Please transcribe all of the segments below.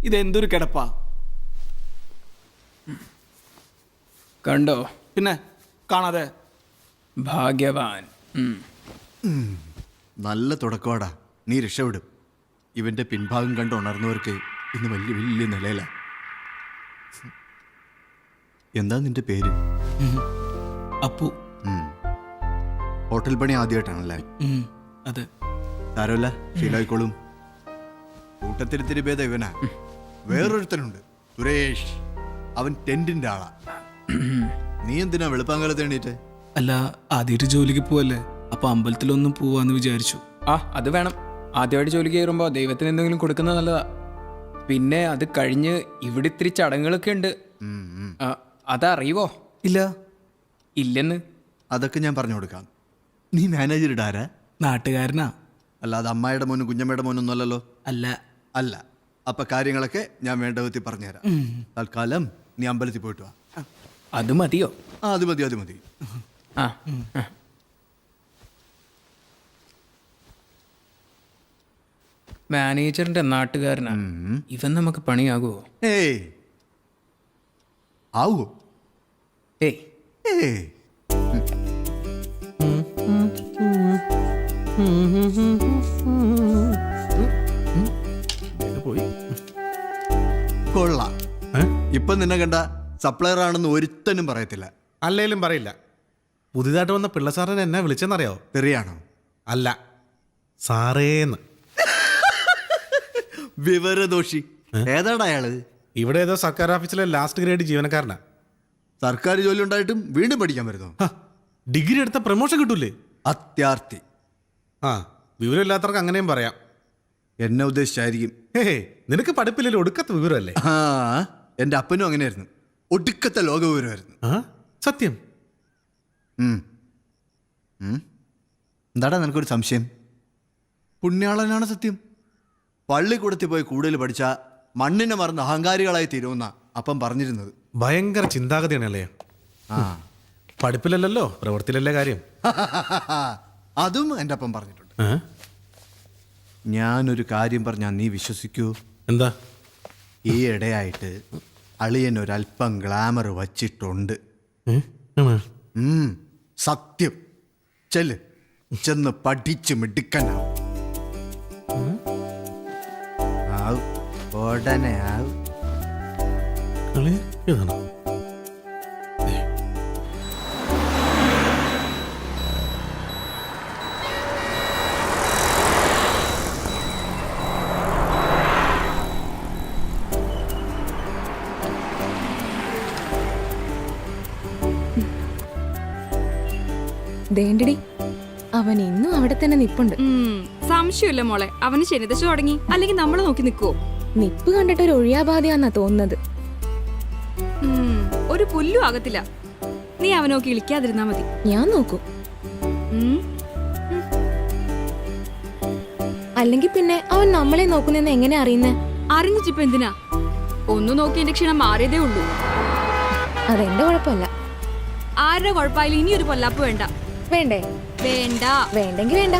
ഇതെന്തൊരു കിടപ്പാ. കണ്ടോ? പിന്നെ കാണാതെ. ഭാഗ്യവാൻ. നല്ല തുടക്കവാടാ, നീ രക്ഷപ്പെടും. ഇവന്റെ പിൻഭാഗം കണ്ട് ഉണർന്നവർക്ക് ഇന്ന് വലിയ വലിയ നിലയില. എന്താ നിന്റെ പേര്? അപ്പു. ഹോട്ടൽ പണി ആദ്യമായിട്ടാണല്ലേ? അതെ. സാരമില്ല, ശീലമായിക്കോളും. കൂട്ടത്തിരിത്തിരി ഭേദം ഇവനാ. വേറൊരുത്തനുണ്ട്, സുരേഷ്. അവൻ ടെന്റിന്റെ ആളാ. നീ എന്തിനാ വെളുപ്പാങ്കാലത്ത് എണീറ്റ്? അല്ല, ആദ്യമായിട്ട് ജോലിക്ക് പോവല്ലേ, അപ്പൊ അമ്പലത്തിലൊന്നും പോവാന്ന് വിചാരിച്ചു. അത് വേണം. ആദ്യമായിട്ട് ജോലിക്ക് കയറുമ്പോ ദൈവത്തിന് എന്തെങ്കിലും കൊടുക്കുന്നത് നല്ലതാ. പിന്നെ അത് കഴിഞ്ഞ് ഇവിടെ ഇത്തിരി ചടങ്ങുകളൊക്കെ ഉണ്ട്. അതറിയുവോ? ഇല്ല. ഇല്ലെന്ന്. അതൊക്കെ ഞാൻ പറഞ്ഞു കൊടുക്കാം. നീ മാനേജർ ഇടാരാ? നാട്ടുകാരനാ. അല്ലാതെ അമ്മായിയുടെ മോനും കുഞ്ഞമ്മയുടെ മോനൊന്നും അല്ലല്ലോ. അല്ല. അല്ല. അപ്പൊ കാര്യങ്ങളൊക്കെ ഞാൻ വേണ്ട വിധത്തിൽ പറഞ്ഞുതരാം. തൽക്കാലം നീ അമ്പലത്തിൽ പോയിട്ട് വാ. അത് മതിയോ? അത് മതി, അത് മതി. മാനേജറിന്റെ നാട്ടുകാരനാ ഇവൻ. നമുക്ക് പണിയാകുമോ? ഏയ് ആവോ? ഏയ് ഏയ് കൊള്ളാം. ഇപ്പൊ നിന്നെ കണ്ട സപ്ലയർ ആണെന്ന് ഒരുത്തനും പറയത്തില്ല. അല്ലേലും പറയില്ല. പുതിയതായിട്ട് വന്ന പിള്ള സാറിനെ എന്നെ വിളിച്ചെന്നറിയോ? തെറിയാണോ? അല്ല, സാറേന്ന്. വിവരദോഷി. ഏതാടാ അയാള്? ഇവിടെ ഏതോ സർക്കാർ ഓഫീസിലെ ലാസ്റ്റ് ഗ്രേഡ് ജീവനക്കാരനാ. സർക്കാർ ജോലി ഉണ്ടായിട്ടും വീണ്ടും പഠിക്കാൻ വരുന്നു. ഡിഗ്രി എടുത്ത പ്രമോഷൻ കിട്ടൂലേ? അത്യാർത്ഥി. വിവരമില്ലാത്തവർക്ക് അങ്ങനെയും പറയാം. എന്നെ ഉദ്ദേശിച്ചായിരിക്കും. നിനക്ക് പഠിപ്പില്ലല്ലോ, ഒടുക്കത്തെ വിവരമല്ലേ? എന്റെ അപ്പനും അങ്ങനെയായിരുന്നു, ഒടുക്കത്തെ ലോക വിവരമായിരുന്നു. സത്യം. എന്താടാ നിനക്കൊരു സംശയം? പുണ്യാളനാണ് സത്യം. പള്ളിക്കൂടത്തിൽ പോയി കൂടുതൽ പഠിച്ച മണ്ണിനെ മറന്ന് അഹങ്കാരികളായി തീരുമെന്ന അപ്പം പറഞ്ഞിരുന്നത്. ഭയങ്കര ചിന്താഗതിയാണല്ലേ. പഠിപ്പിലല്ലോ, പ്രവൃത്തിയിലല്ലേ കാര്യം. അതും എൻ്റെ അപ്പം പറഞ്ഞിട്ടുണ്ട്. ഞാനൊരു കാര്യം പറഞ്ഞാൽ നീ വിശ്വസിക്കൂ? എന്താ? ഈ ഇടയായിട്ട് അളിയൻ ഒരല്പം ഗ്ലാമർ വച്ചിട്ടുണ്ട്. സത്യം. ചെല്ല്, ചെന്ന് പഠിച്ച് മിടുക്കനാവും. ഉടനെ ആവും. ദേണ്ടടി, അവൻ ഇന്നും അവിടെ തന്നെ നിപ്പുണ്ട്. സംശയമില്ല മോളെ, അവന് ശനിദശ തുടങ്ങി. അല്ലെങ്കിൽ നമ്മള് നോക്കി നിൽക്കുവോ? നിപ്പ് കണ്ടിട്ട് ഒരു ഒഴിയാബാധയാന്നാ തോന്നുന്നത്. ഒരു പുല്ലും ആകത്തില്ല. നീ അവനോക്കി ഇളിക്കാതിരുന്നാ മതി. ഞാൻ നോക്കും. അല്ലെങ്കിൽ പിന്നെ അവൻ നമ്മളെ നോക്കുന്നെന്ന് എങ്ങനെ അറിയുന്നേ? അറിഞ്ഞിട്ടിപ്പോ എന്തിനാ? ഒന്നു നോക്കി എന്റെ ക്ഷീണം മാറിയതേ ഉള്ളൂ. അതെന്റെ കുഴപ്പമല്ല. ആരുടെ കുഴപ്പമായാലും ഇനി ഒരു പൊല്ലാപ്പ് വേണ്ട. വേണ്ടേ? വേണ്ട. വേണ്ടെങ്കി വേണ്ട.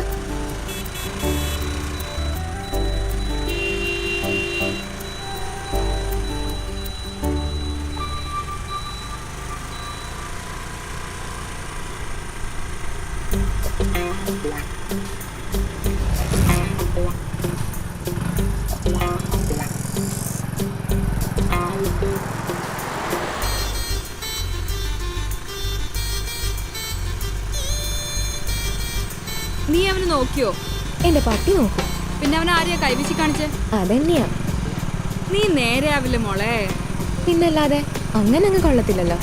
നീ അവന് നോക്കിയോ? എന്റെ പട്ടി നോക്കും. പിന്നെ അവൻ ആരെയാ കൈവീശി കാണിച്ചേ? അതെന്നെയാ. നീ നേരെ ആവില്ല മോളെ. പിന്നല്ലാതെ അങ്ങനെ അങ്ങ് കൊള്ളത്തില്ലല്ലോ.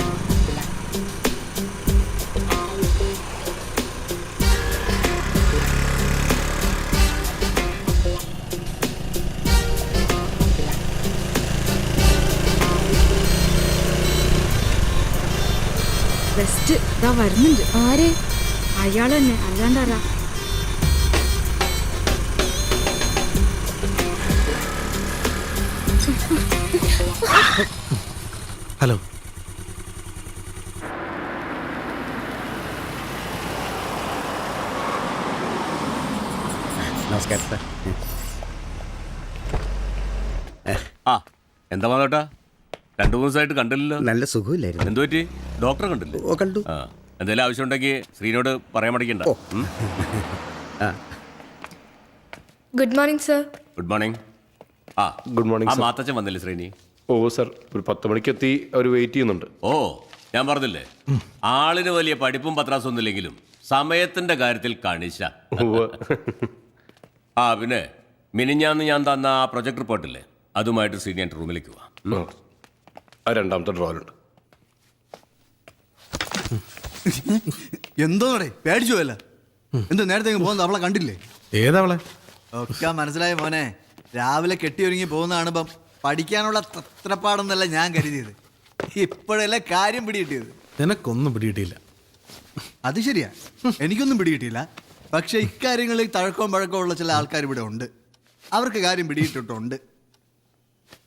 ബെസ്റ്റ് ഇതാ വരുന്നുണ്ട്. ആര്? അയാൾ തന്നെ, അല്ലാണ്ടാരാ? ഹലോ. നമസ്കാരം സാർ. ആ എന്താ മാതോട്ടാ, 2-3 ദിവസമായിട്ട് കണ്ടില്ലല്ലോ. നല്ല സുഖമില്ലായിരുന്നു. എന്തു പറ്റി? ഡോക്ടറെ കണ്ടില്ലേ? ഓ, കണ്ടു. ആ എന്തെങ്കിലും ആവശ്യമുണ്ടെങ്കിൽ ശ്രീനോട് പറയാൻ മടിക്കണ്ട. Good morning sir. Good morning. ആ ഗുഡ് മോർണിംഗ് ആ സർ. മാത്തച്ഛൻ വന്നില്ലേ ശ്രീനി? ഓ സർ, ഒരു 10 മണിക്ക് എത്തി. അവർ വെയിറ്റ് ചെയ്യുന്നുണ്ട്. ഓ ഞാൻ പറഞ്ഞില്ലേ, ആളിന് വലിയ പഠിപ്പും പത്രാസും ഒന്നുമില്ലെങ്കിലും സമയത്തിന്റെ കാര്യത്തിൽ കണിശ. ഉവ്വ്. ആ പിന്നെ മിനിഞ്ഞാന്ന് ഞാൻ തന്ന ആ പ്രൊജക്ട് റിപ്പോർട്ടില്ലേ, അതുമായിട്ട് ശ്രീനി റൂമിലേക്ക് പോവാം. ആ. ആ രണ്ടാമത്തെ ഡ്രോയിലുണ്ട്. എന്തോന്നടേ പേടിച്ചു പോയല്ല? എന്ത് നേരത്തെ പോകുന്നത് അവളെ കണ്ടില്ലേ? ഏതവളെ? ഒക്കെ മനസ്സിലായ മോനെ. രാവിലെ കെട്ടിയൊരുങ്ങി പോകുന്ന കാണുമ്പം പഠിക്കാനുള്ള തത്രപ്പാടെന്നല്ല ഞാൻ കരുതിയത്. ഇപ്പോഴല്ലേ കാര്യം പിടികിട്ടിയത്. നിനക്കൊന്നും പിടികിട്ടിയില്ല. അത് ശരിയാ, എനിക്കൊന്നും പിടികിട്ടിയില്ല. പക്ഷെ ഇക്കാര്യങ്ങളിൽ തഴക്കവും പഴക്കവും ഉള്ള ചില ആൾക്കാർ ഇവിടെ ഉണ്ട്. അവർക്ക് കാര്യം പിടിയിട്ടിട്ടുണ്ട്.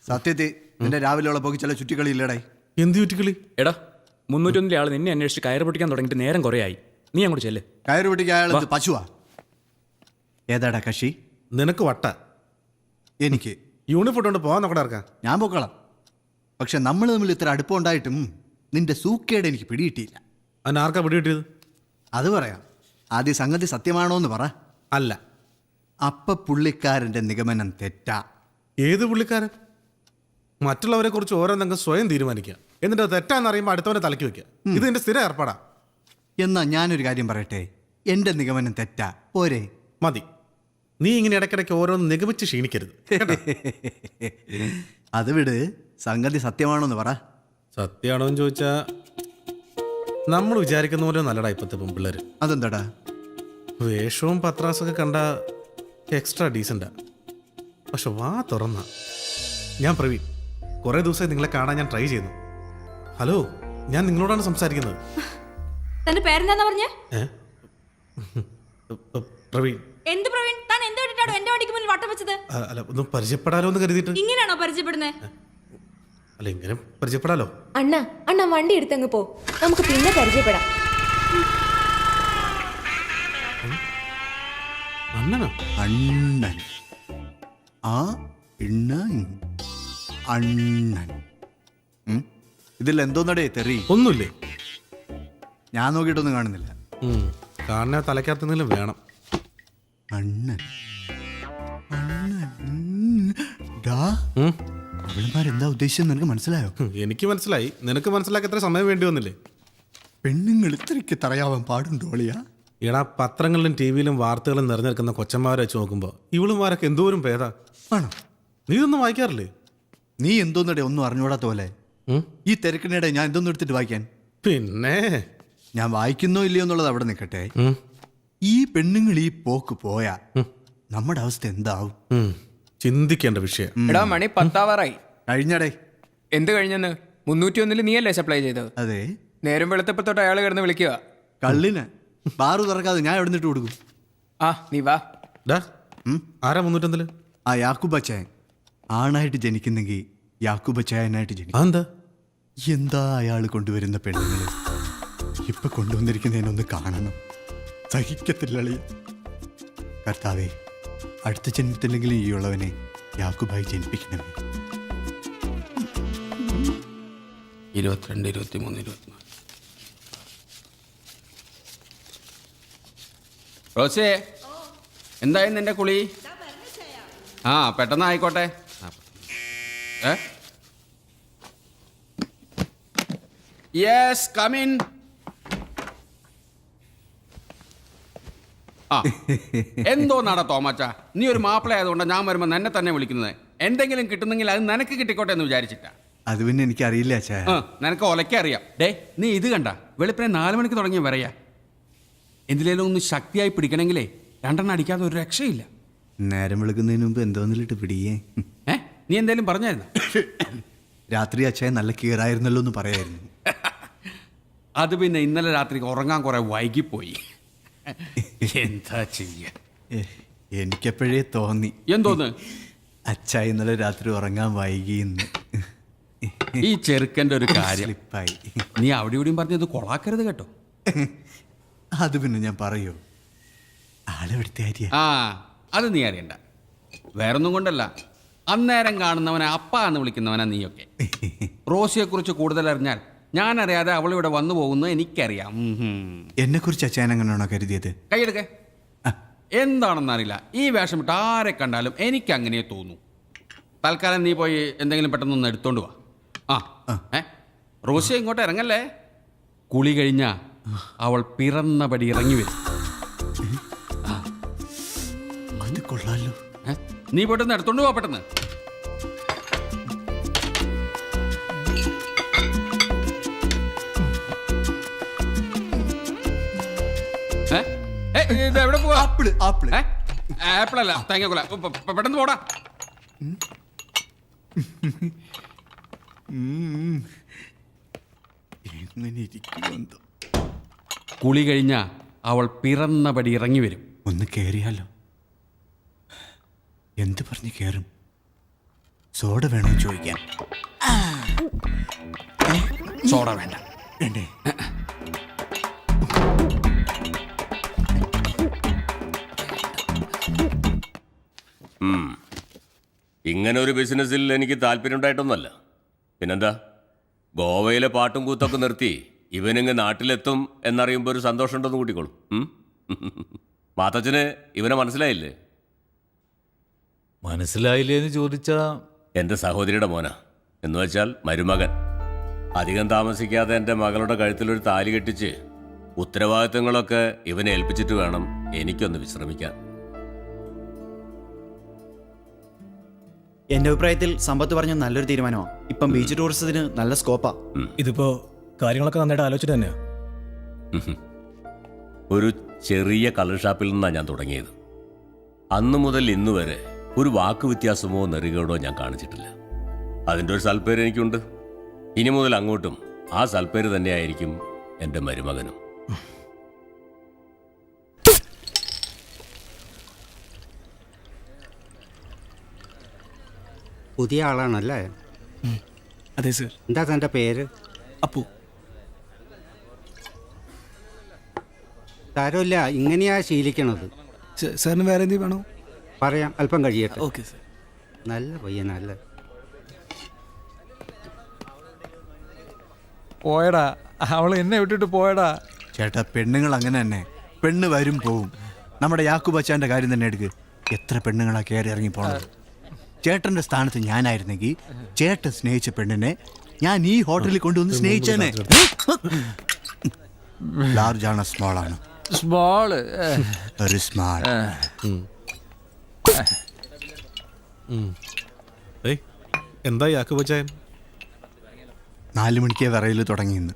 സത്യത്തിൽ നിന്റെ രാവിലെയുള്ള പോയി ചില ചുറ്റിക്കളി ഇല്ലടായി. എന്ത് ചുറ്റിക്കളി? എടാ 301 ആൾ നിന്നെ അന്വേഷിച്ച് കയറ് പൊട്ടിക്കാൻ തുടങ്ങിയിട്ട് നേരം കുറയായി. നീ അങ്ങോട്ട് ചെല്ല്. കയറ് പിടിക്കാൻ അയാൾ പശുവാ? ഏതാടാ കക്ഷി? നിനക്ക് വട്ട. എനിക്ക് യൂണിഫോം കൊണ്ട് പോകാൻ നോക്കടാ ഇറക്കാൻ. ഞാൻ പൊക്കോളാം. പക്ഷെ നമ്മൾ തമ്മിൽ ഇത്ര അടുപ്പം ഉണ്ടായിട്ടും നിന്റെ സൂക്കേട് എനിക്ക് പിടികിട്ടിയില്ല. അതിന് ആർക്കാ പിടികിട്ടിയത്? അത് പറയാം. ആദ്യ സംഗതി സത്യമാണോ എന്ന് പറ. അല്ല. അപ്പ പുള്ളിക്കാരൻ്റെ നിഗമനം തെറ്റാ. ഏത് പുള്ളിക്കാരൻ? മറ്റുള്ളവരെ കുറിച്ച് ഓരോന്നെങ്കും സ്വയം തീരുമാനിക്കുക, എന്നിട്ട് അത് തെറ്റാന്ന് അറിയുമ്പോൾ അടുത്തവനെ തലയ്ക്ക് വെക്കുക. ഇത് എന്റെ സ്ഥിരം ഏർപ്പാടാ. എന്നാ ഞാനൊരു കാര്യം പറയട്ടെ, എൻ്റെ നിഗമനം തെറ്റാ. പോരെ? മതി. നീ ഇങ്ങനെ ഇടയ്ക്കിടയ്ക്ക് ഓരോന്ന് നിഗമിച്ച് ക്ഷീണിക്കരുത്. അത് വിട്, സംഗതി സത്യമാണോ എന്ന് പറ. സത്യമാണോ എന്ന് ചോദിച്ചാ നമ്മൾ വിചാരിക്കുന്ന പോലെ നല്ലടാ ഇപ്പോഴത്തെ പെൺപിള്ളേര്. അതെന്താടാ? വേഷവും പത്രാസൊക്കെ കണ്ട എക്സ്ട്രാ ഡീസൻ്റാ. പക്ഷെ വാ തുറന്ന. ഞാൻ പ്രവീൺ. കുറേ ദിവസമായി നിങ്ങളെ കാണാൻ ഞാൻ ട്രൈ ചെയ്യുന്നു. ഹലോ, ഞാൻ നിങ്ങളോടാണ് സംസാരിക്കുന്നത്. തന്റെ പേരെന്താന്ന് പറഞ്ഞേ? പ്രവീൺ. എന്ത് പ്രവീൺ? താൻ എന്ത് വേണ്ടിട്ടാണോ എന്റെ വണ്ടിക്ക് മുന്നിൽ വട്ടം വെച്ചത്? അല്ല, ഒന്ന് പരിചയപ്പെടാലോ എന്ന് കരുതിയിട്ട്. ഇങ്ങനെയാണോ പരിചയപ്പെടുന്നത്? അല്ല, ഇങ്ങനെ പരിചയപ്പെടാലോ. അണ്ണ വണ്ടി എടുത്തങ്ങ് പോ, നമുക്ക് പിന്നെ പരിചയപ്പെടാം. അണ്ണനോ? അണ്ണൻ. ആ ഇണ്ണൻ. അണ്ണൻ. ഇതിൽ എന്തോന്നടേ തെറി? ഒന്നുമില്ലേ? ഞാൻ നോക്കിയിട്ടൊന്നും കാണുന്നില്ല. കാണാൻ തലയ്ക്കകത്തെങ്കിലും വേണം. അണ്ണൻ. അവളുമാരെന്താ ഉദ്ദേശിച്ചത് നിനക്ക് മനസ്സിലായോ? എനിക്ക് മനസ്സിലായി. നിനക്ക് മനസ്സിലാക്കി എത്ര സമയം വേണ്ടി വന്നില്ലേ? പെണ്ണുങ്ങൾ ഇത്രയ്ക്ക് തറയാവാൻ പാടുണ്ടോ അളിയാ? എടാ, പത്രങ്ങളിലും ടി വിയിലും വാർത്തകളും നിറഞ്ഞെടുക്കുന്ന കൊച്ചന്മാരെ വെച്ച് നോക്കുമ്പോൾ ഇവളുമാരൊക്കെ എന്തോരം ഭേദാ. ആണോ? നീ ഇതൊന്നും വായിക്കാറില്ലേ? നീ എന്തോന്നടേ ഒന്നും അറിഞ്ഞൂടാത്ത പോലെ. ഈ തിരക്കിനിടെ ഞാൻ എന്തോന്നും എടുത്തിട്ട് വായിക്കാൻ? പിന്നെ ഞാൻ വായിക്കുന്നോ ഇല്ലയോ എന്നുള്ളത് അവിടെ നിൽക്കട്ടെ. ഈ പെണ്ണുങ്ങൾ ഈ പോക്ക് പോയാ നമ്മുടെ അവസ്ഥ എന്താവും? ചിന്തിക്കേണ്ട വിഷയം. എടാ മണി 10 കഴിഞ്ഞടേ. എന്ത് കഴിഞ്ഞെന്ന്? 301 നീയല്ലേ സപ്ലൈ ചെയ്തത്? അതെ. നേരം വെളുത്തപ്പോ തൊട്ട് അയാൾ കിടന്ന് വിളിക്കുക. കള്ളിന് ബാറു തുറക്കാതെ ഞാൻ എവിടെ നിന്നിട്ട് കൊടുക്കും? ആ നീ വാ. ഡാ, ആരാ 301? ആ യാക്കൂബച്ചായൻ. ആണായിട്ട് ജനിക്കുന്നെങ്കിൽ യാക്കൂബച്ചായനായിട്ട് ജനിക്കും. അതെന്താ? എന്താ അയാൾ കൊണ്ടുവരുന്ന പെണ്ണുങ്ങൾ ഇപ്പൊ കൊണ്ടുവന്നിരിക്കുന്നതിനൊന്ന് കാണണം. സഹിക്കത്തില്ലളി. കർത്താവേ, അടുത്ത ജന്മത്തിലെങ്കിലും ഈ ഉള്ളവനെ യാക്കൂബായി ജനിപ്പിക്കണമേ. 22, 23, 24. റോസേ, എന്തായി നിന്റെ കുളി? ആ പെട്ടെന്ന് ആയിക്കോട്ടെ. Yes, come in. ആ എന്തോ നട തോമാച്ച, നീ ഒരു മാപ്പിള ആയതുകൊണ്ടാണ് ഞാൻ വരുമ്പോൾ എന്നെ തന്നെ വിളിക്കുന്നത്. എന്തെങ്കിലും കിട്ടുന്നെങ്കിൽ അത് നിനക്ക് കിട്ടിക്കോട്ടെ എന്ന് വിചാരിച്ചിട്ടാ. അത് പിന്നെ എനിക്കറിയില്ല അച്ഛാ. നിനക്ക് ഒലക്കറിയാം. ഡേ, നീ ഇത് കണ്ട വെളുപ്പിനെ 4 മണിക്ക് തുടങ്ങിയ വരയാ. എന്തിലേലും ഒന്ന് ശക്തിയായി പിടിക്കണമെങ്കിലേ 2 അടിക്കാതെ ഒരു രക്ഷയില്ല. നേരം വിളിക്കുന്നതിന് മുമ്പ് എന്തോന്നിലിട്ട് പിടിയേ. നീ എന്തേലും പറഞ്ഞായിരുന്നു? രാത്രി അച്ഛൻ നല്ല കീറായിരുന്നല്ലോ എന്ന് പറയായിരുന്നു. അത് പിന്നെ ഇന്നലെ രാത്രി ഉറങ്ങാൻ കുറെ വൈകിപ്പോയി. എന്താ ചെയ്യ? എനിക്കെപ്പോഴേ തോന്നി. എന്തോന്ന്? അച്ഛ ഇന്നലെ രാത്രി ഉറങ്ങാൻ വൈകിയെന്ന്. ഈ ചെറുക്കൻ്റെ ഒരു കാര്യം സ്ലിപ്പായി. നീ അവിടെ ഇവിടെയും പറഞ്ഞത് കൊളാക്കരുത് കേട്ടോ. അത് പിന്നെ ഞാൻ പറയൂ, ആളെവിടുത്തെ ആര്യ? ആ അത് നീ അറിയണ്ട. വേറൊന്നും കൊണ്ടല്ല, അന്നേരം കാണുന്നവനെ അപ്പ എന്ന് വിളിക്കുന്നവനാ നീയൊക്കെ. റോസിയെക്കുറിച്ച് കൂടുതൽ അറിഞ്ഞാൽ ഞാൻ അറിയാതെ അവൾ ഇവിടെ വന്നു പോകുന്നു എനിക്കറിയാം. എന്നെ കുറിച്ച് അച്ഛൻ എങ്ങനെയാണോ കരുതിയത്? കൈയെടുക്കേ. എന്താണെന്നറിയില്ല, ഈ വേഷം ഇട്ട് ആരെ കണ്ടാലും എനിക്ക് അങ്ങനെ തോന്നും. തൽക്കാലം നീ പോയി എന്തെങ്കിലും പെട്ടെന്നൊന്ന് എടുത്തോണ്ട് വാ. റോസിയ ഇങ്ങോട്ട് ഇറങ്ങല്ലേ. കുളി കഴിഞ്ഞ അവൾ പിറന്നപടി ഇറങ്ങി വരും. അത് കൊള്ളാലോ. നീ പോയിട്ടൊന്ന് എടുത്തോണ്ട് പോവാ പെട്ടെന്ന്. എവിടെ പോവാ? Apple apple. ആപ്പിളല്ല, തേങ്ങക്കൊല. പെട്ടെന്ന് പോടാ. എങ്ങനെ ഇരിക്കുമെന്തോ. കുളി കഴിഞ്ഞ അവൾ പിറന്നപടി ഇറങ്ങി വരും. ഒന്ന് കേറിയാലോ? എന്ത് പറഞ്ഞ് കേറും? സോഡ വേണോ ചോദിക്കാൻ? സോഡ വേണ്ട. വേണ്ടേ? ഇങ്ങനെ ഒരു ബിസിനസ്സിൽ എനിക്ക് താല്പര്യം ഉണ്ടായിട്ടൊന്നുമല്ല. പിന്നെന്താ, ഗോവയിലെ പാട്ടും കൂത്തൊക്കെ നിർത്തി ഇവനിങ്ങ് നാട്ടിലെത്തും എന്നറിയുമ്പോൾ ഒരു സന്തോഷം ഉണ്ടെന്ന് കൂട്ടിക്കോളും. മാത്തച്ഛന് ഇവനെ മനസ്സിലായില്ലേ? മനസ്സിലായില്ലേന്ന് ചോദിച്ചാ എൻ്റെ സഹോദരിയുടെ മോനാ, എന്ന് വെച്ചാൽ മരുമകൻ. അധികം താമസിക്കാതെ എൻ്റെ മകളുടെ കഴുത്തിലൊരു താലി കെട്ടിച്ച് ഉത്തരവാദിത്തങ്ങളൊക്കെ ഇവനെ ഏൽപ്പിച്ചിട്ട് വേണം എനിക്കൊന്ന് വിശ്രമിക്കാൻ. എന്റെ അഭിപ്രായത്തിൽ സമ്പത്ത് പറഞ്ഞ നല്ലൊരു തീരുമാനമാണ്. ഇപ്പം ബീച്ച് ടൂറിസത്തിന് നല്ല സ്കോപ്പാ. ഇതിപ്പോ കാര്യങ്ങളൊക്കെ നന്നായിട്ട് ആലോചിച്ചിട്ട് തന്നെയാ. ഒരു ചെറിയ കളർ ഷാപ്പിൽ നിന്നാണ് ഞാൻ തുടങ്ങിയത്. അന്നു മുതൽ ഇന്ന് വരെ ഒരു വാക്ക് വ്യത്യാസമോ നെറികേടോ ഞാൻ കാണിച്ചിട്ടില്ല. അതിൻ്റെ ഒരു സൽപ്പേര് എനിക്കുണ്ട്. ഇനി മുതൽ അങ്ങോട്ടും ആ സൽപ്പേര് തന്നെയായിരിക്കും എൻ്റെ മരുമകനും. പുതിയ ആളാണല്ലേ? അതെ സർ. എന്താ തൻ്റെ പേര്? അപ്പു. സാരമില്ല, ഇങ്ങനെയാ ശീലിക്കണത്. സാറിന് വേറെ എന്തെങ്കിലും വേണോ? പറയാം, അല്പം കഴിയട്ടെ. Okay sir. നല്ല പയ്യനല്ലേ? പോയടാ, അവൾ എന്നെ വിട്ടിട്ട് പോയടാ. ചേട്ടാ, പെണ്ണുങ്ങൾ അങ്ങനെ തന്നെ. പെണ്ണ് വരും പോവും. നമ്മുടെ യാക്കൂബ് അച്ചാൻ്റെ കാര്യം തന്നെ എടുക്ക്. എത്ര പെണ്ണുങ്ങളാ കയറി ഇറങ്ങി പോണത്. ചേട്ടന്റെ സ്ഥാനത്ത് ഞാനായിരുന്നെങ്കിൽ ചേട്ടൻ സ്നേഹിച്ച പെണ്ണിനെ ഞാൻ ഈ ഹോട്ടലിൽ കൊണ്ടുവന്ന് സ്നേഹിച്ചേനെ. ലാർജ് ആണോ സ്മോൾ ആണോ? സ്മോള്. ഒരു സ്മാൾ. എന്താ യാക്കൂബ് അച്ചായൻ? 4 മണിക്കേ വിറയിൽ തുടങ്ങിയെന്ന്.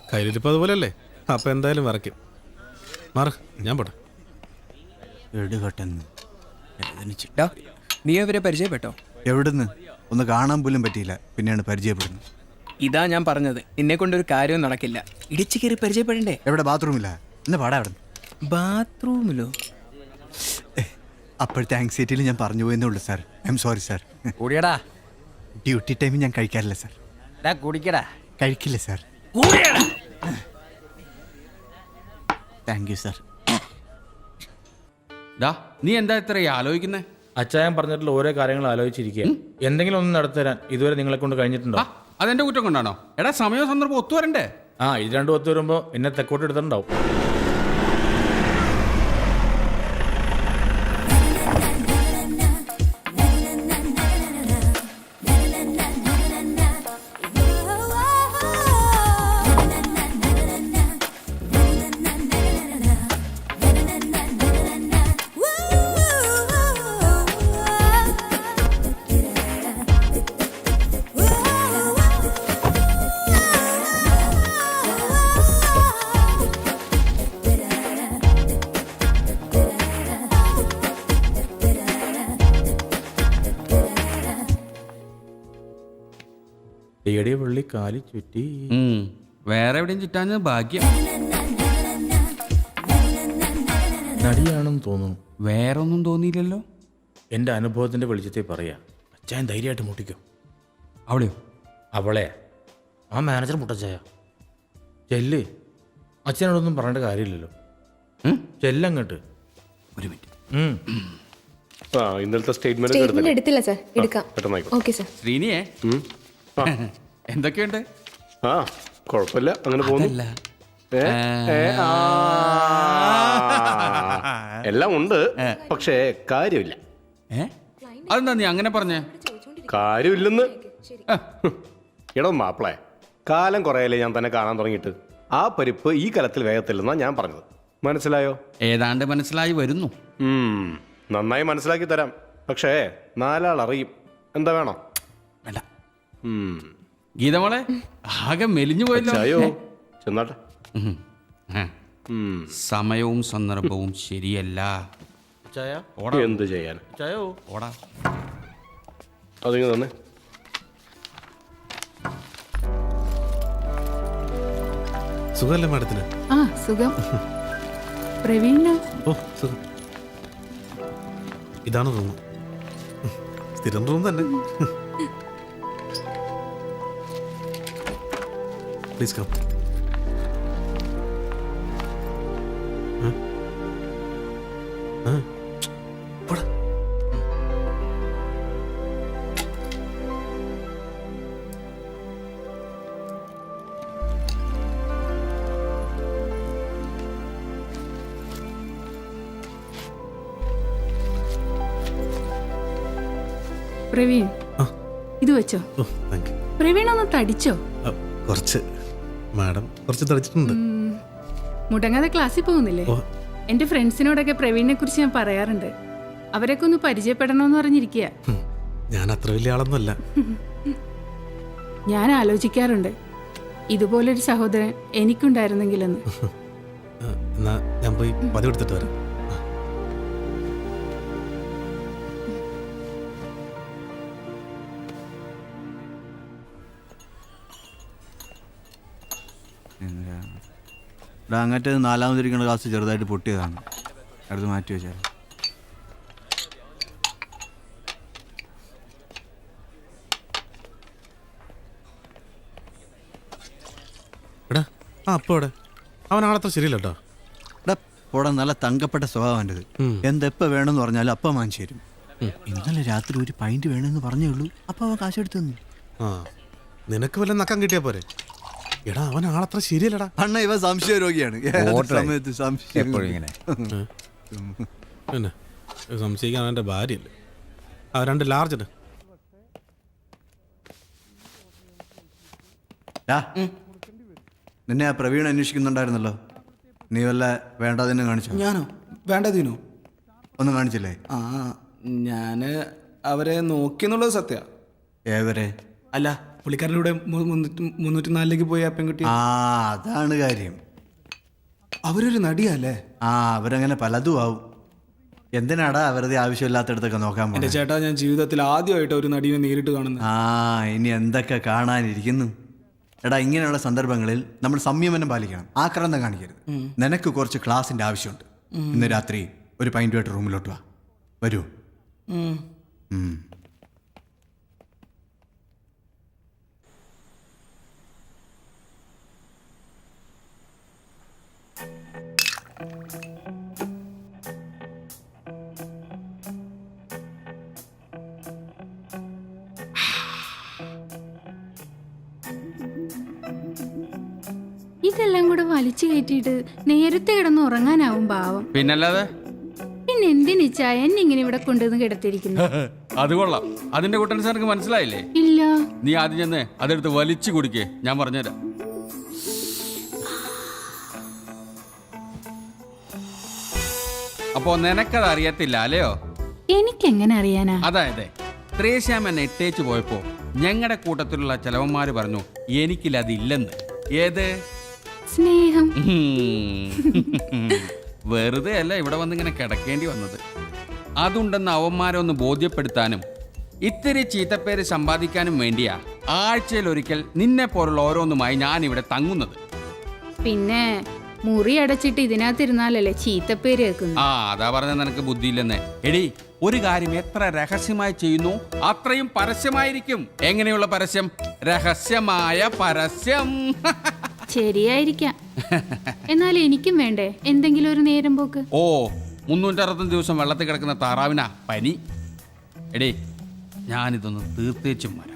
കയ്യിലിരിപ്പ് അതുപോലെയല്ലേ? അപ്പം എന്തായാലും വിറയ്ക്കും. മാറ, ഞാൻ പോട്ടെ. എടുകട്ടെന്ന് ഡാ, നീ അവരെ പരിചയപ്പെട്ടോ? എവിടുന്ന്? ഒന്ന് കാണാൻ പോലും പറ്റിയില്ല, പിന്നെയാണ് പരിചയപ്പെടുന്നത്. ഇതാ ഞാൻ പറഞ്ഞത്, നിന്നെ കൊണ്ടൊരു കാര്യവും നടക്കില്ല. ഇടിച്ചു കയറി പരിചയപ്പെടണ്ടേ? എവിടെ ബാത്റൂമില്ല? എന്നെ പാടാ അവിടെ. ബാത്റൂമിലോ? അപ്പോഴത്തെ ആങ്സൈറ്റിയിൽ ഞാൻ പറഞ്ഞു പോയെന്നേ ഉള്ളൂ sir. I am sorry sir. കൂടിയടാ. ഡ്യൂട്ടി ടൈമിൽ ഞാൻ കഴിക്കാറില്ല സാർ. കുടിക്കടാ. കഴിക്കില്ല സാർ. Thank you sir. ഡാ, നീ എന്താ ഇത്ര ആലോചിക്കുന്നേ? അച്ചായൻ പറഞ്ഞിട്ടുള്ള ഓരോ കാര്യങ്ങൾ ആലോചിച്ചിരിക്കുക. എന്തെങ്കിലും ഒന്ന് നടത്തുതരാൻ ഇതുവരെ നിങ്ങളെ കൊണ്ട് കഴിഞ്ഞിട്ടുണ്ടോ? അതെന്റെ കുറ്റം കൊണ്ടാണോ? എടാ, സമയവും സന്ദർഭം ഒത്തുവരണ്ടേ? ഇത് രണ്ടും ഒത്തു വരുമ്പോൾ എന്നെ തെക്കോട്ട് എടുത്തിട്ടുണ്ടാവും. എടിയ വെള്ളി കാലി ചുറ്റി. വേറെ എവിടെയും ചുറ്റാഞ്ഞ ഭാഗ്യം. നടിയാണെന്ന് തോന്നുന്നു. വേറെ ഒന്നും തോന്നിയില്ലല്ലോ. എൻ്റെ അനുഭവത്തിൻ്റെ വെളിച്ചത്തെ പറയാ. അച്ചായൻ ധൈര്യമായിട്ട് മുട്ടിക്കോ. അവളെയോ? അവളെ ആ മാനേജർ മുട്ടച്ചായ ചെല്ല്. അച്ഛനോടൊന്നും പറഞ്ഞിട്ട് കാര്യമില്ലല്ലോ. ചെല്ലങ്ങോട്ട്. ഒരു മിനിറ്റ്. ആ ഇന്നലത്തെ സ്റ്റേറ്റ്മെന്റ് സ്റ്റേറ്റ്മെന്റ് എടുത്തില്ല സാർ, എടുക്കാം. പെട്ടെന്നായിക്കോട്ടെ. Okay sir. ശ്രീനിയെ എന്തൊക്കെയുണ്ട്? ആ കുഴപ്പമില്ല, അങ്ങനെ പോകുന്നു. അതല്ല. ആ. എല്ലാം ഉണ്ട്, പക്ഷേ കാര്യമില്ല. അതെന്താ നീ അങ്ങനെ പറഞ്ഞേ? കാര്യമില്ലെന്ന്. എടോ മാപ്പിളെ, കാലം കുറയല്ലേ ഞാൻ തന്നെ കാണാൻ തുടങ്ങിയിട്ട്. ആ പരിപ്പ് ഈ കലത്തിൽ വേഗത്തില്ലെന്നാ ഞാൻ പറഞ്ഞത്. മനസ്സിലായോ? ഏതാണ്ട് മനസ്സിലായി വരുന്നു. നന്നായി മനസ്സിലാക്കി തരാം, പക്ഷേ നാലാൾ അറിയും. എന്താ വേണം? വേണ്ട. ഗീതമോളെ ആകെ മെലിഞ്ഞു പോയല്ലോ. ചായോ ചെന്നാട്ടെ. സമയവും സന്ദർഭവും ശരിയല്ല. ചായ എന്ത് ചെയ്യാൻ? ചായോ ഓടാ. അതിങ്ങ് തന്നെ. സുഖമല്ലേ മാഡത്തിന്? ആ സുഖം. പ്രവീണോ? ഓ സുഖം. ഇതാണ് റൂം. സ്ഥിരം റൂം തന്നെ. Please come. പ്രവീൺ ഇത് വെച്ചോ. ഓ താങ്ക് യു. പ്രവീൺ ഒന്ന് തടിച്ചോ? കുറച്ച്. മാഡം കുറച്ച് തടിച്ചിട്ടുണ്ട്. മുടങ്ങാതെ ക്ലാസ്സിൽ പോകുന്നില്ലേ? എന്റെ ഫ്രണ്ട്സിനോടൊക്കെ പ്രവീണിനെ കുറിച്ച് ഞാൻ പറയാറുണ്ട്. അവരൊക്കെ ഒന്ന് പരിചയപ്പെടണമെന്ന് പറഞ്ഞിരിക്കുക. ഞാൻ അത്ര വലിയ ആളൊന്നുമല്ല. ഞാൻ ആലോചിക്കാറുണ്ട് ഇതുപോലൊരു സഹോദരൻ എനിക്കുണ്ടായിരുന്നെങ്കിലെന്ന്. എന്നാ ഞാൻ പോയി പതിവ് എടുത്തിട്ട് വരാം. അങ്ങനത്തെ നാലാമതിരിക്കുന്ന ക്ലാസ് ചെറുതായിട്ട് പൊട്ടിയതാണ്. അടുത്ത് മാറ്റി വെച്ചാൽ എടാ ആ അപ്പോൾ അവിടെ അവൻ ആളത്ര ശരിയല്ല കേട്ടോ. എടാ പോടാ, നല്ല തങ്കപ്പെട്ട സ്വഭാവം എൻ്റെത്. എന്തെപ്പോൾ വേണമെന്ന് പറഞ്ഞാലും അപ്പം വാങ്ങിച്ചു തരും. ഇന്നലെ രാത്രി ഒരു പൈൻറ്റ് വേണമെന്ന് പറഞ്ഞേ ഉള്ളൂ, അപ്പം അവൻ കാശെടുത്തു തന്നു. ആ നിനക്ക് വല്ല നക്കം കിട്ടിയാ പോരെ. എടാ അവൻ ആളത്ര ശരിയല്ലടാ. അണ്ണ ഇവ സംശയ രോഗിയാണ്. സമയത്ത് സംശയം പിന്നെ സംശയിക്കാൻ അവൻ്റെ ഭാര്യയല്ലേ. ആ 2 ലാർജ് ഇട്. നിന്നെ ആ പ്രവീൺ അന്വേഷിക്കുന്നുണ്ടായിരുന്നല്ലോ. നീ വല്ല വേണ്ടതിനെ കാണിച്ചോ? ഞാനോ? വേണ്ടതിനോ? ഒന്നും കാണിച്ചില്ലേ? ആ ഞാൻ അവരെ നോക്കിയെന്നുള്ളത് സത്യ. ഏവരെ? അല്ല പുള്ളിക്കാരനിലൂടെ 304ലേക്ക് പോയി ആ പെൺകുട്ടി. ആ അതാണ് കാര്യം. അവരൊരു നടിയല്ലേ? ആ അവരങ്ങനെ പലതും ആവും. എന്തിനാടാ വെറുതെ ആവശ്യമില്ലാത്തടത്തൊക്കെ നോക്കാൻ എൻ്റെ പോകുന്നത്? ചേട്ടാ, ഞാൻ ജീവിതത്തിൽ ആദ്യമായിട്ട് ഒരു നടിയെ നേരിട്ട് കാണുന്നത്. ആ ഇനി എന്തൊക്കെ കാണാനിരിക്കുന്നു. എടാ ഇങ്ങനെയുള്ള സന്ദർഭങ്ങളിൽ നമ്മൾ സംയമനം പാലിക്കണം, ആക്രാന്തം കാണിക്കരുത്. നിനക്ക് കുറച്ച് ക്ലാസിൻ്റെ ആവശ്യമുണ്ട്. ഇന്ന് രാത്രി ഒരു പൈൻറ്റുമായിട്ട് റൂമിലോട്ട് വാ. വരൂ. ഇതെല്ലാം കൂടെ വലിച്ചു കയറ്റിയിട്ട് നേരത്തെ കിടന്ന് ഉറങ്ങാനാവും ഭാവം. പിന്നല്ലാതെ. പിന്നെ എന്തിനിച്ചായ എന്നെ ഇങ്ങനെ ഇവിടെ കൊണ്ടുവന്ന് കിടത്തിയിരിക്കുന്നു? അത് കൊള്ളാം. അതിന്റെ കുട്ടൻ സാർക്ക് മനസ്സിലായില്ലേ? ഇല്ല. നീ ആദ്യം ചെന്ന് അതെടുത്ത് വലിച്ചു കുടിക്കേ, ഞാൻ പറഞ്ഞുതരാം. അപ്പോ നിനക്കത് അറിയത്തില്ല അല്ലയോ? എനിക്കെങ്ങനെ അറിയാനാ? അതായത് ത്രേശ്യാമൻ എട്ടേച്ച് പോയപ്പോ ഞങ്ങളുടെ കൂട്ടത്തിലുള്ള ചെലവന്മാര് പറഞ്ഞു എനിക്കില്ല അതില്ലെന്ന്. ഏത് സ്നേഹം. വെറുതെ അല്ല ഇവിടെ വന്നിങ്ങനെ കിടക്കേണ്ടി വന്നത്. അതുണ്ടെന്ന് അവന്മാരെ ഒന്ന് ബോധ്യപ്പെടുത്താനും ഇത്തിരി ചീത്തപ്പേര് സമ്പാദിക്കാനും വേണ്ടിയാ ആഴ്ചയിൽ ഒരിക്കൽ നിന്നെ പോലുള്ള ഓരോന്നുമായി ഞാൻ ഇവിടെ തങ്ങുന്നത്. പിന്നെ മുറി അടച്ചിട്ട് ഇതിനകത്തിരുന്നാലല്ലേ ചീത്തപ്പേര് കേൾക്കുന്നു. ആ അതാ പറഞ്ഞ നിനക്ക് ബുദ്ധിയില്ലെന്നേ. എടി, ഒരു കാര്യം എത്ര രഹസ്യമായി ചെയ്യുന്നു അത്രയും പരസ്യമായിരിക്കും. എങ്ങനെയുള്ള പരസ്യം? രഹസ്യമായ പരസ്യം. ശരിയായിരിക്കാം. എന്നാൽ എനിക്കും വേണ്ടേ എന്തെങ്കിലും ഒരു നേരം പോക്ക്? ഓ, 365 ദിവസം വെള്ളത്തിൽ കിടക്കുന്ന താറാവിനാ പനി. എടി, ഞാനിതൊന്ന് തീർത്തേച്ചും വരാം.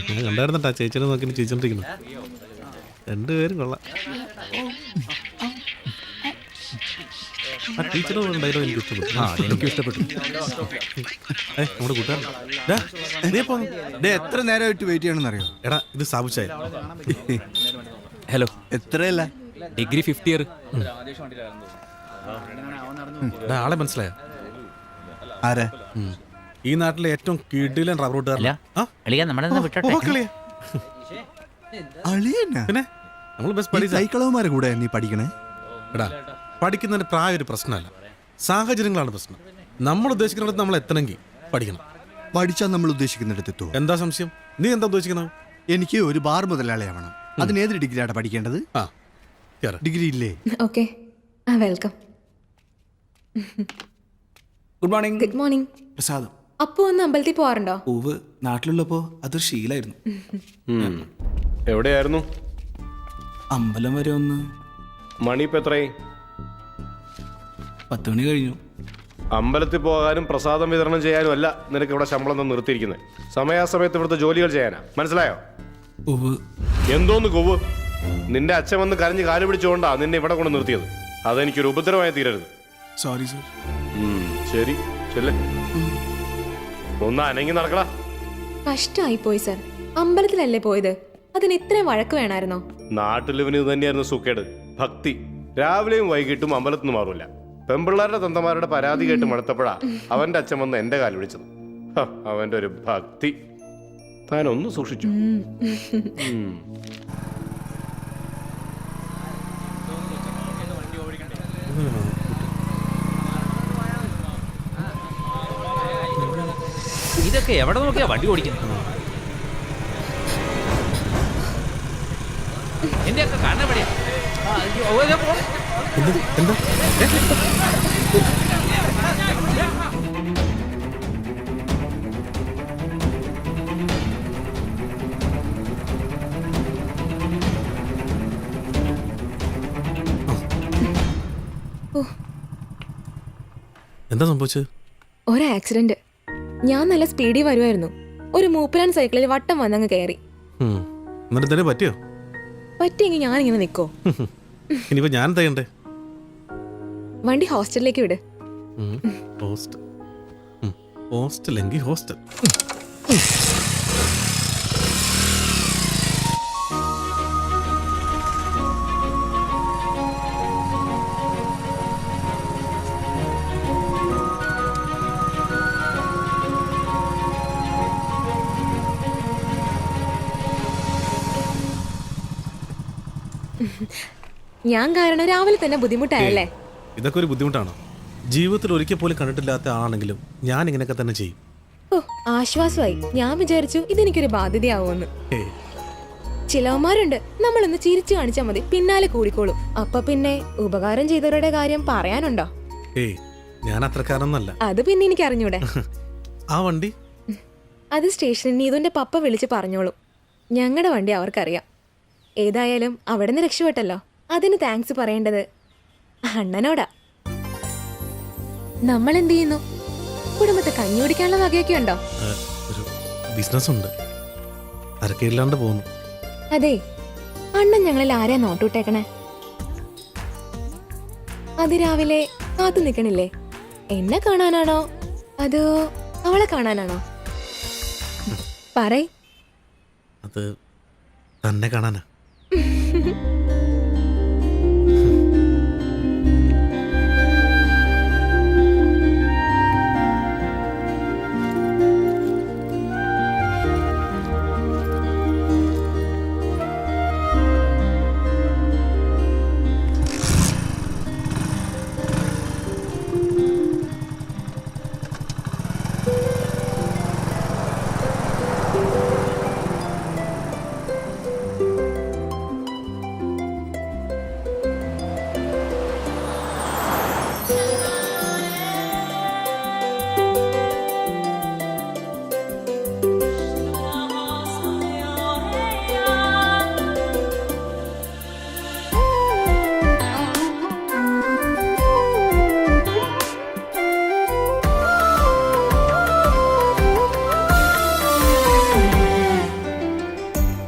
ഞാൻ കണ്ടായിരുന്നട്ടാ ചേച്ചിനെ നോക്കി ചേച്ചിട്ടിരിക്കുന്നു. രണ്ടുപേരും കൊള്ളാം. ആ ടീച്ചറും ഡയലോഗ് എനിക്ക് ഇഷ്ടപ്പെട്ടു. എനിക്ക് ഇഷ്ടപ്പെട്ടു. നമ്മുടെ കൂട്ടുകാരൻ എത്ര നേരമായിട്ട് വെയിറ്റ് ചെയ്യണമെന്നറിയോ? എടാ ഇത് സാബുച്ചായ. ഹലോ, എത്രയല്ല? Degree 5th year. ആളെ മനസ്സിലായോ? ആരാ? ഈ നാട്ടിലെ ഏറ്റവും കിടിലൻ റബ്ബർ പിന്നെ നമ്മൾ ബസ് പഠിച്ച സൈക്കിളവന്മാരെ കൂടെ നീ പഠിക്കണേ. എടാ പഠിക്കുന്നതിന് പ്രായം ഒരു പ്രശ്നമല്ല, സാഹചര്യങ്ങളാണ് പ്രശ്നം. നമ്മൾ ഉദ്ദേശിക്കുന്നിടത്ത് നമ്മൾ എത്തണമെങ്കിൽ പഠിക്കണം. പഠിച്ചാൽ നമ്മൾ ഉദ്ദേശിക്കുന്നിടത്തെത്തോ? എന്താ സംശയം? നീ എന്താ ഉദ്ദേശിക്കുന്നത്? എനിക്ക് ഒരു ബാർ മുതലാളിയാവണം. അതിന് ഏത് ഡിഗ്രിയാണ് പഠിക്കേണ്ടത്? ഡിഗ്രി ഇല്ലേ? Okay, welcome. Good morning. Good morning. പ്രസാദം. അപ്പോ ഒന്ന് അമ്പലത്തിൽ പോവാറുണ്ടോ? പൂവ് നാട്ടിലുള്ളപ്പോ അതൊരു ശീലായിരുന്നു. എവിടെയായിരുന്നു? അമ്പലം വരെ ഒന്ന് മണി ഇപ്പം എത്രയായി? 10 മണി കഴിഞ്ഞു. അമ്പലത്തിൽ പോകാനും പ്രസാദം വിതരണം ചെയ്യാനും അല്ല നിനക്ക് ഇവിടെ ശമ്പളം തന്ന് നിർത്തിയിരിക്കുന്നത്. സമയാസമയത്ത് ഇവിടുത്തെ ജോലികൾ ചെയ്യാനാ. മനസ്സിലായോ? ഉവ്. എന്തോന്ന് കൊവ്? നിന്റെ അച്ഛൻ വന്ന് കരഞ്ഞ് കാല് പിടിച്ചുകൊണ്ടാ നിന്നെ ഇവിടെ കൊണ്ട് നിർത്തിയത്. അതെനിക്കൊരു ഉപദ്രവമായി തീരരുത്. Sorry sir. ശരി ചെല്ലേ, ഒന്ന് അനങ്ങി നടക്കടാ. കഷ്ടായി പോയി സർ. അമ്പലത്തിലല്ലേ പോയത്, അതിന് ഇത്രയും വഴക്ക് വേണമായിരുന്നോ? നാട്ടിൽ ഇവന് ഇത് തന്നെയായിരുന്നു സുക്കേട്, ഭക്തി. രാവിലെയും വൈകിട്ടും അമ്പലത്തിൽ നിന്ന് മാറൂല. പെമ്പിള്ളാരുടെ തന്തമാരുടെ പരാതി കേട്ട് മടുത്തപ്പോഴാ അവന്റെ അച്ഛൻ വന്ന് എന്റെ കാല് പിടിച്ചത്. അവന്റെ ഒരു ഭക്തി. താനൊന്ന് സൂക്ഷിച്ചു. ഇതൊക്കെ എവിടെ നോക്കിയാ വണ്ടി ഓടിക്കുന്നത്? എന്റെ ഒക്കെ കാണപ്പെടിയാ. എന്താ സംഭവിച്ചത്? ഒരു ആക്സിഡന്റ്. ഞാൻ നല്ല സ്പീഡിൽ വരുമായിരുന്നു. ഒരു മൂപ്പരാൻ സൈക്കിളിൽ വട്ടം വന്നങ്ങ് കയറി. എന്നിട്ട് തന്നെ പറ്റിയോ? പറ്റിയെങ്കിൽ ഞാനിങ്ങനെ നിൽക്കോ? ഇനിയിപ്പോ ഞാൻ തയ്യണ്ടേ? വണ്ടി ഹോസ്റ്റലിലേക്ക് വിട്. ഹോസ്റ്റലെങ്കിൽ ഹോസ്റ്റൽ. ഞാൻ കാരണം രാവിലെ തന്നെ ബുദ്ധിമുട്ടായല്ലേ? ഇതൊക്കെ ഒരു ബുദ്ധിമുട്ടാണോ? ജീവിതത്തിൽ ഒരിക്കൽ പോലും കണ്ടിട്ടില്ലാത്ത ആളാണെങ്കിലും ഞാൻ ഇങ്ങനെയൊക്കെ തന്നെ ചെയ്യും. ഓ, ആശ്വാസമായി. ഞാൻ വിചാരിച്ചു ഇതെനിക്കൊരു ബാധ്യതയാവുമെന്ന്. ചിലവന്മാരുണ്ട്, നമ്മളൊന്ന് ചിരിച്ചു കാണിച്ചാൽ മതി, പിന്നാലെ കൂടിക്കോളും. അപ്പൊ പിന്നെ ഉപകാരം ചെയ്തവരുടെ കാര്യം പറയാനുണ്ടോ? ഞാൻ അത്രക്കാരൊന്നല്ല. അത് പിന്നെ എനിക്ക് അറിഞ്ഞൂടെ. ആ വണ്ടി അത് സ്റ്റേഷനിൽ നീതുന്റെ പപ്പ വിളിച്ച് പറഞ്ഞോളും. ഞങ്ങളുടെ വണ്ടി അവർക്കറിയാം. ഏതായാലും അവിടെ നിന്ന് രക്ഷപ്പെട്ടല്ലോ. അതിന് താങ്ക്സ് പറയേണ്ടത് അണ്ണനോടാ. നമ്മൾ എന്ത് ചെയ്യുന്നു? കുടുംബത്തെ കഞ്ഞി കുടിക്കാനുള്ള വകയൊക്കെ ഉണ്ടോ? ഒരു ബിസിനസ് ഉണ്ട്, അരക്കേടില്ലാണ്ട് പോകുന്നു. അതെ, അണ്ണൻ ഞങ്ങളിൽ ആരെയാ നോട്ടൂട്ടേക്കണേ? അതിരാവിലെ കാത്തു നിൽക്കണില്ലേ? എന്നെ കാണാനാണോ അതോ അവളെ കാണാനാണോ? പറയ്. അത് തന്നെ കാണാനാ.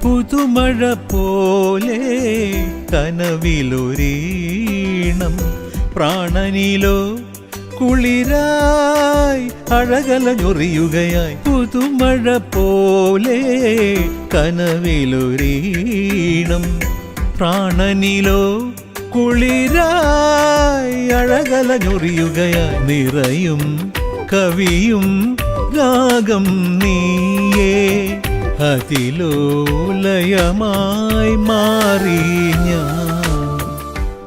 പുതുമഴ പോലെ കനവിലൊരീണം, പ്രാണനിലോ കുളിരായി അഴകലഞ്ഞൊറിയുകയായി. പുതുമഴ പോലെ കനവിലൊരീണം, പ്രാണനിലോ കുളിരായി അഴകലഞ്ഞൊറിയുകയായി. നിറയും കവിയും രാഗം നീയേ, അതിലോലയമായി മാറി ഞാൻ.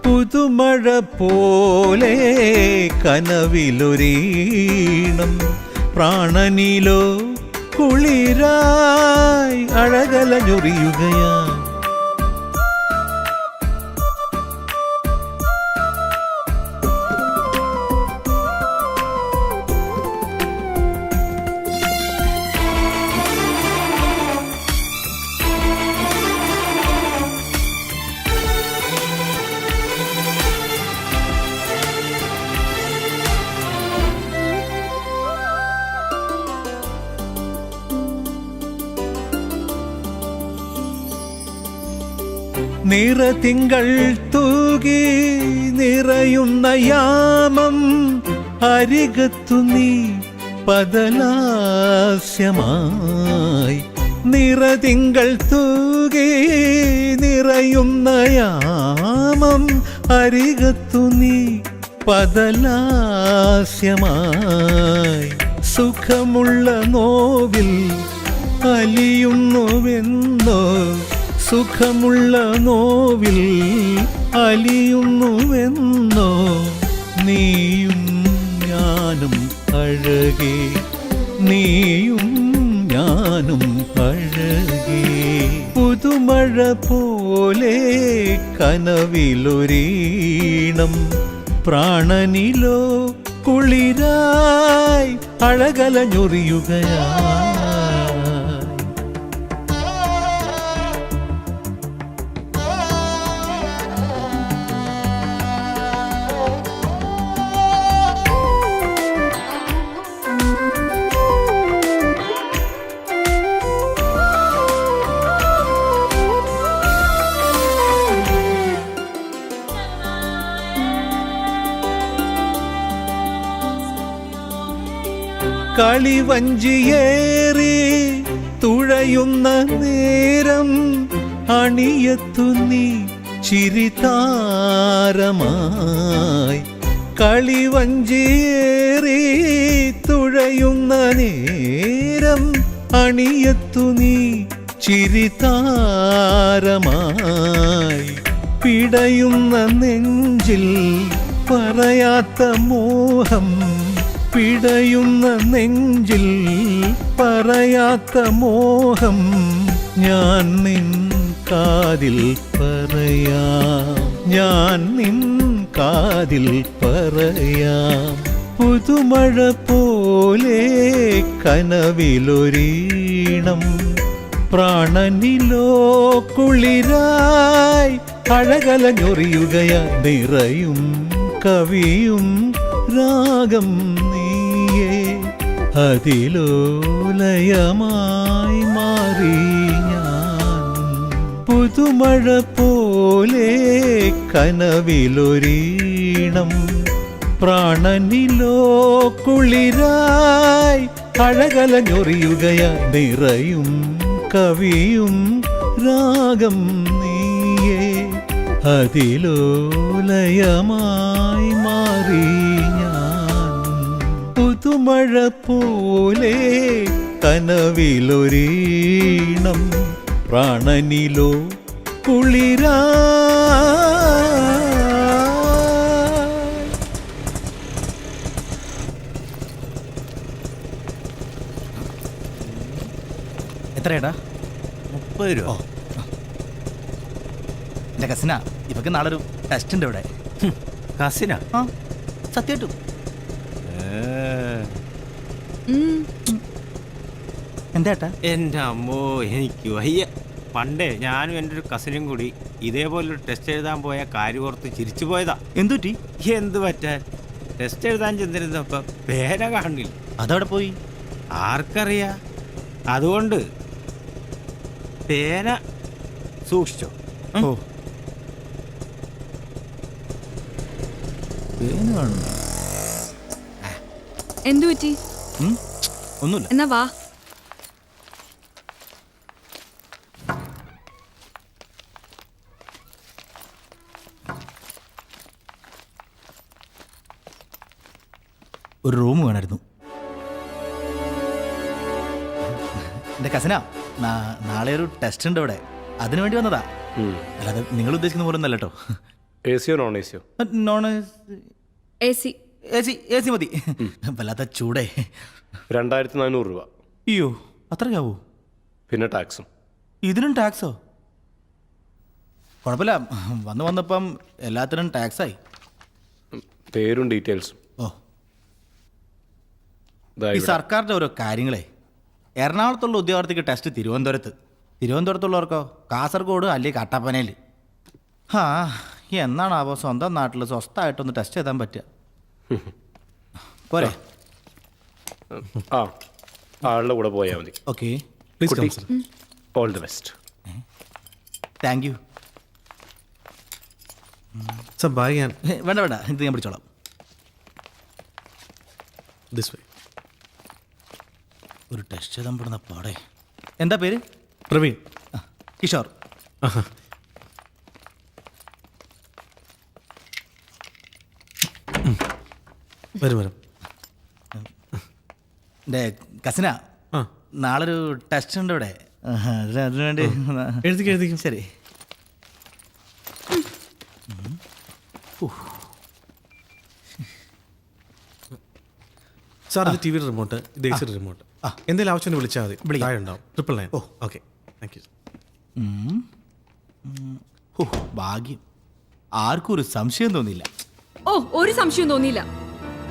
പുതുമഴ പോലെ കനവിലൊരീണം, പ്രാണനിലോ കുളിരായി അഴകലഞ്ഞൊറിയുകയാ. നിറതിങ്കൾ തൂകി നിറയുന്ന യാമം അരികത്തു നീ പദലാസ്യമായി നിറതിങ്കൾ തൂകി നിറയുന്ന യാമം അരികത്തു നീ പദലാസ്യമായി സുഖമുള്ള നോവിൽ അലിയുന്നുവെന്നോ സുഖമുള്ള നോവിൽ അലിയുന്നുവെന്നോ നീയും ഞാനും അഴകേ നീയും ഞാനും അഴകേ പുതുമഴ പോലെ കനവിലൊരീണം പ്രാണനിലോ കുളിരായി അഴകലഞ്ഞൊറിയുകയായി കളിവഞ്ചിയേറി തുഴയുന്ന നേരം അണിയത്തു നീ ചിരിതാരമായി കളിവഞ്ചിയേറി തുഴയുന്ന നേരം അണിയത്തു നീ ചിരിതാരമായി പിടയുന്ന നെഞ്ചിൽ പറയാത്ത മോഹം പിടയുന്ന നെഞ്ചിൽ പറയാത്ത മോഹം ഞാൻ നിൻ കാതിൽ പറയാം ഞാൻ നിൻ കാതിൽ പറയാം പുതുമഴ പോലെ കനവിലൊരീണം പ്രാണനിലോ കുളിരായി അഴകലഞ്ഞൊറിയുകയായി നിറയും കവിയും രാഗം നീയേ അതിലോലയമായി മാറി ഞാൻ പുതുമഴ പോലെ കനവിലൊരീണം പ്രാണനിലോ കുളിരായി അഴകലഞ്ഞൊറിയുകയായി നിറയും കവിയും രാഗം നീയേ അതിലോലയമായി മാറി ഞാൻ പുതുമഴ പോലെ കനവിലൊരീണം പ്രാണനിലോ കുളിരാ എത്രയേടാ 30 രൂപ എൻ്റെ കസിനാ ഇവക്ക് നാളെ ഒരു ടെസ്റ്റ് ഉണ്ട് ഇവിടെ കസിനാ ആ സത്യമായിട്ടും എന്താ എൻ്റെ അമ്മോ എനിക്ക് വയ്യ. പണ്ടേ ഞാനും എൻ്റെ ഒരു കസിനും കൂടി ഇതേപോലൊരു ടെസ്റ്റ് എഴുതാൻ പോയ കാര്യം ഓർത്ത് ചിരിച്ചു പോയതാ. എന്തുറ്റി എന്ത് പറ്റാൻ, ടെസ്റ്റ് എഴുതാൻ ചെന്നിരുന്നപ്പം പേന കാണില്ല. അതവിടെ പോയി ആർക്കറിയാ. അതുകൊണ്ട് പേന സൂക്ഷിച്ചോ. ഓ പേന കാണുന്നു. എന്തു പറ്റി? ഒന്നുമില്ല. എന്നാ വാ. ഒരു റൂം വേണമായിരുന്നു. എൻ്റെ കസിനാ നാളെ ഒരു ടെസ്റ്റ് ഉണ്ട് ഇവിടെ, അതിനു വേണ്ടി വന്നതാ. അല്ലാതെ നിങ്ങൾ ഉദ്ദേശിക്കുന്ന പോലെ ഒന്നല്ല കേട്ടോ. എ സിയോ നോൺ എ സിയോ? Non AC. എ സി മതി. വല്ലാത്ത ചൂടേ. 2400 രൂപ. അയ്യോ അത്രയാവൂ? പിന്നെ ടാക്സും. ഇതിനും ടാക്സോ? കുഴപ്പമില്ല, വന്നപ്പം എല്ലാത്തിനും ടാക്സായി. പേരും ഡീറ്റെയിൽസും. ഓ ഈ സർക്കാരിൻ്റെ ഓരോ കാര്യങ്ങളെ. എറണാകുളത്തുള്ള ഉദ്യോഗാർത്ഥിക്ക് ടെസ്റ്റ് തിരുവനന്തപുരത്തുള്ളവർക്കോ കാസർഗോഡ് അല്ലെങ്കിൽ കട്ടപ്പനയിൽ. ആ എന്നാണാവോ സ്വന്തം നാട്ടിൽ സ്വസ്ഥമായിട്ടൊന്ന് ടെസ്റ്റ് ചെയ്താൻ പറ്റുക. പോരെ? ആ ആളുടെ കൂടെ പോയാൽ മതി. Okay all the best. Thank you. Sir bye ഞാൻ വേണ്ട വേണ്ട, ഇത് ഞാൻ പിടിച്ചോളാം. This way. ഒരു ടെസ്റ്റ് ചെയ്താൽ പെടുന്ന പാടേ. എന്താ പേര്? പ്രവീൺ. കിഷോർ. വരും വരും. എൻ്റെ കസിന, നാളെ ഒരു ടെസ്റ്റ് ഉണ്ട് ഇവിടെ. അതിനു വേണ്ടി എഴുതിക്കും. ശരി. സാർ ഇത് ടി വിയുടെ റിമോട്ട്, ഇത് എ സിയുടെ റിമോട്ട്. എന്തെങ്കിലും ആവശ്യം വിളിച്ചാൽ മതി. താഴെ ഉണ്ടാവും. 999. Okay, thank you. ഭാഗ്യം, ആർക്കും ഒരു സംശയം തോന്നിയില്ല. ഓ, ഒരു സംശയം തോന്നിയില്ല.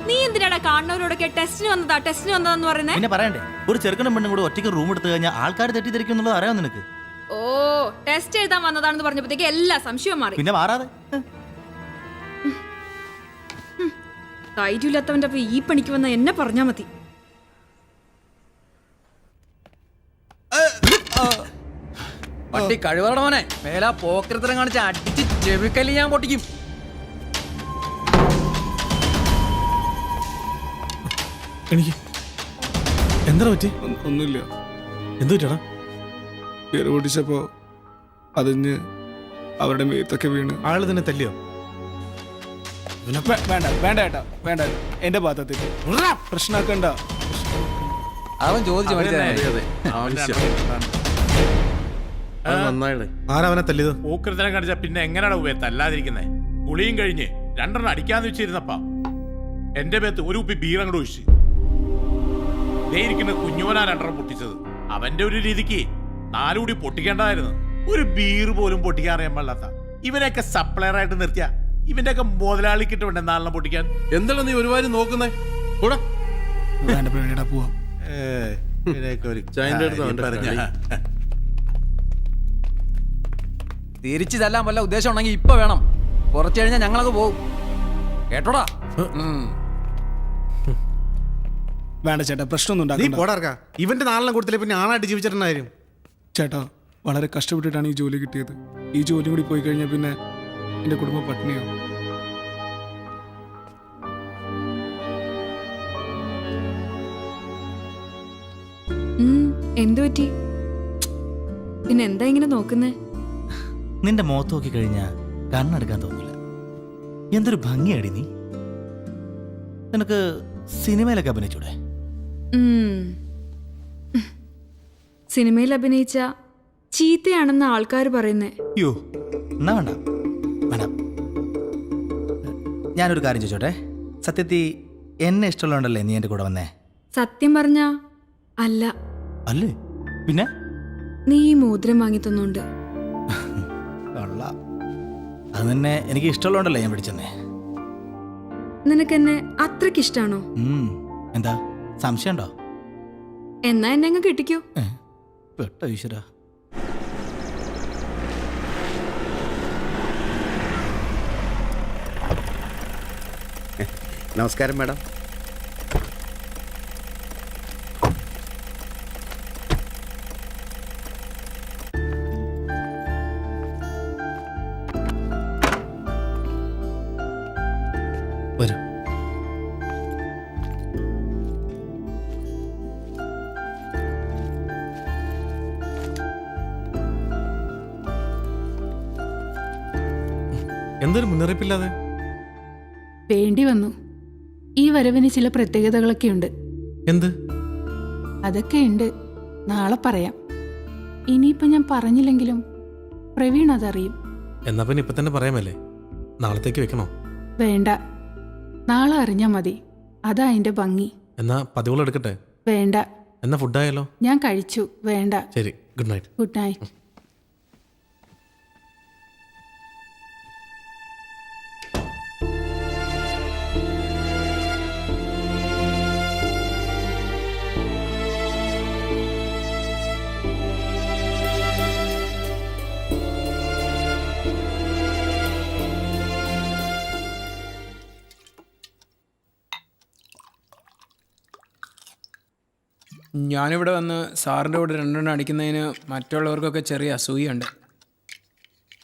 നീ എന്തിനാടാ കാണുന്നവരോടൊക്കെ ടെസ്റ്റിന് വന്നതാന്ന് പറയുന്നത്? പിന്നെ പറയണ്ടേ, ഒരു ചെറുക്കനും പെണ്ണും കൂടെ ഒറ്റയ്ക്ക് റൂം എടുത്തു കഴിഞ്ഞാൽ ആൾക്കാർ തെറ്റിദ്ധരിക്കും എന്നുള്ളത് അറിയാം നിനക്ക്. ഓ, ടെസ്റ്റ് എഴുതാൻ വന്നതാണെന്ന് പറഞ്ഞപ്പോഴത്തേക്ക് എല്ലാ സംശയവും മാറി. പിന്നെ മാറാതെ ധൈര്യമില്ലാത്തവന്റെ ഈ പണിക്ക് വന്ന എന്നെ പറഞ്ഞാ മതി. പട്ടി കഴിവറട മോനെ, മേലാ പോക്കരത്തരം കാണിച്ച് അടിച്ച് ചെവിക്കല്ലി ഞാൻ പൊട്ടിക്കും. എനിക്ക് എന്താ പറ്റി? ഒന്നുമില്ല. എന്തു പറ്റടാ? പേര് പൊട്ടിച്ചപ്പോ അതിന് അവരുടെ മേത്തൊക്കെ വീണ്. ആള് തന്നെ തല്ലിയോ? വേണ്ട വേണ്ട ഏട്ടാ, വേണ്ട. എന്റെ ഭാഗത്തിൽ പ്രശ്നമാക്കണ്ട. അവൻ ചോദിച്ചു ആരവനെ തല്ലിയത്? പോക്കൃതരം കാണിച്ച പിന്നെ എങ്ങനെയാണ് ഉപയോഗം തല്ലാതിരിക്കുന്നേ? കുളിയും കഴിഞ്ഞ് 2 അടിക്കാന്ന് വെച്ചിരുന്നപ്പാ എന്റെ മേത്ത് ഒരു കുപ്പി ബീർ അങ്ങോട്ട് ഒഴിച്ച്. ഇരിക്കുന്ന കുഞ്ഞോനാ 2 പൊട്ടിച്ചത്. അവന്റെ ഒരു രീതിക്ക് 4 കൂടി പൊട്ടിക്കേണ്ടതായിരുന്നു. ഒരു ബീർ പോലും പൊട്ടിക്കാൻ അറിയാൻ പാടില്ലാത്ത ഇവനെയൊക്കെ സപ്ലയർ ആയിട്ട് നിർത്തിയ ഇവന്റെ ഒക്കെ മുതലാളിക്കിട്ട് വേണ്ട 4 പൊട്ടിക്കാൻ. എന്താണ് നീ ഒരുപാട് നോക്കുന്നേ? പോവാം. തിരിച്ചു തല്ലാൻ വല്ല ഉദ്ദേശം ഉണ്ടെങ്കിൽ ഇപ്പൊ വേണം. കുറച്ചു കഴിഞ്ഞാൽ ഞങ്ങളൊക്കെ പോകും. കേട്ടോടാ? വേണ്ട ചേട്ടാ, പ്രശ്നമൊന്നും നീ ഉണ്ടാക്കണ്ട. പോടാർക്കാ. ഇവന്റെ 4 കൊടുത്തില്ലേ പിന്നെ ആളായിട്ട് ജീവിച്ചിട്ടുണ്ടായിരുന്നു. ചേട്ടാ, വളരെ കഷ്ടപ്പെട്ടിട്ടാണ് ഈ ജോലി കിട്ടിയത്. ഈ ജോലി കൂടി പോയി കഴിഞ്ഞാൽ പിന്നെ എന്റെ കുടുംബം പട്ടിണിയാവും. എന്തു പറ്റി? പിന്നെ എന്താ ഇങ്ങനെ നോക്കുന്നേ? നിന്റെ മുഖത്ത് നോക്കി കഴിഞ്ഞാൽ കണ്ണെടുക്കാൻ തോന്നില്ല. എന്തൊരു ഭംഗിയാടി നീ. നിനക്ക് സിനിമയിലൊക്കെ അഭിനയിച്ചൂടെ? സിനിമയിൽ അഭിനയിച്ച ചീത്തയാണെന്ന് ആൾക്കാർ പറയുന്നേ. യോ, എന്നാ വേണ്ട വേണ്ട. ഞാനൊരു കാര്യം ചോദിച്ചോട്ടെ, സത്യത്തിൽ എന്നെ ഇഷ്ടമുള്ളതുകൊണ്ടല്ലേ നീ എൻ്റെ കൂടെ വന്നേ? സത്യം പറഞ്ഞാ അല്ല. അല്ലേ പിന്നെ? നീ ഈ മോതിരം വാങ്ങി തന്നോണ്ട്. അത് തന്നെ എനിക്ക് ഇഷ്ടമുള്ളതുകൊണ്ടല്ലേ ഞാൻ പിടിച്ചെന്നേ. നിനക്കെന്നെ അത്രയ്ക്ക് ഇഷ്ടാണോ? എന്താ സംശയമുണ്ടോ? എന്നാ എന്നെ അങ്ങ് കെട്ടിക്കോ. പെട്ട ഈശ്വര. നമസ്കാരം മാഡം. വരൂ. എന്തൊരു മുന്നറിയിപ്പില്ലാതെ? വേണ്ടി വന്നു. ഈ വരവിന് ചില പ്രത്യേകതകളൊക്കെ ഉണ്ട്. എന്ത്? അതൊക്കെ ഉണ്ട്, നാളെ പറയാം. ഇനിയിപ്പോ ഞാൻ പറഞ്ഞില്ലെങ്കിലും പ്രവീൺ അതറിയും. എന്നാ പിന്നെ ഇപ്പൊ തന്നെ പറയാമല്ലേ? നാളത്തേക്ക് വെക്കണോ? വേണ്ട, നാളെ അറിഞ്ഞാ മതി. അതാ അതിന്റെ ഭംഗി. എന്നാ പതിവുകൾ എടുക്കട്ടെ? വേണ്ട. എന്നാ ഫുഡായാലോ? ഞാൻ കഴിച്ചു. വേണ്ട. ശരി, ഗുഡ് നൈറ്റ്. Good night. ഞാനിവിടെ വന്ന് സാറിൻ്റെ കൂടെ 2 അടിക്കുന്നതിന് മറ്റുള്ളവർക്കൊക്കെ ചെറിയ അസൂയുണ്ട്.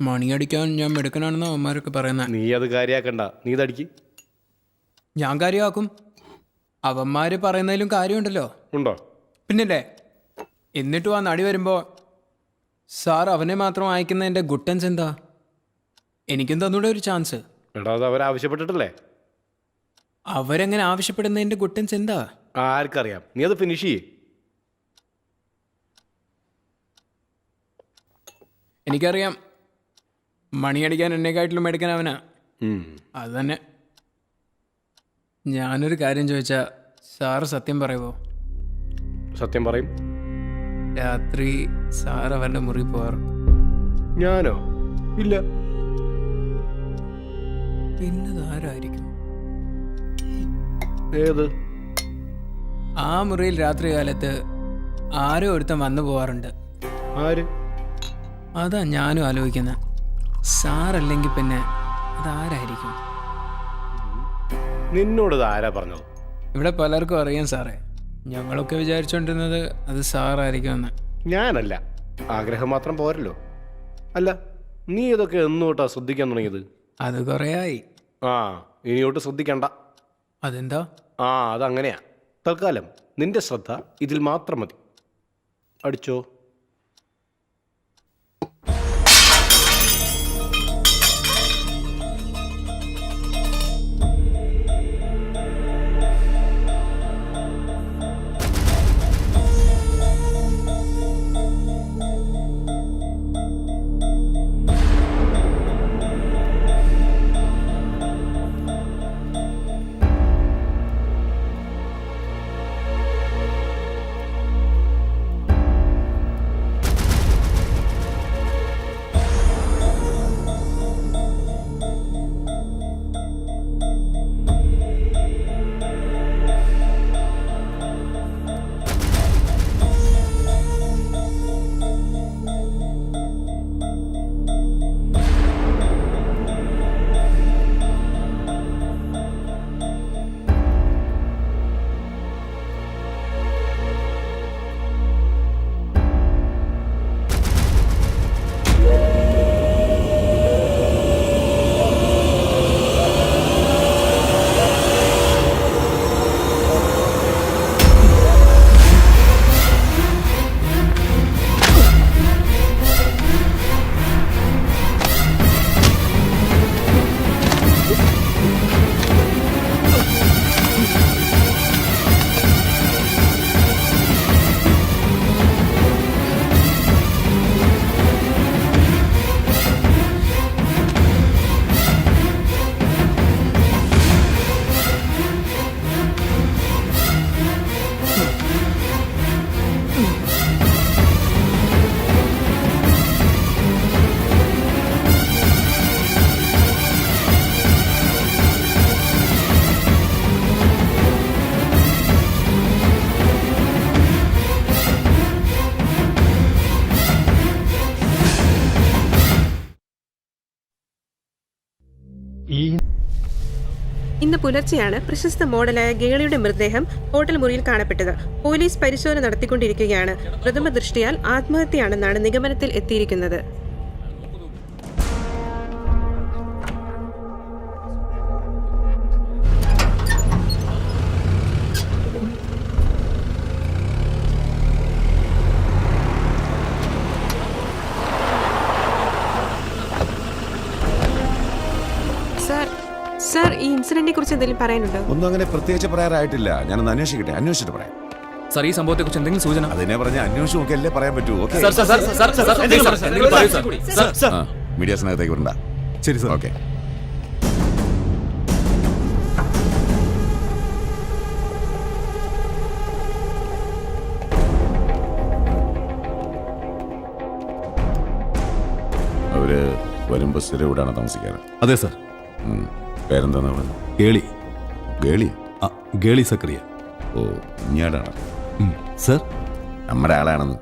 മണിയടിക്കാൻ ഞാൻ മിടുക്കനാണെന്ന് അവന്മാരൊക്കെ പറയുന്നത്. നീ അത് കാര്യാക്കണ്ട, നീ ഇതടിക്ക്. ഞാൻ കാര്യമാക്കും. അവന്മാർ പറയുന്നതിലും കാര്യമുണ്ടല്ലോ. ഉണ്ടോ? പിന്നില്ലേ. എന്നിട്ടും ആ നടി വരുമ്പോൾ സാർ അവനെ മാത്രം അയക്കുന്നതിൻ്റെ ഗുട്ടൻസ് എന്താ? എനിക്കും തന്നൂടെ ഒരു ചാൻസ്. എടാ അത് അവരാവശ്യപ്പെട്ടിട്ടല്ലേ? അവരെങ്ങനെ ആവശ്യപ്പെടുന്നതിൻ്റെ ഗുട്ടൻസ് എന്താ? ആർക്കറിയാം. നീ അത് ഫിനിഷ് ചെയ്യേ. എനിക്കറിയാം, മണിയടിക്കാൻ എന്നെക്കാട്ടിലും എടുക്കാൻ അവനാ. അത് തന്നെ. ഞാനൊരു കാര്യം ചോദിച്ചാൽ സാറ് സത്യം പറയുമോ? സത്യം പറയും. രാത്രി സാർ അവൻ്റെ മുറി പോകാറുണ്ട്. ഞാനോ? ഇല്ല. പിന്നതാരായിരിക്കും? ഏത്? ആ മുറിയിൽ രാത്രി കാലത്ത് ആരോ ഒരുത്തൻ വന്നു പോവാറുണ്ട്. ആര്? അതാ ഞാനും ആലോചിക്കുന്നത്. സാറല്ലെങ്കിൽ പിന്നെ അതാരായിരിക്കും? നിന്നോട് ആരാ പറഞ്ഞത്? ഇവിടെ പലർക്കും അറിയാം സാറേ. ഞങ്ങളൊക്കെ വിചാരിച്ചുകൊണ്ടിരുന്നത് അത് സാറായിരിക്കുമെന്ന്. ഞാനല്ല. ആഗ്രഹം മാത്രം പോരല്ലോ. അല്ല, നീ ഇതൊക്കെ എന്നോട്ടാ ശ്രദ്ധിക്കാൻ തുടങ്ങിയത്? അത് കുറേയായി. ആ, ഇനിയോട്ട് ശ്രദ്ധിക്കണ്ട. അതെന്താ? ആ, അതങ്ങനെയാ. തൽക്കാലം നിന്റെ ശ്രദ്ധ ഇതിൽ മാത്രം മതി. അടിച്ചോ. ഇന്ന് പുലർച്ചെയാണ് പ്രശസ്ത മോഡലായ ഗേളിയുടെ മൃതദേഹം ഹോട്ടൽ മുറിയിൽ കാണപ്പെട്ടത്. പോലീസ് പരിശോധന നടത്തിക്കൊണ്ടിരിക്കുകയാണ്. പ്രഥമ ദൃഷ്ടിയാൽ ആത്മഹത്യയാണെന്നാണ് നിഗമനത്തിൽ എത്തിയിരിക്കുന്നത്. സർ, ഈ ഇൻസിഡന്റിനെ കുറിച്ച് എന്തെങ്കിലും പറയാനുണ്ടോ? ഒന്നും അങ്ങനെ പ്രത്യേകിച്ച് പറയാറായിട്ടില്ല. ഞാനൊന്ന് അന്വേഷിക്കട്ടെ, അന്വേഷിച്ചിട്ട് പറയാം. സാർ, ഈ സംഭവത്തെ കുറിച്ച് എന്തെങ്കിലും സൂചന? അതിനെ പറഞ്ഞ അന്വേഷിച്ച് നോക്കിയല്ലേ പറയാൻ പറ്റൂ. മീഡിയാസിനകത്തേക്ക് വരണ്ട. ശരി സാർ. ഓക്കെ. അവര് വരുമ്പോ സ്ഥിരം ഇവിടാണ് താമസിക്കാറ്? അതെ സാർ. പേരെന്താന്ന് പറഞ്ഞു? ഗേളി. ഗേളി? ഗേളി സക്രിയ. ഓ, ഇഞ്ഞാടാണ് സർ. നമ്മുടെ ആളാണെന്ന്.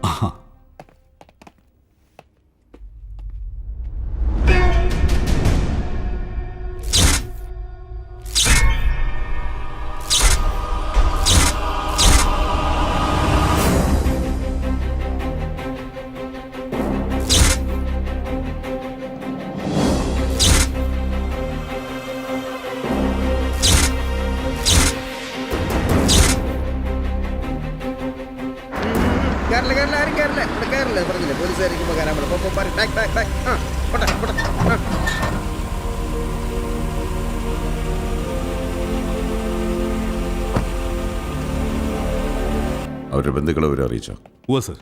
അവരുടെ ബന്ധുക്കളെ വിവരം അറിയിച്ചോ? ഓ സർ,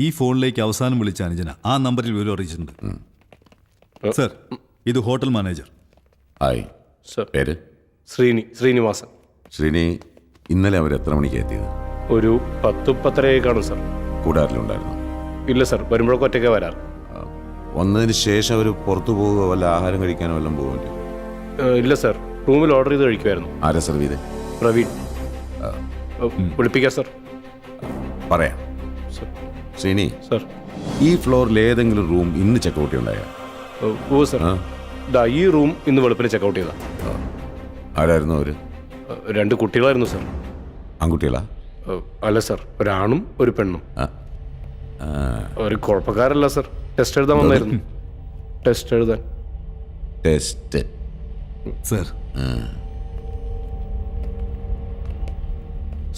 ഈ ഫോണിലേക്ക് അവസാനം വിളിച്ച അനുജന ആ നമ്പറിൽ വിവരം അറിയിച്ചിട്ടുണ്ട്. സർ, ഇത് ഹോട്ടൽ മാനേജർ. Hi sir. പേര്? ശ്രീനിവാസൻ. ശ്രീനി, ഇന്നലെ അവർ എത്ര മണിക്ക് എത്തിയത്? ഒരു 10-10:30 കാണും സർ. കൂടാറിലുണ്ടായിരുന്നു? ഇല്ല സർ, വരുമ്പോഴൊക്കെ ഒറ്റയ്ക്ക് വരാറ്. വന്നതിന് ശേഷം അവർ പുറത്തു പോവുക, വല്ല ആഹാരം കഴിക്കാനോ വല്ലതും പോകുമല്ലോ? ഇല്ല സർ, റൂമിൽ ഓർഡർ ചെയ്ത് കഴിക്കുമായിരുന്നു. ആരാ സെർവ് ചെയ്തേ? പ്രവീൺ. വിളിപ്പിക്കാം സർ. പറയാം. ശ്രീനി സർ, ഈ ഫ്ലോറിൽ ഏതെങ്കിലും റൂം ഇന്ന് ചെക്കൗട്ട് ഉണ്ടായോ? ഓ സർ, ഈ റൂം ഇന്ന് വെളുപ്പിന് ചെക്കൗട്ട് ചെയ്താ. ആരായിരുന്നു അവര്? 2 കുട്ടികളായിരുന്നു സർ. ആൺകുട്ടികളാ? അല്ല സർ, ഒരാണും ഒരു പെണ്ണും. ഒരു കുഴപ്പക്കാരല്ല സർ, ടെസ്റ്റ് എഴുതാൻ വന്നായിരുന്നു. ടെസ്റ്റ് എഴുതാൻ. Test sir.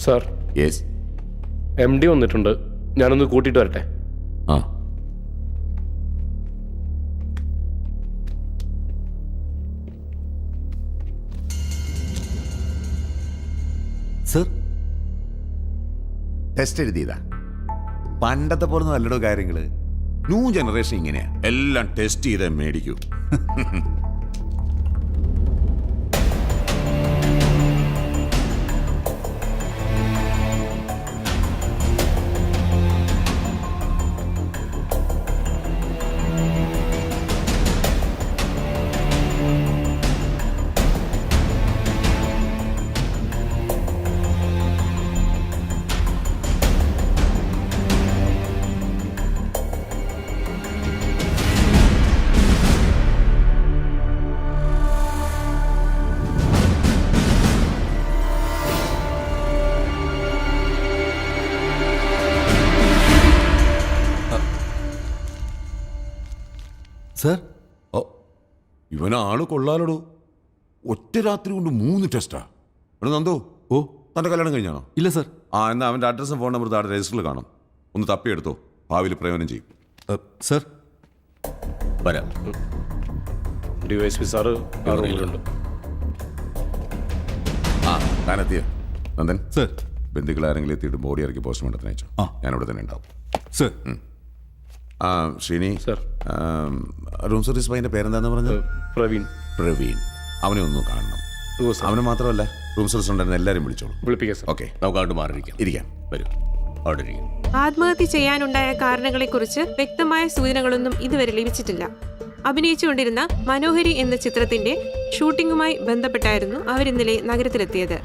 Sir, yes. MD വന്നിട്ടുണ്ട്, ഞാനൊന്ന് കൂട്ടിയിട്ട് വരട്ടെ. ആ. സർ, ടെസ്റ്റ് എഴുതിയതാ? പണ്ടത്തെ പോലെ നല്ലടോ കാര്യങ്ങള്. ന്യൂ ജനറേഷൻ ഇങ്ങനെയാ, എല്ലാം ടെസ്റ്റ് ചെയ്തേ മേടിക്കൂ. സർ, ഇവനാള് കൊള്ളാലടോ. ഒറ്റ രാത്രി കൊണ്ട് 3 ടെസ്റ്റാ. എടാ നന്ദോ, ഓ തൻ്റെ കല്യാണം കഴിഞ്ഞാണോ? ഇല്ല സർ. എന്നാൽ അവൻ്റെ അഡ്രസ്സും ഫോൺ നമ്പർ താഴെ രജിസ്റ്ററിൽ കാണും. ഒന്ന് തപ്പിയെടുത്തോ, ഭാവിയിൽ പ്രയോജനം ചെയ്യും. സർ, വരാം. DYSP സാറ് ആ റൂമിലുണ്ട്. താനെത്തിയ നന്ദൻ? സർ. ബന്ധുക്കൾ ആരെങ്കിലും എത്തിയിട്ട് ബോഡി ഇറക്കി പോസ്റ്റ്മോർട്ടത്തിന് അയച്ചോ? ഞാനിവിടെ തന്നെ ഉണ്ടാവും. Sir. Sreeni sir, room service പയ്യൻ്റെ പേരെന്താന്ന് പറഞ്ഞത്? പ്രവീൺ. അവനെ ഒന്ന് കാണണം. അവന് മാത്രമല്ല, റൂം സർവീസ് ഉണ്ടായിരുന്ന എല്ലാവരും വിളിച്ചോളൂ. വിളിപ്പിക്കാം സർ. ഓക്കെ, നമുക്ക് അങ്ങോട്ട് മാറിയിരിക്കാം. വരൂ, അവിടെ ഇരിക്കും. ആത്മഹത്യ ചെയ്യാനുണ്ടായ കാരണങ്ങളെക്കുറിച്ച് വ്യക്തമായ സൂചനകളൊന്നും ഇതുവരെ ലഭിച്ചിട്ടില്ല. അഭിനയിച്ചുകൊണ്ടിരുന്ന മനോഹരി എന്ന ചിത്രത്തിന്റെ ഷൂട്ടിംഗുമായി ബന്ധപ്പെട്ടായിരുന്നു അവരിന്നലെ നഗരത്തിലെത്തിയത്.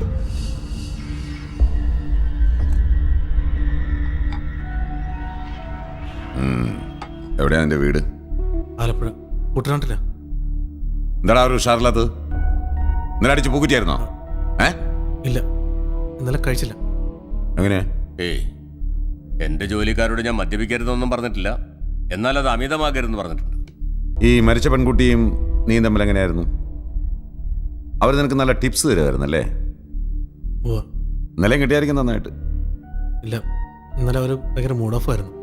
എവിടെയാ നിന്റെ വീട്? ആലപ്പുഴ കുട്ടനാട്ടില. എന്താടാ ഒരു ഉഷാറില്ലാത്തത്? ഇന്നലെ അടിച്ച് പൂക്കുറ്റിയായിരുന്നോ? ഇല്ല, ഇന്നലെ കഴിച്ചില്ല. എങ്ങനെ? എന്റെ ജോലിക്കാരോട് ഞാൻ മദ്യപിക്കരുതെന്നൊന്നും പറഞ്ഞിട്ടില്ല, എന്നാൽ അത് അമിതമാകരുതെന്ന് പറഞ്ഞിട്ടുണ്ട്. ഈ മരിച്ച പെൺകുട്ടിയും നീ തമ്മിൽ എങ്ങനെയായിരുന്നു? അവർ നിനക്ക് നല്ല ടിപ്സ് തരുമായിരുന്നല്ലേ? ഇന്നലെയും കിട്ടിയായിരിക്കും നന്നായിട്ട്. ഇല്ല, ഇന്നലെ അവർ ഭയങ്കര മൂഡ് ഓഫ് ആയിരുന്നു.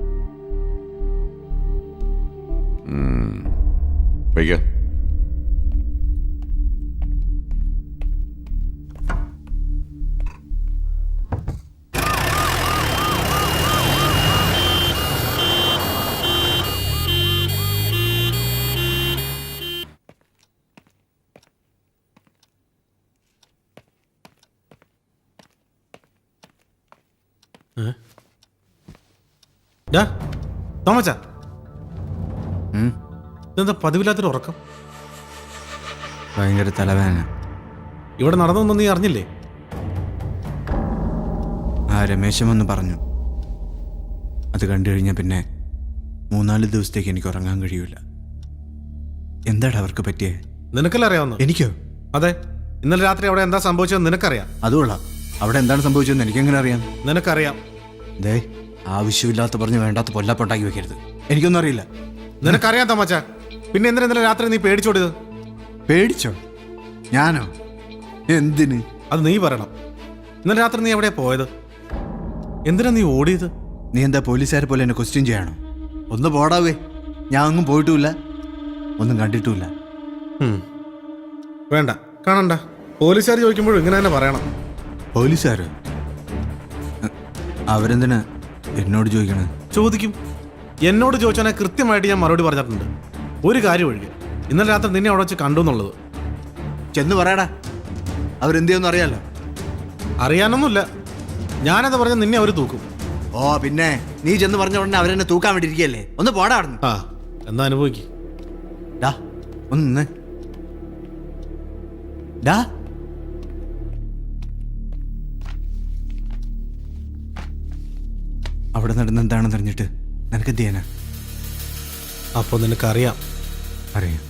വയ്ക്ക. തോമച്ച, ഇതെന്താ പതിവില്ലാത്തൊരു ഉറക്കം? ഭയങ്കര തലവേദന. ഇവിടെ നടന്നൊന്നും നീ അറിഞ്ഞില്ലേ? രമേശൻ വന്ന് പറഞ്ഞു. അത് കണ്ടു കഴിഞ്ഞാൽ പിന്നെ 3-4 ദിവസത്തേക്ക് എനിക്ക് ഉറങ്ങാൻ കഴിയൂല. എന്താടാ അവർക്ക് പറ്റിയേ? നിനക്കല്ലേ അറിയാവുന്ന? എനിക്കോ? അതെ, ഇന്നലെ രാത്രി അവിടെ എന്താ സംഭവിച്ചതെന്ന് നിനക്കറിയാം. അതുകൊള്ളാം. അവിടെ എന്താണ് സംഭവിച്ചതെന്ന് എനിക്കെങ്ങനെ അറിയാം? നിനക്കറിയാം. ദേ, ആവശ്യമില്ലാത്ത പറഞ്ഞ് വേണ്ടാത്ത പൊല്ലാപ്പുണ്ടാക്കി വെക്കരുത്. എനിക്കൊന്നും അറിയില്ല. നിനക്കറിയാം തോമച്ച, പിന്നെ എന്തിനാ ഇന്നലെ രാത്രി നീ പേടിച്ചോടിയത്? പേടിച്ചോ? ഞാനോ? എന്തിന്? അത് നീ പറയണം. ഇന്നലെ രാത്രി നീ എവിടെയാ പോയത്? എന്തിനാ നീ ഓടിയത്? നീ എന്താ പോലീസുകാരെ പോലെ എന്നെ ക്വസ്റ്റ്യൻ ചെയ്യാണോ? ഒന്ന് പോടാവേ. ഞാൻ ഒന്നും പോയിട്ടുമില്ല, ഒന്നും കണ്ടിട്ടുമില്ല. വേണ്ട, കാണണ്ട. പോലീസുകാർ ചോദിക്കുമ്പോഴും ഇങ്ങനെ തന്നെ പറയണം. പോലീസുകാരോ? അവരെന്തിനാ എന്നോട് ചോദിക്കണേ? ചോദിക്കും. എന്നോട് ചോദിച്ചാൽ കൃത്യമായിട്ട് ഞാൻ മറുപടി പറഞ്ഞിട്ടുണ്ട്. ഒരു കാര്യം ഒഴികെ, ഇന്നലെ രാത്രി നിന്നെ അവിടെ വെച്ച് കണ്ടു എന്നുള്ളത്. ചെന്ന് പറയടാ, അവരെന്ത് ചെയ്യുമെന്ന് അറിയാലോ. അറിയാനൊന്നുമില്ല, ഞാനത് പറഞ്ഞാൽ നിന്നെ അവർ തൂക്കും. ഓ പിന്നെ നീ ചെന്ന് പറഞ്ഞ ഉടനെ അവരെന്നെ തൂക്കാൻ വേണ്ടിയിരിക്കുകയല്ലേ? ഒന്ന് പോടാ അവിടെ. ആ, എന്നാ അനുഭവിക്കും. ഡാ ഒന്ന് നിന്ന്. ഡാ അവിടെ നടന്ന് എന്താണെന്ന് അറിഞ്ഞിട്ട് നിനക്ക് എന്ത് ചെയ്യാനാ? അപ്പോൾ നിനക്കറിയാം. അറിയാം.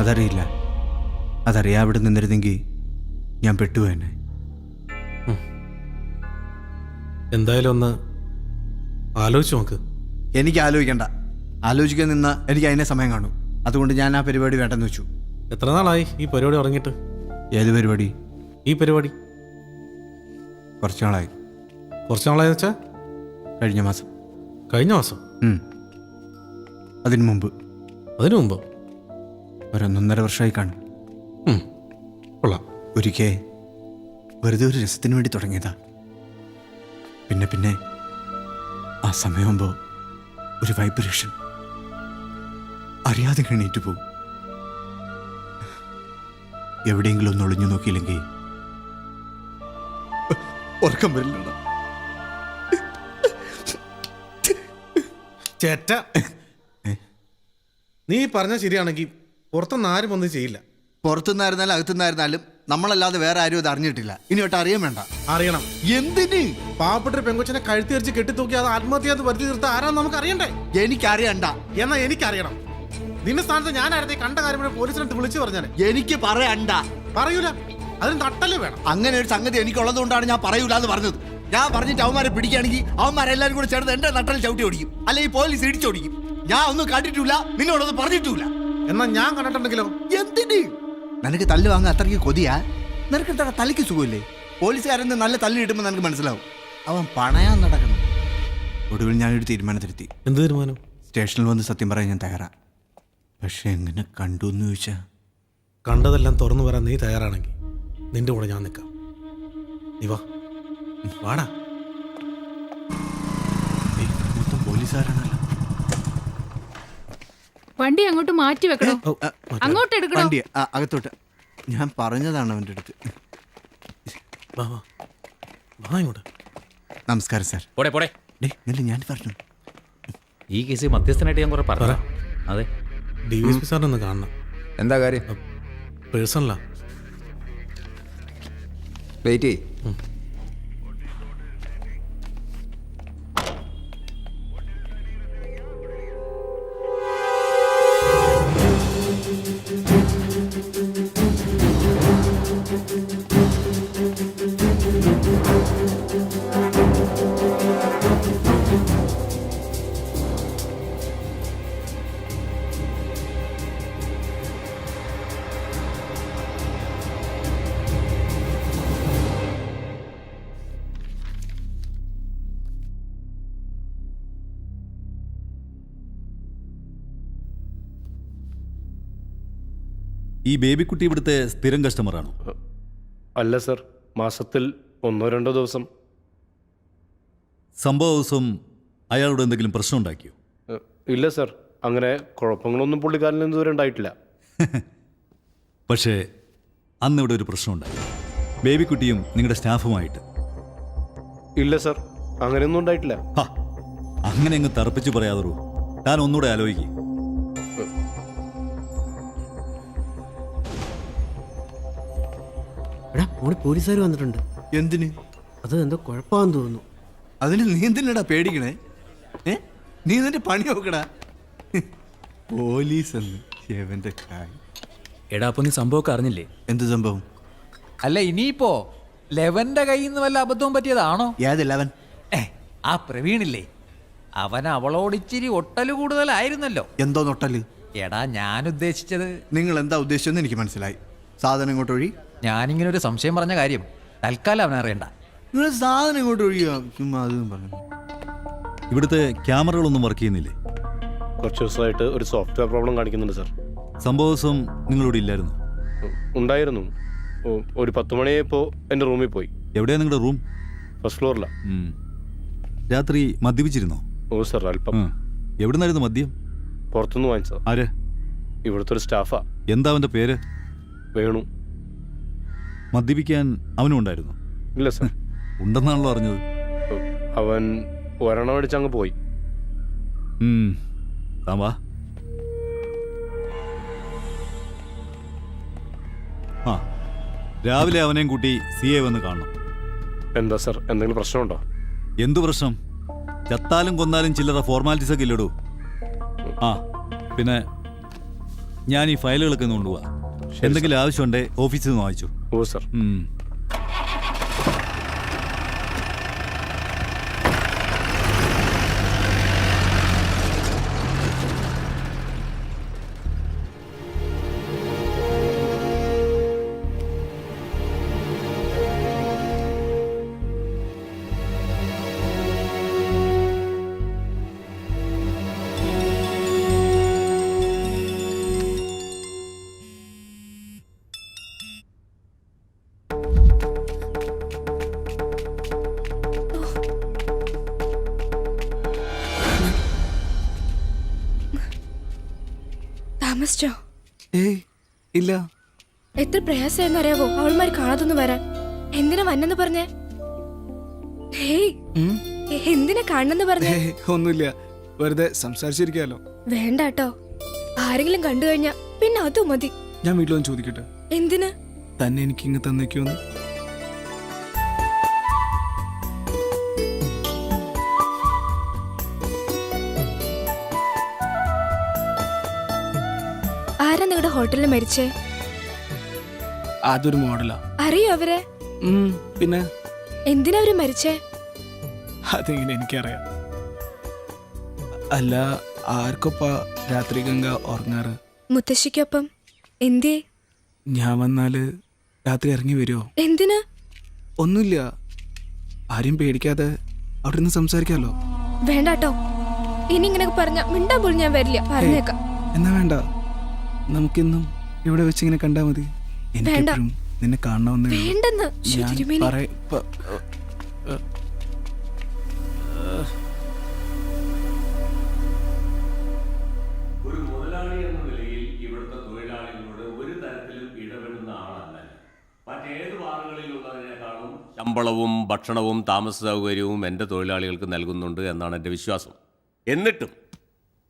അതറിയില്ല. അതറിയാ അവിടെ നിന്നിരുന്നെങ്കിൽ ഞാൻ പെട്ടുപോയെന്നെ. എന്തായാലും ഒന്ന് ആലോചിച്ച് നോക്ക്. എനിക്ക് ആലോചിക്കണ്ട. ആലോചിക്കാൻ നിന്നാ എനിക്ക് അതിനെ സമയം കാണും. അതുകൊണ്ട് ഞാൻ ആ പരിപാടി വേണ്ടെന്ന് വെച്ചു. എത്ര നാളായി ഈ പരിപാടി തുടങ്ങിയിട്ട്? ഏത് പരിപാടി? ഈ പരിപാടി കുറച്ച് നാളായി. കുറച്ച് നാളായി വെച്ചാ? കഴിഞ്ഞ മാസം. കഴിഞ്ഞ മാസം? അതിനു മുമ്പ്. അതിനു മുമ്പ്? 1.5 വർഷമായി കാണും. കൊള്ളാം. ഒരിക്കൽ വെറുതെ ഒരു രസത്തിന് വേണ്ടി തുടങ്ങിയതാ. പിന്നെ പിന്നെ ആ സമയമാകുമ്പോൾ ഒരു വൈബ്രേഷൻ അറിയാതെ എണീറ്റ് പോകും. എവിടെയെങ്കിലും ഒന്ന് ഒളിഞ്ഞു നോക്കിയില്ലെങ്കിൽ ഉറക്കം വരില്ല. ചേട്ട, നീ പറഞ്ഞ ശരിയാണെങ്കിൽ പുറത്തുനിന്ന് ആരും ഒന്നും ചെയ്യില്ല. പുറത്തുനിന്നായിരുന്നാലും അകത്തുനിന്നായിരുന്നാലും നമ്മളല്ലാതെ വേറെ ആരും ഇത് അറിഞ്ഞിട്ടില്ല. ഇനി ഒട്ട് അറിയാൻ വേണ്ട. അറിയണം. എന്തിന്? പാവപ്പെട്ട പെങ്കൊച്ചിനെ കഴുത്തി അരിച്ച് കെട്ടിത്തൂക്കി അത് ആത്മഹത്യ വരുത്തി തീർത്ത ആരാന്ന് നമുക്ക് അറിയണ്ടേ? എനിക്കറിയണ്ട. എന്നാ എനിക്കറിയണം. നിന്റെ സ്ഥാനത്ത് ഞാനായിരുന്നു കണ്ട കാര്യം പോലീസിനെ വിളിച്ചു പറഞ്ഞാൽ. എനിക്ക് പറയണ്ട. പറയൂല, അതിന് തട്ടല് വേണം. അങ്ങനെ ഒരു സംഗതി എനിക്കുള്ളത് കൊണ്ടാണ് ഞാൻ പറയൂല എന്ന് പറഞ്ഞത്. ഞാൻ പറഞ്ഞിട്ട് അവന്മാരെ പിടിക്കുകയാണെങ്കിൽ അവന്മാരെല്ലാരും കൂടെ ചേർന്ന് എന്റെ നട്ടലിൽ ചവിട്ടി ഓടിക്കും, അല്ലെങ്കിൽ പോലീസ് ഇടിച്ചോടിക്കും. ഞാൻ ഒന്നും കണ്ടിട്ടില്ല, നിന്നോടൊന്നും പറഞ്ഞിട്ടില്ല. എന്നാ ഞാൻ കണ്ടിട്ടുണ്ടെങ്കിലോ? എന്തിന്? നിനക്ക് തല്ല് വാങ്ങാൻ അത്രയ്ക്ക് കൊതിയാ? നിനക്ക് എന്താ തലയ്ക്ക് സുഖമില്ലേ? പോലീസുകാരെന്ന് നല്ല തല്ല് കിട്ടുമ്പോൾ നിനക്ക് മനസ്സിലാവും അവൻ പണയാൻ നടക്കണം. ഒടുവിൽ ഞാനൊരു തീരുമാനത്തിലെത്തി. എന്ത് തീരുമാനം? സ്റ്റേഷനിൽ വന്ന് സത്യം പറയാൻ ഞാൻ തയ്യാറാ. പക്ഷെ എങ്ങനെ കണ്ടു എന്ന് ചോദിച്ചാ, കണ്ടതെല്ലാം തുറന്നു വരാൻ നീ തയ്യാറാണെങ്കിൽ നിന്റെ കൂടെ ഞാൻ നിൽക്കാം. നീ വാ, വാടാ. മൊത്തം പോലീസുകാരാണല്ലോ. വണ്ടി അങ്ങോട്ട് മാറ്റി വെക്കണോ? അങ്ങോട്ട് എടുക്കണോ? വണ്ടി അകത്തോട്ട്. ഞാൻ പറഞ്ഞതാണ് അവൻ്റെ അടുത്ത്. നമസ്കാരം സാർ. പോടെ പോടെ. ഞാൻ പറഞ്ഞു ഈ കേസ് മധ്യസ്ഥനായിട്ട് ഞാൻ കുറെ പറഞ്ഞു. അതെ, DSP സാറിനൊന്ന് കാണണം. എന്താ കാര്യം? പേഴ്സണലാ. വെയിറ്റ് ചെയ്യ്. ഈ ബേബിക്കുട്ടി ഇവിടുത്തെ സ്ഥിരം കസ്റ്റമറാണോ? അല്ല സർ, മാസത്തിൽ 1-2 ദിവസം. സംഭവ ദിവസം അയാളോട് എന്തെങ്കിലും പ്രശ്നം ഉണ്ടാക്കിയോ? ഇല്ല സർ, അങ്ങനെ കുഴപ്പങ്ങളൊന്നും പുള്ളിക്കാരനിൽ നിന്ന് ഇതുവരെ ഉണ്ടായിട്ടില്ല. പക്ഷേ അന്ന് ഇവിടെ ഒരു പ്രശ്നമുണ്ടായി, ബേബിക്കുട്ടിയും നിങ്ങളുടെ സ്റ്റാഫുമായിട്ട്. ഇല്ല സർ, അങ്ങനെയൊന്നും ഉണ്ടായിട്ടില്ല. അങ്ങനെ അങ്ങ് തറപ്പിച്ച് പറയാതോ. താൻ ഒന്നുകൂടെ ആലോചിക്കും. എടാ മോളി പോലീസുകാർ വന്നിട്ടുണ്ട്. എന്തിന്? അത് എന്തോ കുഴപ്പമാണെന്ന് തോന്നുന്നു. അതിന് നീ എന്തിനാടാ പേടിക്കണേ? നീ നിന്റെ പണി നോക്കടാ. പോലീസ് എന്ന് എവന്റെ കായ്. എടാ അപ്പൊ നീ സംഭവമൊക്കെ അറിഞ്ഞില്ലേ? എന്ത് സംഭവം? അല്ല ഇനിയിപ്പോ ലെവന്റെ കയ്യിൽ നിന്ന് വല്ല അബദ്ധവും പറ്റിയതാണോ? ഏത് ലെവൻ? ആ പ്രവീണില്ലേ, അവൻ അവളോട് ഇച്ചിരി ഒട്ടല് കൂടുതലായിരുന്നല്ലോ. എന്തോ നൊട്ടല്? എടാ ഞാൻ ഉദ്ദേശിച്ചത്. നിങ്ങൾ എന്താ ഉദ്ദേശിച്ചെന്ന് എനിക്ക് മനസ്സിലായി. സാധനം ഇങ്ങോട്ട് ഒഴി. ഞാനിങ്ങനെ ഒരു സംശയം പറഞ്ഞ കാര്യം തൽക്കാലം അവനറിയണ്ട. നിങ്ങൾ സാധനം ഇങ്ങോട്ട് ഒഴിയാ. പറഞ്ഞു ഇവിടുത്തെ ക്യാമറകളൊന്നും വർക്ക് ചെയ്യുന്നില്ലേ? കുറച്ച് ദിവസമായിട്ട് ഒരു സോഫ്റ്റ്വെയർ പ്രോബ്ലം കാണിക്കുന്നുണ്ട് സാർ. സംഭവ ദിവസം നിങ്ങളിവിടെ ഇല്ലായിരുന്നു? ഉണ്ടായിരുന്നു. ഒരു 10 മണിയായപ്പോൾ എൻ്റെ റൂമിൽ പോയി. എവിടെയാ നിങ്ങളുടെ റൂം? ഫസ്റ്റ് ഫ്ലോറിലാണ്. രാത്രി മദ്യപിച്ചിരുന്നോ? ഓ സാർ, അല്പം. എവിടെ നിന്നായിരുന്നു മദ്യം? പുറത്തുനിന്ന് വാങ്ങിച്ചതാ. ആര്? ഇവിടുത്തെ ഒരു സ്റ്റാഫാ. എന്താ അവൻ്റെ പേര്? വേണു. മദ്യപിക്കാൻ അവനും ഉണ്ടായിരുന്നു? ഇല്ല സാർ. ഉണ്ടെന്നാണല്ലോ അറിഞ്ഞത്. അവൻ ഒരെണ്ണം അടിച്ച് അങ്ങ് പോയി. വാ. ആ, രാവിലെ അവനെയും കൂട്ടി CA വന്ന് കാണണം. എന്താ സാർ, എന്തെങ്കിലും പ്രശ്നമുണ്ടോ? എന്തു പ്രശ്നം? ചത്താലും കൊന്നാലും ചില്ലറ ഫോർമാലിറ്റീസ് ഒക്കെ ഇല്ലടൂ. ആ പിന്നെ ഞാൻ ഈ ഫയലുകളൊക്കെ ഒന്ന് കൊണ്ടുപോവാ. എന്തെങ്കിലും ആവശ്യമുണ്ടേ ഓഫീസിൽ നിന്ന് വാങ്ങിച്ചു. ഓ സാർ. താമസിച്ചോ? ഏയ് ഇല്ല. എത്ര പ്രയാസമായിരുന്നു അറിയാവോ അവൾമാര് കാണാതൊന്ന് വരാൻ. എന്തിനാ വന്നെന്ന് പറഞ്ഞേ? എന്തിനാ കാണണെന്ന് പറഞ്ഞേ? ഒന്നുമില്ല, വെറുതെ സംസാരിച്ചിരിക്കാലോ. വേണ്ടാട്ടോ, ആരെങ്കിലും കണ്ടു കഴിഞ്ഞാ പിന്നെ അതും മതി. ഞാൻ വീട്ടിലൊന്ന് ചോദിക്കട്ടെ? എന്തിന്? തന്നെ എനിക്ക് ഇങ്ങ് തന്നേക്കോന്ന്. ആരാ നിങ്ങളുടെ ഹോട്ടലിൽ മരിച്ചേ? അതൊരു മോഡലാ. അറിയോ അവരെ? പിന്നെ എന്തിനാ അവര് മരിച്ചേ? അതെങ്ങനെ എനിക്കറിയാം. അല്ല, ആർക്കൊപ്പാ രാത്രി ഗംഗ ഉറങ്ങാറ്? മുത്തശ്ശിക്കൊപ്പം. എന്തേ? ഞാൻ വന്നാല് രാത്രി ഇറങ്ങി വരുമോ? എന്തിനാ? ഒന്നുമില്ല, ആരെയും പേടിക്കാതെ അവിടെ നിന്ന് സംസാരിക്കാലോ. വേണ്ടാട്ടോ, ഇനി ഇങ്ങനെയൊക്കെ പറഞ്ഞ മിണ്ടാ പോലും ഞാൻ വരില്ല. പറഞ്ഞേക്കാം. എന്നാ വേണ്ട, നമുക്കിന്നും ഇവിടെ വെച്ച് ഇങ്ങനെ കണ്ടാ മതി. എനിക്കെപ്പോഴും നിന്നെ കാണണമെന്ന്. വേണ്ടെന്ന്. ഒരു മുതലാളി എന്ന നിലയിൽ ഇവിടുത്തെ തൊഴിലാളികളോട് ഒരു തരത്തിലും ഇടപെടുന്ന ആളല്ല. മറ്റേത് ബാറുകളിലുള്ളതിനേക്കാളും ശമ്പളവും ഭക്ഷണവും താമസ സൗകര്യവും എൻ്റെ തൊഴിലാളികൾക്ക് നൽകുന്നുണ്ട് എന്നാണ് എൻ്റെ വിശ്വാസം. എന്നിട്ടും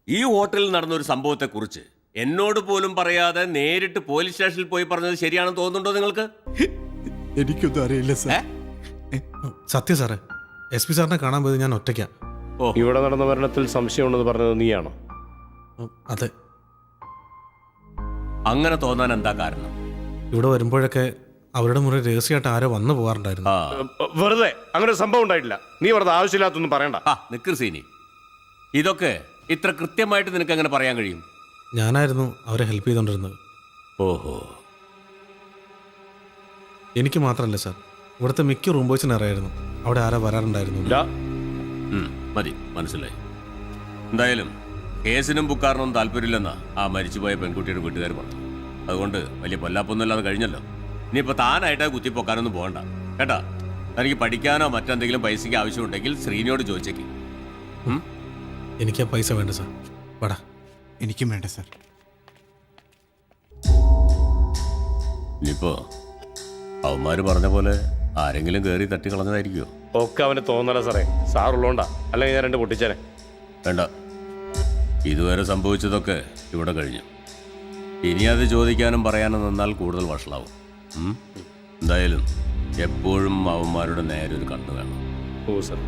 ഈ ഹോട്ടലിൽ നടന്നൊരു സംഭവത്തെക്കുറിച്ച് എന്നോട് പോലും പറയാതെ നേരിട്ട് പോലീസ് സ്റ്റേഷനിൽ പോയി പറഞ്ഞത് ശരിയാണെന്ന് തോന്നുന്നുണ്ടോ നിങ്ങൾക്ക്? എനിക്കൊന്നും അറിയില്ല സാർ. സത്യം സാറേ, SP സാറിനെ കാണാൻ പോയത് ഞാൻ ഒറ്റയ്ക്കാ. ഇവിടെ നടന്ന മരണത്തിൽ സംശയമുണ്ടെന്ന് പറഞ്ഞത് നീയാണോ? അതെ. അങ്ങനെ തോന്നാൻ എന്താ കാരണം? ഇവിടെ വരുമ്പോഴൊക്കെ അവരുടെ മുറി രഹസ്യമായിട്ട് ആരോ വന്നു പോകാറുണ്ടായിരുന്നു. വെറുതെ അങ്ങനെ സംഭവം ഉണ്ടായിട്ടില്ല. നീ വെറുതെ ആവശ്യമില്ലാത്തൊന്നും പറയണ്ട. നിക്കർ സീനി, ഇതൊക്കെ ഇത്ര കൃത്യമായിട്ട് നിനക്ക് എങ്ങനെ പറയാൻ കഴിയും? ഞാനായിരുന്നു അവരെ ഹെൽപ്പ് ചെയ്തോണ്ടിരുന്നത്. ഓഹോ. എനിക്ക് മാത്രമല്ല സാർ, ഇവിടുത്തെ മിക്ക റൂം ബോയ്സിന് അറിയായിരുന്നു അവിടെ ആരാ വരാറുണ്ടായിരുന്നു. മതി, മനസ്സിലായി. എന്തായാലും കേസിനും ബുക്കാറിനും താല്പര്യമില്ലെന്നാ ആ മരിച്ചുപോയ പെൺകുട്ടിയുടെ വീട്ടുകാർ പറഞ്ഞു. അതുകൊണ്ട് വലിയ പൊല്ലാപ്പൊന്നുമില്ലാതെ കഴിഞ്ഞല്ലോ. ഇനിയിപ്പോൾ താനായിട്ട് കുത്തിപ്പൊക്കാനൊന്നും പോകണ്ട കേട്ടാ. തനിക്ക് പഠിക്കാനോ മറ്റെന്തെങ്കിലും പൈസയ്ക്ക് ആവശ്യമുണ്ടെങ്കിൽ ശ്രീനിയോട് ചോദിച്ചേക്ക്. എനിക്ക് ആ പൈസ വേണ്ട സാർ. വേടാ. എനിക്കും വേണ്ട സാർ. ഇനിയിപ്പോ അവന്മാര് പറഞ്ഞ പോലെ ആരെങ്കിലും കയറി തട്ടിക്കളഞ്ഞതായിരിക്കുമോ? ഒക്കെ അവന് തോന്നല സാറേ. സാറുള്ളോണ്ടാ, അല്ലെങ്കിൽ ഞാൻ 2 പൊട്ടിച്ചേനെ. വേണ്ട, ഇതുവരെ സംഭവിച്ചതൊക്കെ ഇവിടെ കഴിഞ്ഞു. ഇനി അത് ചോദിക്കാനും പറയാനും നിന്നാൽ കൂടുതൽ വഷളാവും. എന്തായാലും എപ്പോഴും അവന്മാരുടെ നേരെ ഒരു കണ്ണ് വേണം. ഓ സർ.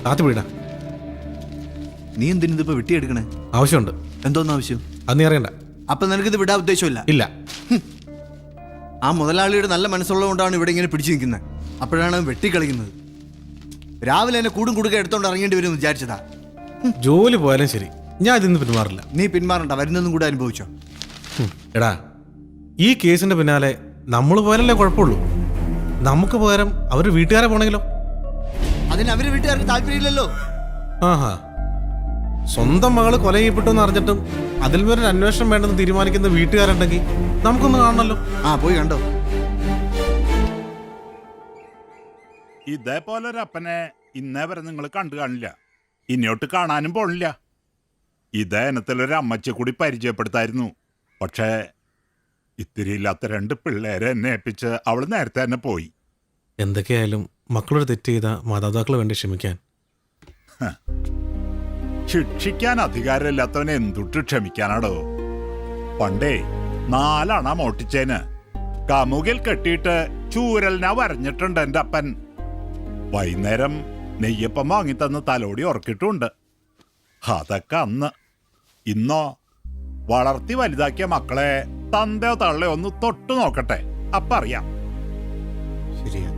താത്തി വീടാ. നീ എന്തിനിതിപ്പോ വെട്ടിയെടുക്കണേ? ആവശ്യമുണ്ട്. എന്തോന്ന് ആവശ്യം? അത് നീ അറിയണ്ട. അപ്പൊ നിനക്കിത് വിടാൻ ഉദ്ദേശമില്ല? ഇല്ല. ആ മുതലാളിയുടെ നല്ല മനസ്സുള്ളതുകൊണ്ടാണ് ഇവിടെ ഇങ്ങനെ പിടിച്ചു നിൽക്കുന്നത്. അപ്പോഴാണ് വെട്ടിക്കളിക്കുന്നത്. രാവിലെ എന്നെ കൂടും കൂടുക എടുത്തോണ്ട് ഇറങ്ങേണ്ടി വരും വിചാരിച്ചതാ. ജോലി പോയാലും ശരി, ഞാൻ ഇതിന്ന് പിന്മാറില്ല. നീ പിന്മാറണ്ട, വരുന്നതും കൂടെ അനുഭവിച്ചോ. എടാ, ഈ കേസിന്റെ പിന്നാലെ നമ്മൾ പോയാലല്ലേ കുഴപ്പമുള്ളൂ. നമുക്ക് പകരം അവർ വീട്ടുകാരെ പോണെങ്കിലോ? അതിന് അവര് വീട്ടുകാർക്ക് താല്പര്യമില്ലല്ലോ. ആഹാ, സ്വന്തം മകള് കൊല ചെയ്യപ്പെട്ടു എന്ന് അറിഞ്ഞിട്ടും അതിൽ വരെ അന്വേഷണം വേണ്ടെന്ന് തീരുമാനിക്കുന്ന വീട്ടുകാരുണ്ടെങ്കിൽ നമുക്കൊന്ന് കാണണമല്ലോ. പോയി കണ്ടോ. ഇതേപോലൊരപ്പനെ ഇന്നേ വരെ നിങ്ങൾ കണ്ടു കാണില്ല, ഇനിയോട്ട് കാണാനും പോണില്ല. ഇതേ ഇനത്തിലൊരു അമ്മച്ചെ കൂടി പരിചയപ്പെടുത്തായിരുന്നു. പക്ഷേ ഇത്തിരി ഇല്ലാത്ത 2 പിള്ളേരെ എന്നെ ഏൽപ്പിച്ച് അവൾ നേരത്തെ തന്നെ പോയി. എന്തൊക്കെയായാലും മക്കളൊരു തെറ്റ് ചെയ്ത മാതാപിതാക്കൾ വേണ്ടി ക്ഷമിക്കാൻ. ശിക്ഷിക്കാൻ അധികാരമില്ലാത്തവനെ എന്തുട്ട് ക്ഷമിക്കാനാടോ? പണ്ടേ 4 അണ മോട്ടിച്ചേന് കമുകിൽ കെട്ടിയിട്ട് ചൂരലിനാ വരഞ്ഞിട്ടുണ്ട് എൻ്റെ അപ്പൻ. വൈകുന്നേരം നെയ്യപ്പം വാങ്ങിത്തന്ന് തലോടി ഉറക്കിട്ടുണ്ട്. അതൊക്കെ അന്ന്. ഇന്നോ വളർത്തി വലുതാക്കിയ മക്കളെ തന്തയോ തള്ളയോ ഒന്ന് തൊട്ടു നോക്കട്ടെ, അപ്പ അറിയാം. ശരിയാ.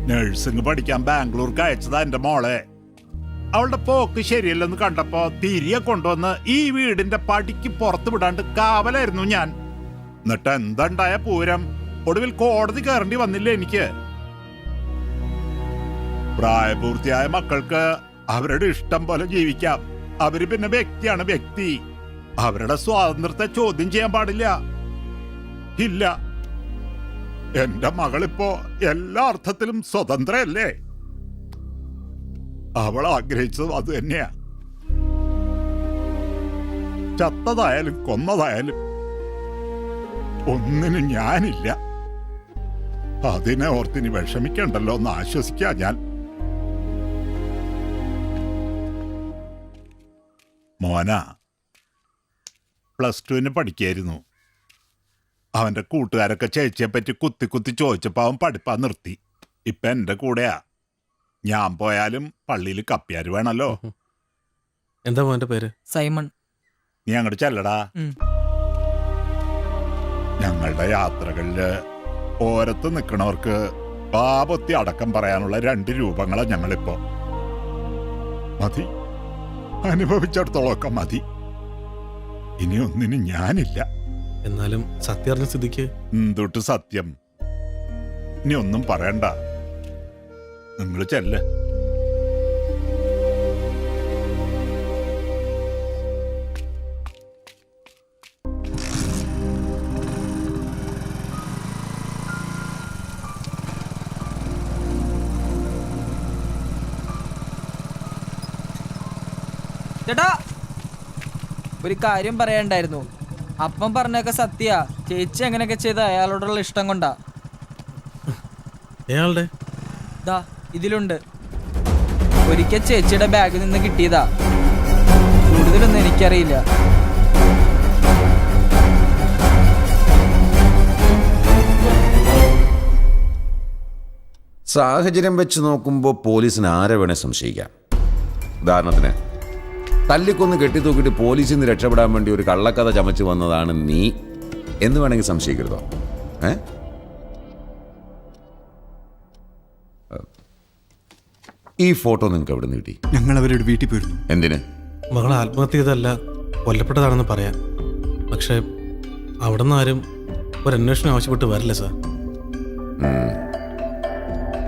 നഴ്സിംഗ് പഠിക്കാൻ ബാംഗ്ലൂർക്ക് അയച്ചതാ എന്റെ മോളെ. അവളുടെ പോക്ക് ശരിയല്ലെന്ന് കണ്ടപ്പോ തിരികെ കൊണ്ടുവന്ന് ഈ വീടിന്റെ പടിക്ക് പുറത്ത് വിടാണ്ട് കാവലായിരുന്നു ഞാൻ. എന്നിട്ട് എന്തുണ്ടായ പൂരം, ഒടുവിൽ കോടതി കയറേണ്ടി വന്നില്ല എനിക്ക്. പ്രായപൂർത്തിയായ മക്കൾക്ക് അവരുടെ ഇഷ്ടം പോലെ ജീവിക്കാം. അവര് പിന്നെ വ്യക്തിയാണ് വ്യക്തി. അവരുടെ സ്വാതന്ത്ര്യത്തെ ചോദ്യം ചെയ്യാൻ പാടില്ല. ഇല്ല, എന്റെ മകളിപ്പോ എല്ലാ അർത്ഥത്തിലും സ്വതന്ത്രയല്ലേ? അവൾ ആഗ്രഹിച്ചതും അത് തന്നെയാ. ചത്തതായാലും കൊന്നതായാലും ഒന്നിനും ഞാനില്ല. അതിനെ ഓർത്തിനി വിഷമിക്കണ്ടല്ലോ എന്ന് ആശ്വസിക്കാ ഞാൻ. മോന +2 പഠിക്കായിരുന്നു. അവന്റെ കൂട്ടുകാരൊക്കെ ചേച്ചിയെ പറ്റി കുത്തി കുത്തി ചോദിച്ചപ്പോ അവൻ പഠിപ്പാ നിർത്തി. ഇപ്പൊ എന്റെ കൂടെയാ. ഞാൻ പോയാലും പള്ളിയിൽ കപ്പിയാര് വേണല്ലോ. എന്താ മോന്റെ പേര്? സൈമൺ. നീ അങ്ങോട്ട് ചെല്ലടാ. ഞങ്ങളുടെ യാത്രകളില് ഓരത്ത് നിൽക്കണവർക്ക് പാപത്തി അടക്കം പറയാനുള്ള 2 രൂപങ്ങളാ ഞങ്ങളിപ്പോ. മതി, അനുഭവിച്ചിടത്തോളമൊക്കെ മതി. ഇനി ഒന്നിനും ഞാനില്ല. എന്നാലും സത്യം അറിഞ്ഞ സ്ഥിതിക്ക് എന്തൊട്ട് സത്യം? ഇനി ഒന്നും പറയണ്ട, നിങ്ങൾ ചെല്ല്. ചേട്ടാ, ഒരു കാര്യം പറയാണ്ടായിരുന്നു. അപ്പം പറഞ്ഞൊക്കെ സത്യ. ചേച്ചി അങ്ങനെയൊക്കെ ചെയ്ത അയാളോടുള്ള ഇഷ്ടം കൊണ്ടാ. അയാളുടെ ദാ ഇതിലുണ്ട്. ഒരിക്കൽ ചേച്ചിയുടെ ബാഗിൽ നിന്ന് കിട്ടിയതാ. കൂടുതലൊന്നും എനിക്കറിയില്ല. സാഹചര്യം വെച്ച് നോക്കുമ്പോൾ പോലീസിന് ആരെ വേണേൽ സംശയിക്കാം. ഉദാഹരണത്തിന്, തല്ലിക്കൊന്ന് കെട്ടിത്തൂക്കിയിട്ട് പോലീസിൽ നിന്ന് രക്ഷപ്പെടാൻ വേണ്ടി ഒരു കള്ളക്കഥ ചമച്ച് വന്നതാണ് നീ എന്ന് വേണമെങ്കിൽ സംശയിക്കരുതോ? ഈ ഫോട്ടോ നിങ്ങൾക്ക് എവിടെ നിന്ന് കിട്ടി? ഞങ്ങൾ അവരുടെ വീട്ടിൽ പോയിരുന്നു. എന്തിന്? മകൾ ആത്മഹത്യ ചെയ്തല്ല, കൊല്ലപ്പെട്ടതാണെന്ന് പറയാം. പക്ഷേ അവിടെ നിന്ന് ആരും ഒരു അന്വേഷണം ആവശ്യപ്പെട്ട് വരില്ല സാർ.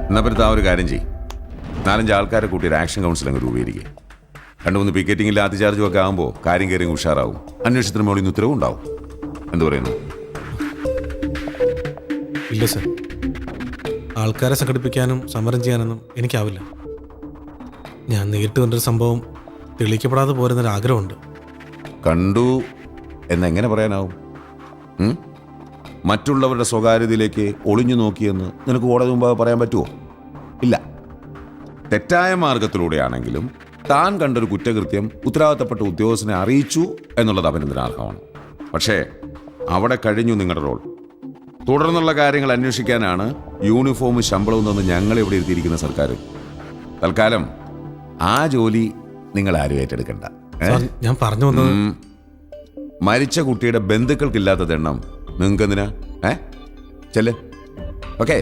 എന്നാ പറ്റുന്ന ഒരു കാര്യം ചെയ്യും, 4-5 ആൾക്കാരെ കൂട്ടി ഒരു ആക്ഷൻ കൗൺസിൽ അങ്ങ് രൂപീകരിക്കുക. 2-3 പിക്കറ്റിംഗിൽ ലാത്തി ചാർജും ഒക്കെ ആകുമ്പോൾ കാര്യം കയറി ഉഷാറാവും. അന്വേഷണത്തിന് മുകളിൽ നിന്ന് ഉത്തരവും ഉണ്ടാവും. എന്ത് പറയുന്നു? ഇല്ല സാർ, ആൾക്കാരെ സംഘടിപ്പിക്കാനും സമരം ചെയ്യാനൊന്നും എനിക്കാവില്ല. ഞാൻ നേരിട്ട് കണ്ടൊരു സംഭവം തെളിയിക്കപ്പെടാതെ പോരുന്നൊരാഗ്രഹമുണ്ട്. കണ്ടു എന്നെങ്ങനെ പറയാനാവും? മറ്റുള്ളവരുടെ സ്വകാര്യതയിലേക്ക് ഒളിഞ്ഞു നോക്കിയെന്ന് നിനക്ക് കോടതി മുമ്പാകെ പറയാൻ പറ്റുമോ? ഇല്ല. തെറ്റായ മാർഗത്തിലൂടെയാണെങ്കിലും താൻ കണ്ടൊരു കുറ്റകൃത്യം ഉത്തരവാദിത്തപ്പെട്ട ഉദ്യോഗസ്ഥനെ അറിയിച്ചു എന്നുള്ളത് അഭിനന്ദനാർഹമാണ്. പക്ഷേ അവിടെ കഴിഞ്ഞു നിങ്ങളുടെ റോൾ. തുടർന്നുള്ള കാര്യങ്ങൾ അന്വേഷിക്കാനാണ് യൂണിഫോമും ശമ്പളവും തന്ന് ഞങ്ങളിവിടെ ഇരുത്തിയിരിക്കുന്ന സർക്കാർ. തൽക്കാലം ആ ജോലി നിങ്ങൾ ആരും ഏറ്റെടുക്കണ്ട. ഞാൻ പറഞ്ഞു വന്നത് മരിച്ച കുട്ടിയുടെ ബന്ധുക്കൾക്കില്ലാത്തത് എണ്ണം നിങ്ങൾക്ക് എന്തിനാ? ചെല്ല്. ഓക്കെ.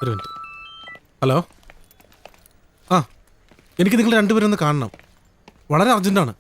ഒരു മിനിറ്റ്. ഹലോ. എനിക്ക് നിങ്ങൾ രണ്ടുപേരും ഒന്ന് കാണണം. വളരെ അർജന്റാണ്.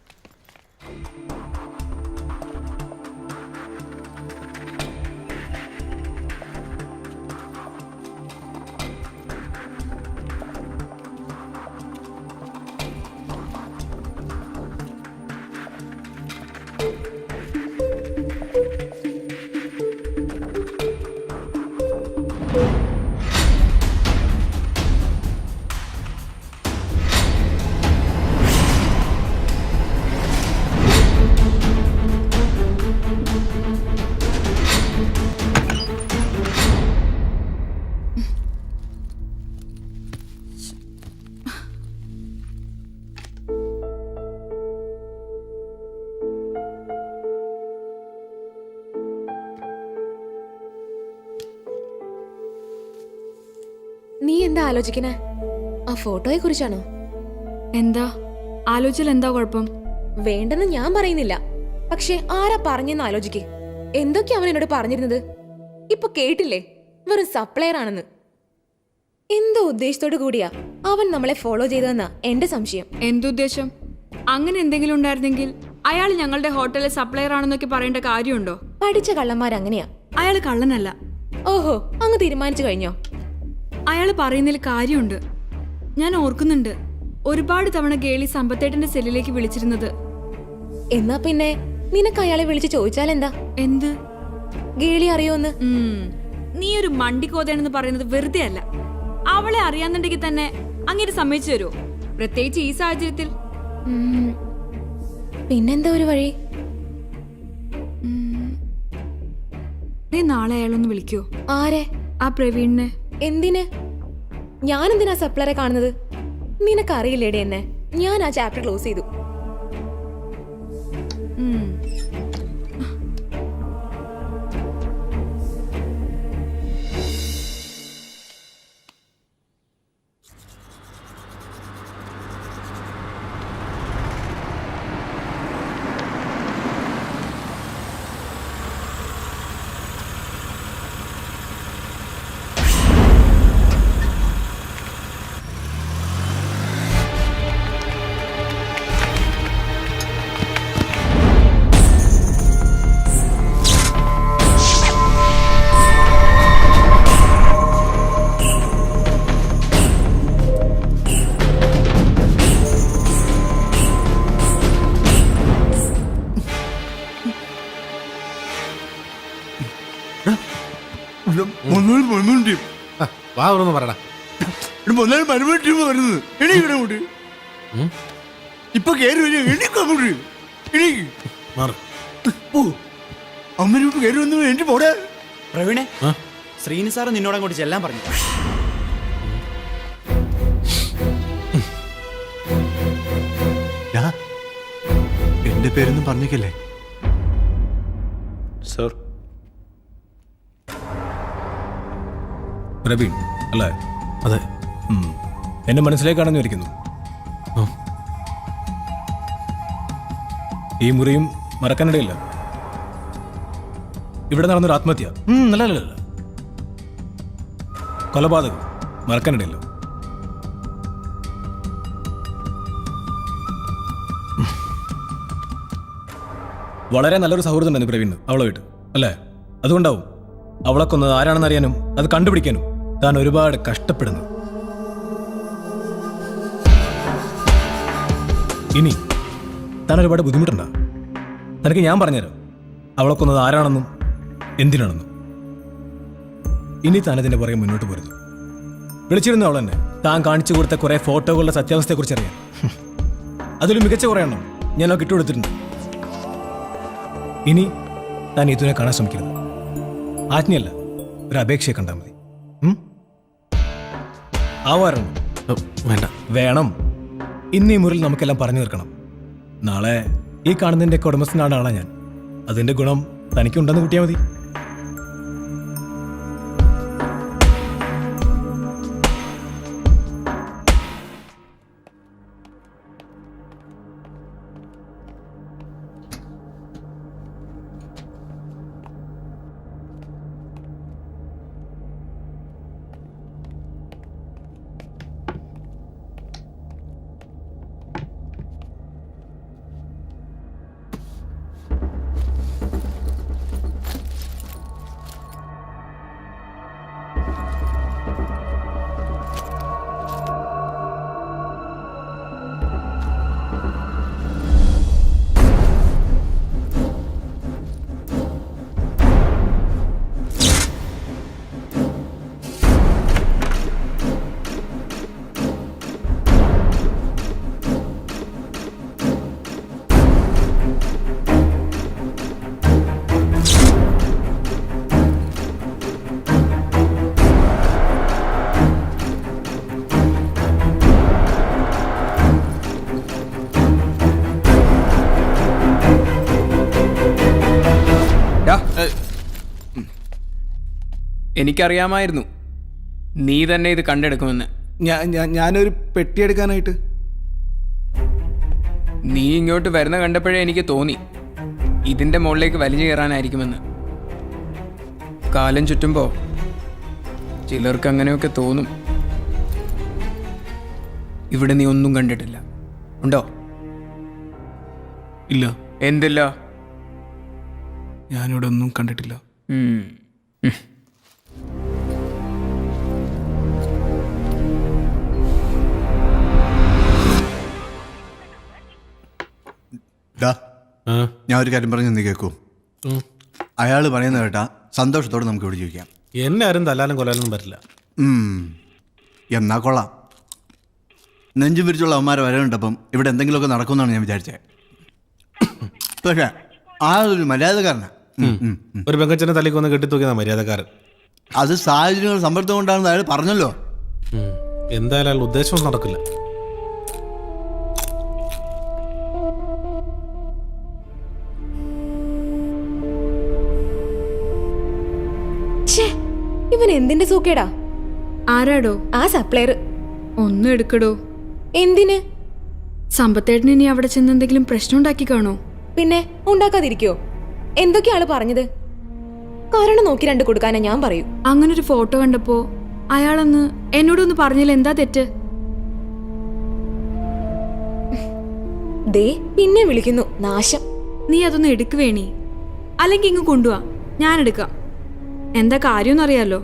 നീ എന്താ ആലോചിക്കണേ? ആ ഫോട്ടോയെ കുറിച്ചാണോ? എന്താ ആലോചിച്ചാൽ എന്താ കുഴപ്പം? വേണ്ടെന്ന് ഞാൻ പറയുന്നില്ല, പക്ഷെ ആരാ പറഞ്ഞെന്ന് ആലോചിക്കേ. എന്തൊക്കെയാ അവൻ എന്നോട് പറഞ്ഞിരുന്നത്? ഇപ്പൊ കേട്ടില്ലേ, വെറും സപ്ലയർ ആണെന്ന്. എന്തോ ഉദ്ദേശത്തോടു കൂടിയാ അവൻ നമ്മളെ ഫോളോ ചെയ്തതെന്നാ എന്റെ സംശയം. എന്തുദ്ദേശം? അങ്ങനെ എന്തെങ്കിലും ഉണ്ടായിരുന്നെങ്കിൽ അയാൾ ഞങ്ങളുടെ ഹോട്ടലിൽ സപ്ലയർ ആണെന്നൊക്കെ പറയേണ്ട കാര്യമുണ്ടോ? പഠിച്ച കള്ളന്മാരങ്ങനെയാ. അയാൾ കള്ളനല്ല. ഓഹോ, അങ്ങ് തീരുമാനിച്ചു കഴിഞ്ഞോ? അയാൾ പറയുന്നതിൽ കാര്യമുണ്ട്. ഞാൻ ഓർക്കുന്നുണ്ട്, ഒരുപാട് തവണ ഗേളി സമ്പത്തേട്ടന്റെ സെല്ലിലേക്ക് വിളിച്ചിരുന്നത്. എന്നാ പിന്നെ നിനക്ക് അയാളെ വിളിച്ച് ചോദിച്ചാൽ എന്താ? എന്ത്? ഗേളി അറിയോന്ന്? നീ ഒരു മണ്ടിക്കോതയാണെന്ന് പറയുന്നത് വെറുതെ അല്ല. അവളെ അറിയാന്നുണ്ടെങ്കിൽ തന്നെ അങ്ങനെ സമ്മതിച്ചു തരുമോ? പ്രത്യേകിച്ച് ഈ സാഹചര്യത്തിൽ. പിന്നെന്താ ഒരു വഴി? നീ നാളെ അയാളൊന്ന് വിളിക്കോ? ആരെ? ആ പ്രവീണിനെ. എന്തിന്? ഞാനെന്തിനാ സപ്ലറെ കാണുന്നത്? നിനക്കറിയില്ലേടി എന്നെ. ഞാൻ ആ ചാപ്റ്റർ ക്ലോസ് ചെയ്തു. വാ ഒന്ന് പറയടാ. ഇപ്പൊ അമ്മനോട്ട് കയറി വന്നു എന്റെ പോടെ. പ്രവീണെ, ശ്രീനി സാറ് നിന്നോട് അങ്ങോട്ട് ചെല്ലാൻ പറഞ്ഞു. എന്റെ പേരൊന്നും പറഞ്ഞേക്കല്ലേ സർ? പ്രവീൺ അല്ലേ? അതെ. എന്നെ മനസ്സിലേക്കാണെന്ന് വിളിക്കുന്നു. ഈ മുറിയും മറക്കാനിടയില്ല. ഇവിടെ നടന്നൊരു ആത്മഹത്യ. അല്ല, കൊലപാതകം മറക്കാനിടയില്ല. വളരെ നല്ലൊരു സൗഹൃദം ഉണ്ടായിരുന്നു പ്രവീണ് അവളെ വീട്ട് അല്ലേ? അതുകൊണ്ടാവും അവളെ കൊന്നത് ആരാണെന്ന് അറിയാനും അത് കണ്ടുപിടിക്കാനും താൻ ഒരുപാട് കഷ്ടപ്പെടുന്നു. ഇനി താൻ ഒരുപാട് ബുദ്ധിമുട്ടുണ്ടാ. തനിക്ക് ഞാൻ പറഞ്ഞുതരാം അവളെ കൊന്നത് ആരാണെന്നും എന്തിനാണെന്നും. ഇനി താൻ അതിന്റെ പുറകെ മുന്നോട്ട് പോരുന്നു. വിളിച്ചിരുന്നു അവൾ തന്നെ താൻ കാണിച്ചു കൊടുത്ത കുറെ ഫോട്ടോകളുടെ സത്യാവസ്ഥയെക്കുറിച്ച് അറിയാൻ. അതിൽ മികച്ച കുറേ എണ്ണം ഞാൻ അവൾക്ക് ഇട്ടുകൊടുത്തിട്ടുണ്ട്. ഇനി താൻ നീതുവിനെ കാണാൻ ശ്രമിക്കരുത്. ആജ്ഞയല്ല, ഒരു അപേക്ഷയെ കണ്ടാൽ മതി. ആവാറുണ്ട് വേണ്ട. വേണം. ഇന്ന് ഈ മുറിൽ നമുക്കെല്ലാം പറഞ്ഞു തീർക്കണം. നാളെ ഈ കാണുന്നതിൻ്റെ ഒക്കെ ഉടമസ്ഥനാണ് ആളാ ഞാൻ. അതിന്റെ ഗുണം തനിക്കുണ്ടെന്ന് കൂട്ടിയാൽ മതി. എനിക്കറിയാമായിരുന്നു നീ തന്നെ ഇത് കണ്ടെടുക്കുമെന്ന്. ഞാനൊരു പെട്ടിയെടുക്കാനായിട്ട്. നീ ഇങ്ങോട്ട് വരുന്ന കണ്ടപ്പോഴേ എനിക്ക് തോന്നി ഇതിന്റെ മുകളിലേക്ക് വലിഞ്ഞു കയറാനായിരിക്കുമെന്ന്. കാലം ചുറ്റുമ്പോൾ ചിലർക്ക് അങ്ങനെയൊക്കെ തോന്നും. ഇവിടെ നീ ഒന്നും കണ്ടിട്ടില്ല, ഉണ്ടോ? ഇല്ല. എന്തില്ല? ഞാനിവിടെ ഒന്നും കണ്ടിട്ടില്ല. ഞാൻ ഒരു കാര്യം പറഞ്ഞു നീ കേൾക്കൂ. അയാൾ പറയുന്ന കേട്ടാ സന്തോഷത്തോടെ നമുക്ക് ഇവിടെ ജീവിക്കാം. എന്നെ ആരും തല്ലാനും കൊല്ലാനൊന്നും പറ്റില്ല. എന്നാ കൊള്ളാം. നെഞ്ചും വിരിച്ചുള്ള അവന്മാരെ വരവുണ്ടപ്പം ഇവിടെ എന്തെങ്കിലുമൊക്കെ നടക്കുമെന്നാണ് ഞാൻ വിചാരിച്ചത്. പക്ഷേ ആളൊരു മര്യാദക്കാരനാ. ഒരു പെങ്കച്ചനെ തല്ലിക്കൊന്ന് കെട്ടിത്തൂക്കിയതാ മര്യാദക്കാരൻ. അത് സാഹചര്യങ്ങൾ സമ്മർദ്ദം കൊണ്ടാണെന്ന് അയാൾ പറഞ്ഞല്ലോ. എന്തായാലും അയാൾ ഉദ്ദേശം നടക്കില്ല. ഇവൻ എന്തിന്റെ സൂക്കേടാ? ആരാടോ? ആ സപ്ലയർ. ഒന്നും എടുക്കടോ. എന്തിന്? സമ്പത്തേട്ടന് ഇനി അവിടെ ചെന്ന് എന്തെങ്കിലും പ്രശ്നം ഉണ്ടാക്കി കാണോ? പിന്നെ ഉണ്ടാക്കാതിരിക്കോ? എന്തൊക്കെയാ ആള് പറഞ്ഞത്? കാരണം നോക്കി രണ്ട് കൊടുക്കാനാ ഞാൻ പറയൂ. അങ്ങനൊരു ഫോട്ടോ കണ്ടപ്പോ അയാളന്ന് എന്നോടൊന്ന് പറഞ്ഞില്ല, എന്താ തെറ്റ്? ദേ പിന്നെ വിളിക്കുന്നു, നാശം. നീ അതൊന്ന് എടുക്കുവേണി, അല്ലെങ്കിൽ ഇങ്ങ് കൊണ്ടുവാ, ഞാൻ എടുക്കാം. എന്താ കാര്യമെന്ന് അറിയാലോ.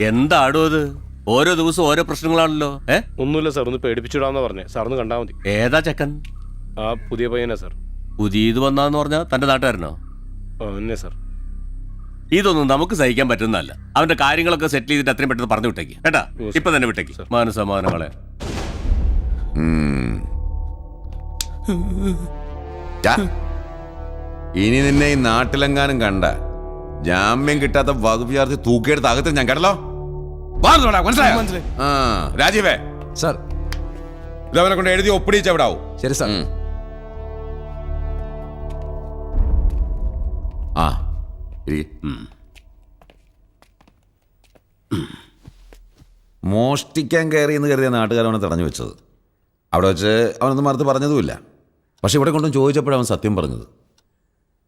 എന്താടോ അത്? ഓരോ ദിവസം ഓരോ പ്രശ്നങ്ങളാണല്ലോ. ഒന്നുമില്ല സാർ, ഒന്ന് പേടിപ്പിച്ചിടാന്ന് പറഞ്ഞേ. സാറിന് കണ്ടാൽ മതി. ഏതാ ചെക്കൻ? ആ പുതിയ പയ്യനാ സാർ. പുതിയത് വന്നാന്ന് പറഞ്ഞാൽ തന്റെ നാട്ടുകാരനോ? തന്നെ സാർ. ഇതൊന്നും നമുക്ക് സഹിക്കാൻ പറ്റുന്നതല്ല. അവന്റെ കാര്യങ്ങളൊക്കെ സെറ്റിൽ ചെയ്തിട്ട് അത്രയും പെട്ടെന്ന് പറഞ്ഞു വിട്ടേക്ക് കേട്ടാ. ഇപ്പൊ തന്നെ വിട്ടേക്ക്. മാനസമാനങ്ങളെ ഇനി നിന്നെ ഈ നാട്ടിലെങ്ങാനും കണ്ട ജാമ്യം കിട്ടാത്ത വകുപ്പ് ചേർത്ത് തൂക്കിയെടുത്ത് അകത്ത് ഞാൻ കേട്ടല്ലോ. മനസ്സിലായി. ആ രാജീവേ സാർ, ഇതവനെ കൊണ്ട് എഴുതി ഒപ്പിടിച്ചവിടാവും. ശരി സാർ. ആ മോഷ്ടിക്കാൻ കയറി എന്ന് കരുതിയ നാട്ടുകാരവനെ തടഞ്ഞു വെച്ചത്. അവിടെ വെച്ച് അവനൊന്നും മറുത്ത് പറഞ്ഞതുമില്ല. പക്ഷെ ഇവിടെ കൊണ്ടും ചോദിച്ചപ്പോഴവൻ സത്യം പറഞ്ഞത്.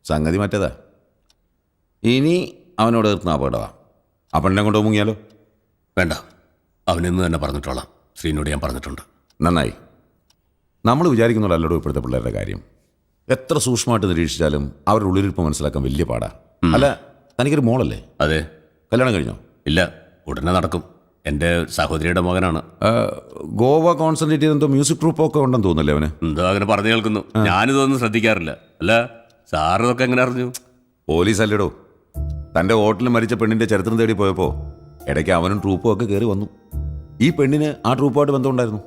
സംഗതി മറ്റേതാ. ഇനി അവനോട് എതിർത്ത് അപകടമാണ്. ആ പെണ്ണിനെ കൊണ്ട് മുങ്ങിയാലോ? വേണ്ട, അവനിന്ന് തന്നെ പറഞ്ഞിട്ടോളാം. ശ്രീനോട് ഞാൻ പറഞ്ഞിട്ടുണ്ട്. നന്നായി. നമ്മൾ വിചാരിക്കുന്നുള്ളല്ലോ ഇപ്പോഴത്തെ പിള്ളേരുടെ കാര്യം. എത്ര സൂക്ഷ്മമായിട്ട് നിരീക്ഷിച്ചാലും അവരുടെ ഉള്ളിലിരിപ്പ് മനസ്സിലാക്കാൻ വലിയ പാടാ. അല്ല, തനിക്കൊരു മോളല്ലേ? അതെ. കല്യാണം കഴിഞ്ഞോ? ഇല്ല, ഉടനെ നടക്കും. എൻ്റെ സഹോദരിയുടെ മകനാണ്. ഗോവ കോൺസെൻട്രേറ്റ് ചെയ്തെന്തോ മ്യൂസിക് ട്രൂപ്പൊക്കെ ഉണ്ടെന്ന് തോന്നുന്നല്ലേ അവന്? എന്തോ അങ്ങനെ പറഞ്ഞു കേൾക്കുന്നു. ഞാനിതൊന്നും ശ്രദ്ധിക്കാറില്ല. അല്ല, സാറ് ഇതൊക്കെ എങ്ങനെ അറിഞ്ഞു? പോലീസ് അല്ലേടോ. തൻ്റെ ഹോട്ടലിൽ മരിച്ച പെണ്ണിൻ്റെ ചരിത്രം തേടി പോയപ്പോൾ ഇടയ്ക്ക് അവനും ട്രൂപ്പും ഒക്കെ കയറി വന്നു. ഈ പെണ്ണിന് ആ ട്രൂപ്പുമായിട്ട് ബന്ധമുണ്ടായിരുന്നു.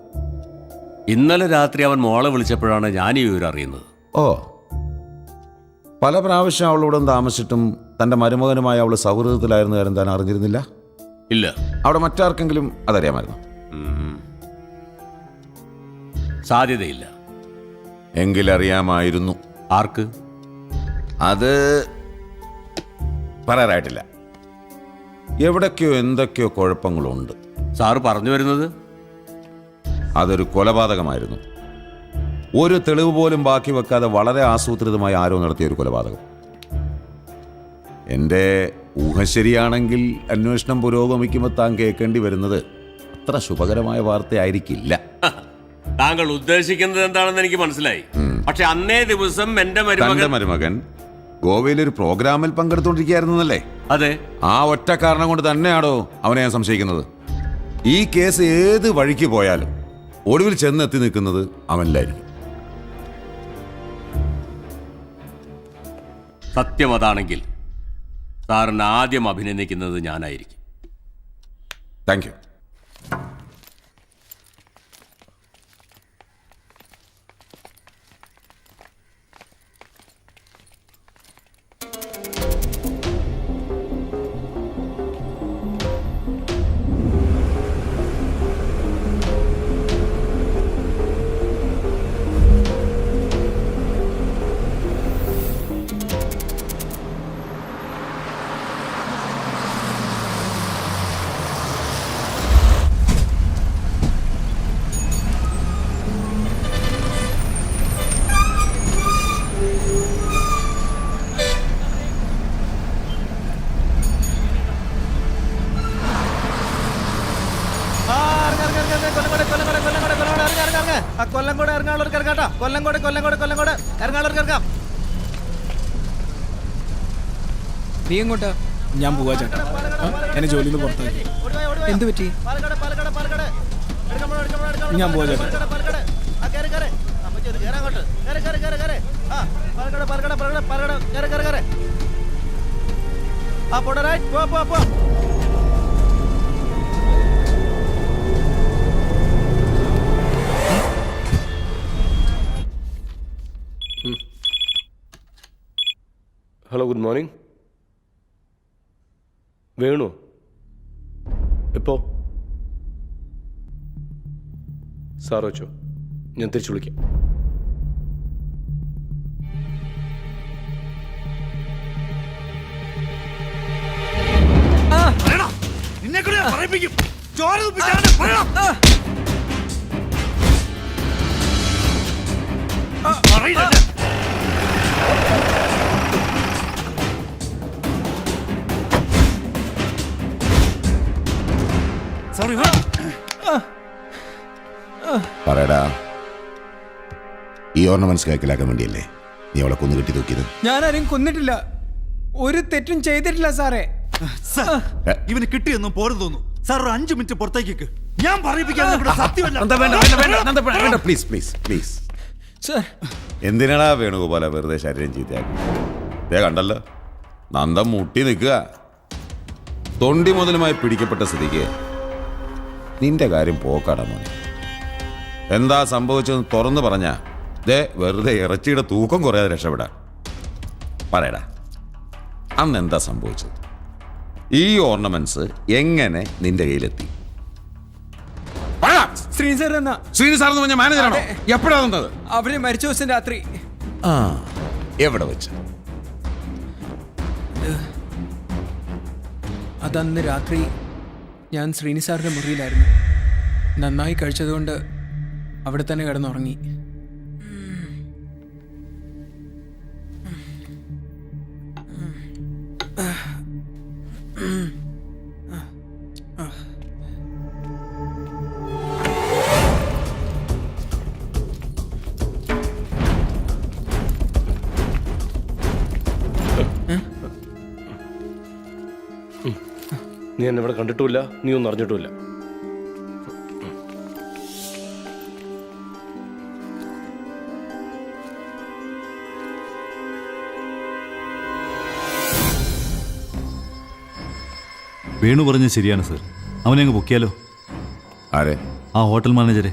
ഇന്നലെ രാത്രി അവൻ മോളെ വിളിച്ചപ്പോഴാണ് ഞാൻ ഈ വിവരം അറിയുന്നത്. ഓ, പല പ്രാവശ്യം അവളോട് താമസിച്ചിട്ടും തൻ്റെ മരുമകനുമായി അവൾ സൗഹൃദത്തിലായിരുന്ന കാര്യം താൻ അറിഞ്ഞിരുന്നില്ല? ഇല്ല. അവിടെ മറ്റാർക്കെങ്കിലും അതറിയാമായിരുന്നു? സാധ്യതയില്ല. എങ്കിലറിയാമായിരുന്നു. ആർക്ക്? അത് പറയാറായിട്ടില്ല. എവിടൊക്കെയോ എന്തൊക്കെയോ കുഴപ്പങ്ങളുണ്ട്. സാറ് പറഞ്ഞു വരുന്നത് അതൊരു കൊലപാതകമായിരുന്നു. ഒരു തെളിവ് പോലും ബാക്കി വെക്കാതെ വളരെ ആസൂത്രിതമായി ആരോ നടത്തിയ ഒരു കൊലപാതകം. എൻ്റെ ഊഹ ശരിയാണെങ്കിൽ അന്വേഷണം പുരോഗമിക്കുമ്പോൾ താൻ കേൾക്കേണ്ടി വരുന്നത് അത്ര ശുഭകരമായ വാർത്തയായിരിക്കില്ല. താങ്കൾ ഉദ്ദേശിക്കുന്നത് എന്താണെന്ന് എനിക്ക് മനസ്സിലായി. പക്ഷെ അന്നേ ദിവസം എൻ്റെ മരുമകൻ ഗോവയിലൊരു പ്രോഗ്രാമിൽ പങ്കെടുത്തുകൊണ്ടിരിക്കുകയായിരുന്നല്ലേ? അതെ. ആ ഒറ്റ കാരണം കൊണ്ട് തന്നെയാണോ അവനെ ഞാൻ സംശയിക്കുന്നത്? ഈ കേസ് ഏത് വഴിക്ക് പോയാലും ഒടുവിൽ ചെന്നെത്തി നിൽക്കുന്നത് അവനിലായിരിക്കും. സത്യം അതാണെങ്കിൽ സാറിന് ആദ്യം അഭിനന്ദിക്കുന്നത് ഞാനായിരിക്കും. Thank you. കൊല്ലംകോട് ഇറങ്ങാനുള്ളവർക്ക് ഇറങ്ങാട്ടോ. കൊല്ലംകോട് ഇറങ്ങാനുള്ളവർക്ക് ഇറങ്ങാം. നീ എങ്ങോട്ടാ? ഞാൻ പോവാ ചേട്ടാ. എന്നെ ജോലിയിൽ നിന്ന് പുറത്താക്കി. എന്ത് പറ്റി? ഞാൻ പോവാ ചേട്ടാ. Hello, good morning. വേണു എപ്പോ? സാർ വെച്ചോ, ഞാൻ തിരിച്ചു വിളിക്കാം. പറയടാ, ഈ ഓർണമെന്റ്സ് കൈക്കലാക്കാൻ വേണ്ടിയല്ലേ നീ അവളെ കൊന്നു കെട്ടി തൂക്കിയത്? ഞാനാരും കൊന്നിട്ടില്ല, ഒരു തെറ്റും ചെയ്തിട്ടില്ല സാറേ. ഇവന് കിട്ടിയെന്നും പോരെന്ന് തോന്നുന്നു. സാർ ഒരു 5 മിനിറ്റ് പുറത്തേക്ക് ഞാൻ എന്തിനാടാ വേണുഗോപാല വെറുതെ ശരീരം ചീത്തയാക്കി? കണ്ടല്ലോ, നന്ദം മുട്ടി നിൽക്കുക. തൊണ്ടി മുതലുമായി പിടിക്കപ്പെട്ട സ്ഥിതിക്ക് നിന്റെ കാര്യം പോക്കാടാ മോനെ. എന്താ സംഭവിച്ചതെന്ന് തുറന്നു പറഞ്ഞാ വെറുതെ ഇറച്ചിയുടെ തൂക്കം കുറയാതെ രക്ഷപ്പെടാൻ. പറയടാ, അന്ന് എന്താ സംഭവിച്ചത്? ഈ ഓർണമെന്റ്സ് എങ്ങനെ നിന്റെ കയ്യിലെത്തി? ശ്രീനി സാർ എന്ന് പറഞ്ഞ മാനേജറാണോ? എപ്പോഴാ വന്നത്? അവര് മരിച്ച ദിവസം രാത്രി. ആ, എവിടെ വെച്ച്? അതന്ന് രാത്രി ഞാൻ ശ്രീനി സാറിന്റെ മുറിയിലായിരുന്നു. നന്നായി കഴിച്ചതുകൊണ്ട് അവിടെ തന്നെ കിടന്നുറങ്ങി. നീ എന്നെ ഇവിടെ കണ്ടിട്ടുമില്ല, നീ ഒന്നും അറിഞ്ഞിട്ടുമില്ല. വേണു പറഞ്ഞത് ശരിയാണ് സർ. അവനെ അങ്ങ് പൊക്കിയാലോ? ആരെ? ആ ഹോട്ടൽ മാനേജരെ.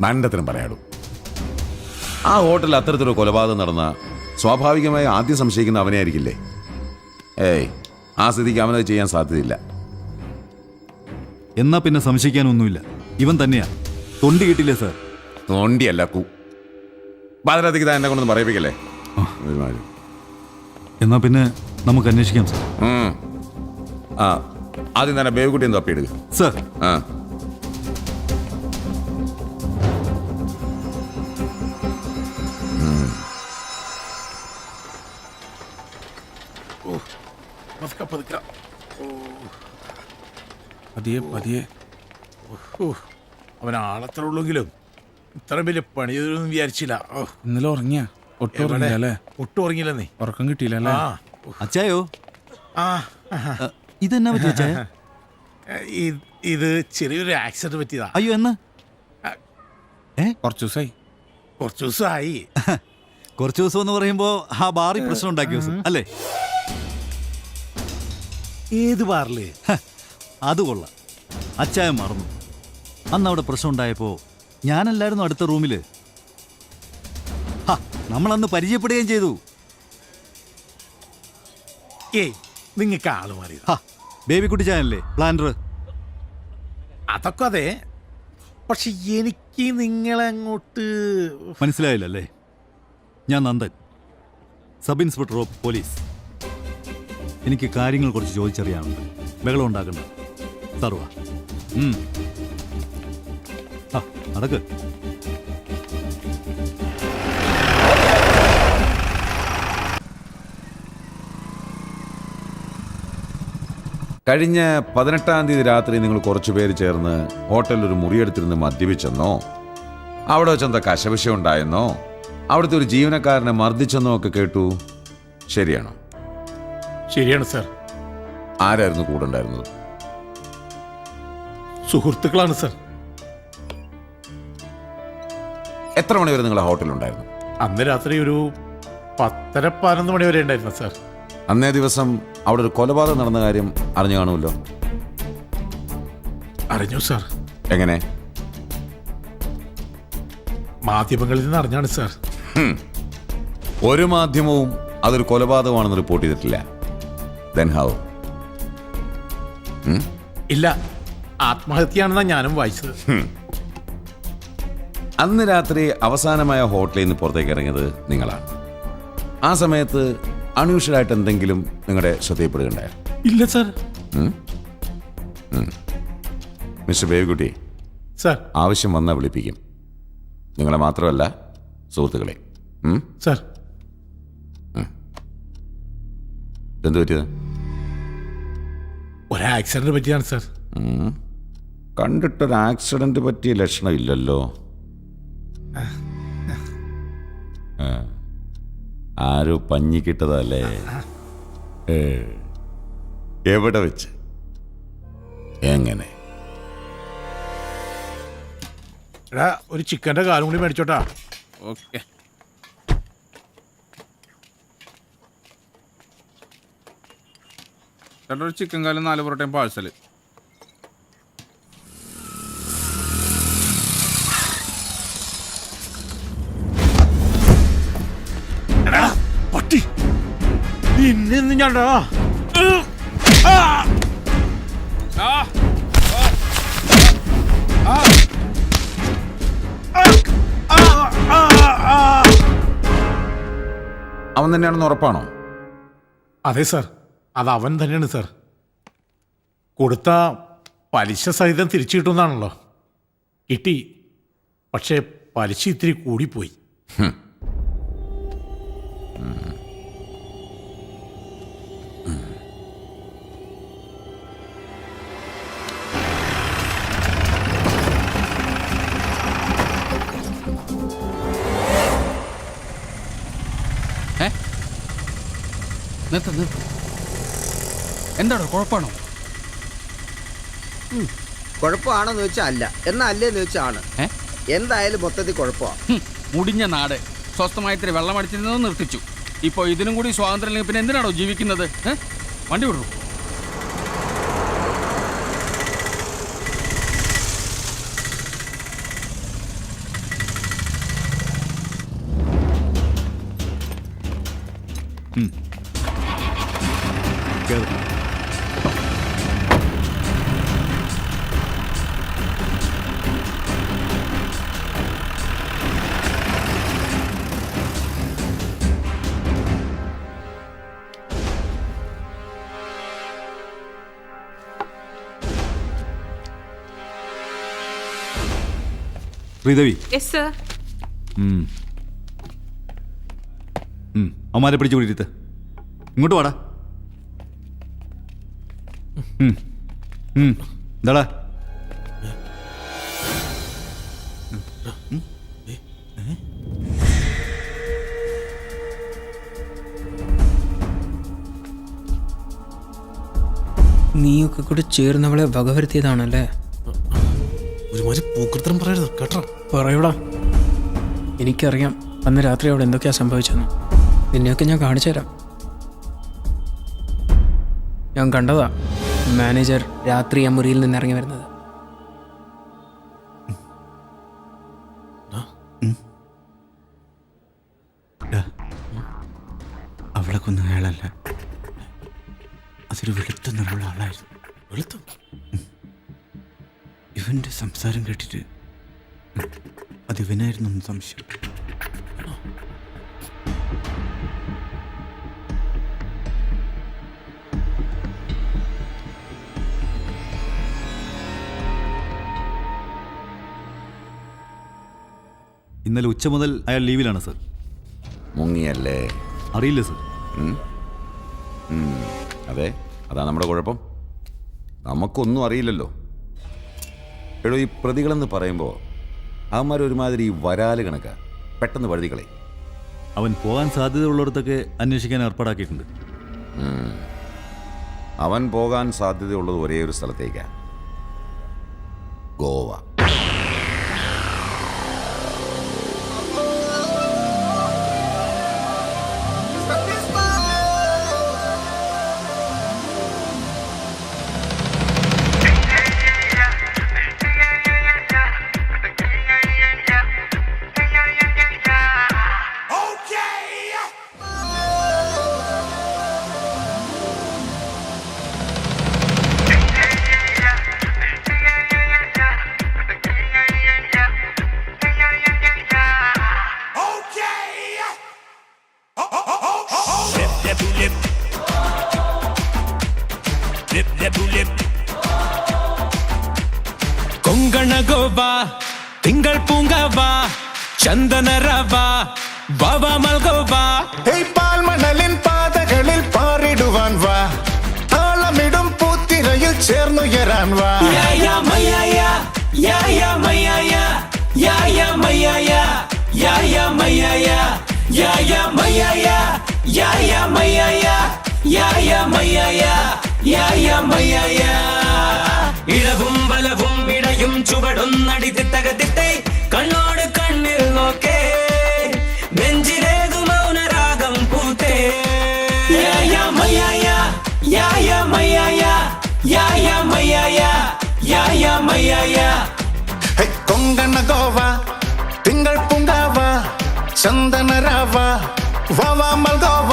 മണ്ടത്തിനും പറയാടൂ. ആ ഹോട്ടലിൽ അത്തരത്തിലൊരു കൊലപാതകം നടന്ന സ്വാഭാവികമായി ആദ്യം സംശയിക്കുന്ന അവനെ ആയിരിക്കില്ലേ? ഏയ്, ആ സ്ഥിതിക്ക് അവനത് ചെയ്യാൻ സാധ്യതയില്ല. എന്നാ പിന്നെ സംശയിക്കാനൊന്നുമില്ല, ഇവൻ തന്നെയാ. തൊണ്ടി കിട്ടില്ലേ സർ? തൊണ്ടിയല്ല, പാതിരാതിക്ക് താൻ എന്നെ കൊണ്ടൊന്നും പറയിപ്പിക്കല്ലേ. എന്നാ പിന്നെ നമുക്ക് അന്വേഷിക്കാം സർ. ആ, ആദ്യം തന്നെ ബേബുക്കുട്ടി ഒന്ന് തപ്പിയിടുക സർ. ആ, പതിയെ പതിയെ. അവൻ ആളത്ര ഉള്ളെങ്കിലും ഇത്ര വലിയ പണി ചെയ്തൊന്നും വിചാരിച്ചില്ല. ഇന്നലെ ഉറങ്ങിയ? ഒട്ടും ഉറങ്ങില്ല അല്ലേ? ഒട്ടും ഉറങ്ങിയില്ല. നീ ഉറക്കം കിട്ടിയില്ല അല്ലേ? അച്ചായോ, ആ, ഇതെന്നാ പറ്റി അച്ചായ? ഇത് ചെറിയൊരു ആക്സിഡന്റ് പറ്റിയതാ. അയ്യോ, എന്നാ? കുറച്ച് ദിവസമായി. കുറച്ചു ദിവസമായി. കുറച്ചു ദിവസം എന്ന് പറയുമ്പോ ആ ബാറിൽ പ്രശ്നം ഉണ്ടാക്കിയ ദിവസം അല്ലേ? ഏത് ബാറില്? അത് കൊള്ളാം, അച്ചായ മറന്നു. അന്ന് അവിടെ പ്രശ്നം ഉണ്ടായപ്പോ ഞാനല്ലായിരുന്നു അടുത്ത റൂമില്. നമ്മളന്ന് പരിചയപ്പെടുകയും ചെയ്തു. ഏയ്, നിങ്ങൾക്ക് ആള് മാറി. ബേബിക്കുട്ടി ചായനല്ലേ പ്ലാനർ? അതൊക്കെ അതെ, പക്ഷെ എനിക്ക് നിങ്ങളെ അങ്ങോട്ട് മനസ്സിലായില്ലല്ലേ? ഞാൻ Nandan, sub inspector of police. എനിക്ക് കാര്യങ്ങൾ കുറച്ച് ചോദിച്ചറിയാനുണ്ട്. ബഹളം ഉണ്ടാക്കണ്ട. സർവ നടക്ക്. കഴിഞ്ഞ 18-ാം തീയതി രാത്രി നിങ്ങൾ കുറച്ചു പേര് ചേർന്ന് ഹോട്ടലിൽ ഒരു മുറിയെടുത്തിരുന്ന് മദ്യപിച്ചെന്നോ, അവിടെ വെച്ചെന്താ കശവിശം ഉണ്ടായെന്നോ, അവിടുത്തെ ഒരു ജീവനക്കാരനെ മർദ്ദിച്ചെന്നോ ഒക്കെ കേട്ടു. ശരിയാണോ? ശരിയാണ് സർ. ആരായിരുന്നു കൂടെ ഉണ്ടായിരുന്നത്? സുഹൃത്തുക്കളാണ് സർ. എത്ര മണി വരെ നിങ്ങൾ ആ ഹോട്ടലുണ്ടായിരുന്നു? അന്ന് രാത്രി ഒരു 10-11 മണി വരെ ഉണ്ടായിരുന്നു സർ. അന്നേ ദിവസം അവിടെ ഒരു കൊലപാതകം നടന്ന കാര്യം അറിഞ്ഞു കാണുമല്ലോ? അറിഞ്ഞു സർ. എങ്ങനെ? മാധ്യമങ്ങളിൽ നിന്ന് അറിഞ്ഞാണ് സർ. ഒരു മാധ്യമവും അതൊരു കൊലപാതകമാണെന്ന് റിപ്പോർട്ട് ചെയ്തിട്ടില്ല. Then how? ഇല്ല, ആത്മഹത്യയാണെന്നാണ് ഞാനും വായിച്ചത്. അന്ന് രാത്രി അവസാനമായ ഹോട്ടലിൽ നിന്ന് പുറത്തേക്ക് ഇറങ്ങിയത് നിങ്ങളാണ്. ആ സമയത്ത് അൺയൂഷ്വലായിട്ട് എന്തെങ്കിലും നിങ്ങളുടെ ശ്രദ്ധയിൽപ്പെടുകയുണ്ടായോ? ഇല്ല സർ. മിസ്റ്റർ ബേബിക്കുട്ടി സർ, ആവശ്യം വന്നാൽ വിളിപ്പിക്കും. നിങ്ങളെ മാത്രമല്ല, സുഹൃത്തുക്കളെ. സർ, എന്ത് പറ്റിയത്? ഒരു ആക്സിഡന്റ് പറ്റിയാണ് സർ. കണ്ടിട്ടൊരു ആക്സിഡന്റ് പറ്റിയ ലക്ഷണം ഇല്ലല്ലോ. ആരോ പഞ്ഞിക്കിട്ടതല്ലേ? എവിടെ വെച്ച്? എങ്ങനെ? എടാ, ഒരു ചിക്കൻ്റെ കാലും കൂടി മേടിച്ചോട്ടാ. ഓക്കെ. ചേട്ടാ, ഒരു ചിക്കൻ കാലും 4 പൊറോട്ടയും പാഴ്സൽ. പട്ടി ഇന്ന് ഞാൻ അവൻ തന്നെയാണെന്ന് ഉറപ്പാണോ? അതെ സാർ, അത് അവൻ തന്നെയാണ് സാർ. കൊടുത്ത പലിശ സഹിതം തിരിച്ചു കിട്ടുമെന്നാണല്ലോ. കിട്ടി, പക്ഷേ പലിശ ഇത്തിരി കൂടിപ്പോയി. എന്താണോ കുഴപ്പമാണോ? കുഴപ്പമാണോന്ന് വെച്ചാൽ അല്ല, എന്നാ അല്ലേന്ന് വെച്ചാൽ ആണ്. എന്തായാലും മൊത്തത്തിൽ കുഴപ്പമാണ്. മുടിഞ്ഞ നാട് സ്വസ്ഥമായിത്തിരി വെള്ളം അടിച്ചിരുന്നത് നിർത്തിച്ചു. ഇപ്പോൾ ഇതിനും കൂടി സ്വാതന്ത്ര്യം പിന്നെ എന്തിനാണോ ജീവിക്കുന്നത്? വണ്ടി വിടൂ. Sridevi, yes sir. അവന്മാരെ പിടിച്ചു പിടിയിട്ട് ഇങ്ങോട്ട് വാടാ. എന്താടാ? നീയൊക്കെ കൂടെ ചേർന്നവളെ വകവരുത്തിയതാണല്ലേ? ഒരുമാതിരി പൂക്കൃത്രം പറയരുത് കേട്ടോ. പറയൂടാ, എനിക്കറിയാം അന്ന് രാത്രി അവിടെ എന്തൊക്കെയാ സംഭവിച്ചെന്ന്. നിന്നെയൊക്കെ ഞാൻ കാണിച്ചു തരാം. ഞാൻ കണ്ടതാ മാനേജർ രാത്രി ആ മുറിയിൽ നിന്ന് ഇറങ്ങി വരുന്നത്. അവളെ കൊന്ന അയാളല്ല, അതൊരു വെളുത്ത നിറമുള്ള ആളായിരുന്നു. വെളുത്ത ഇവന്റെ സംസാരം കേട്ടിട്ട് അത് ഇവനായിരുന്നു എന്ന് സംശയം. ഇന്നലെ ഉച്ച മുതൽ അയാൾ ലീവിലാണ് സർ. മുങ്ങിയല്ലേ? അറിയില്ല സർ. അതെ, അതാ നമ്മുടെ കുഴപ്പം. നമുക്കൊന്നും അറിയില്ലല്ലോ. എടോ, ഈ പ്രതികളെന്ന് പറയുമ്പോൾ അവന്മാരൊരുമാതിരി വരാല് കണക്കാ, പെട്ടെന്ന് വഴുതികളെ. അവൻ പോകാൻ സാധ്യതയുള്ളിടത്തൊക്കെ അന്വേഷിക്കാൻ ഏർപ്പാടാക്കിയിട്ടുണ്ട്. അവൻ പോകാൻ സാധ്യതയുള്ളത് ഒരേ ഒരു സ്ഥലത്തേക്കാ, ഗോവ. കൊങ്കണ ഗോവ തിങ്കൾ പൂങ്കവ ചന്ദനരവ വവ മൽഗോവ പാൽമണലിൻ പാതകളിൽ പാറിടുവാൻ വാ, താളമിടും പൂത്തിരയിൽ ചേർന്നുയരാൻ വാ. ഇളവും വലവും ഇടയും ചുവടൊന്നടി തിത്തകത്തിത്തെ കണ്ണോട് കണ്ണിൽ നോക്കേ, നെഞ്ചിലേതു മൗനരാഗം പൂത്തേ. കൊങ്കണ ഗോവ തിങ്കൾ പൂങ്കാവ ചന്ദനരാവ വവ മൽഗോവ.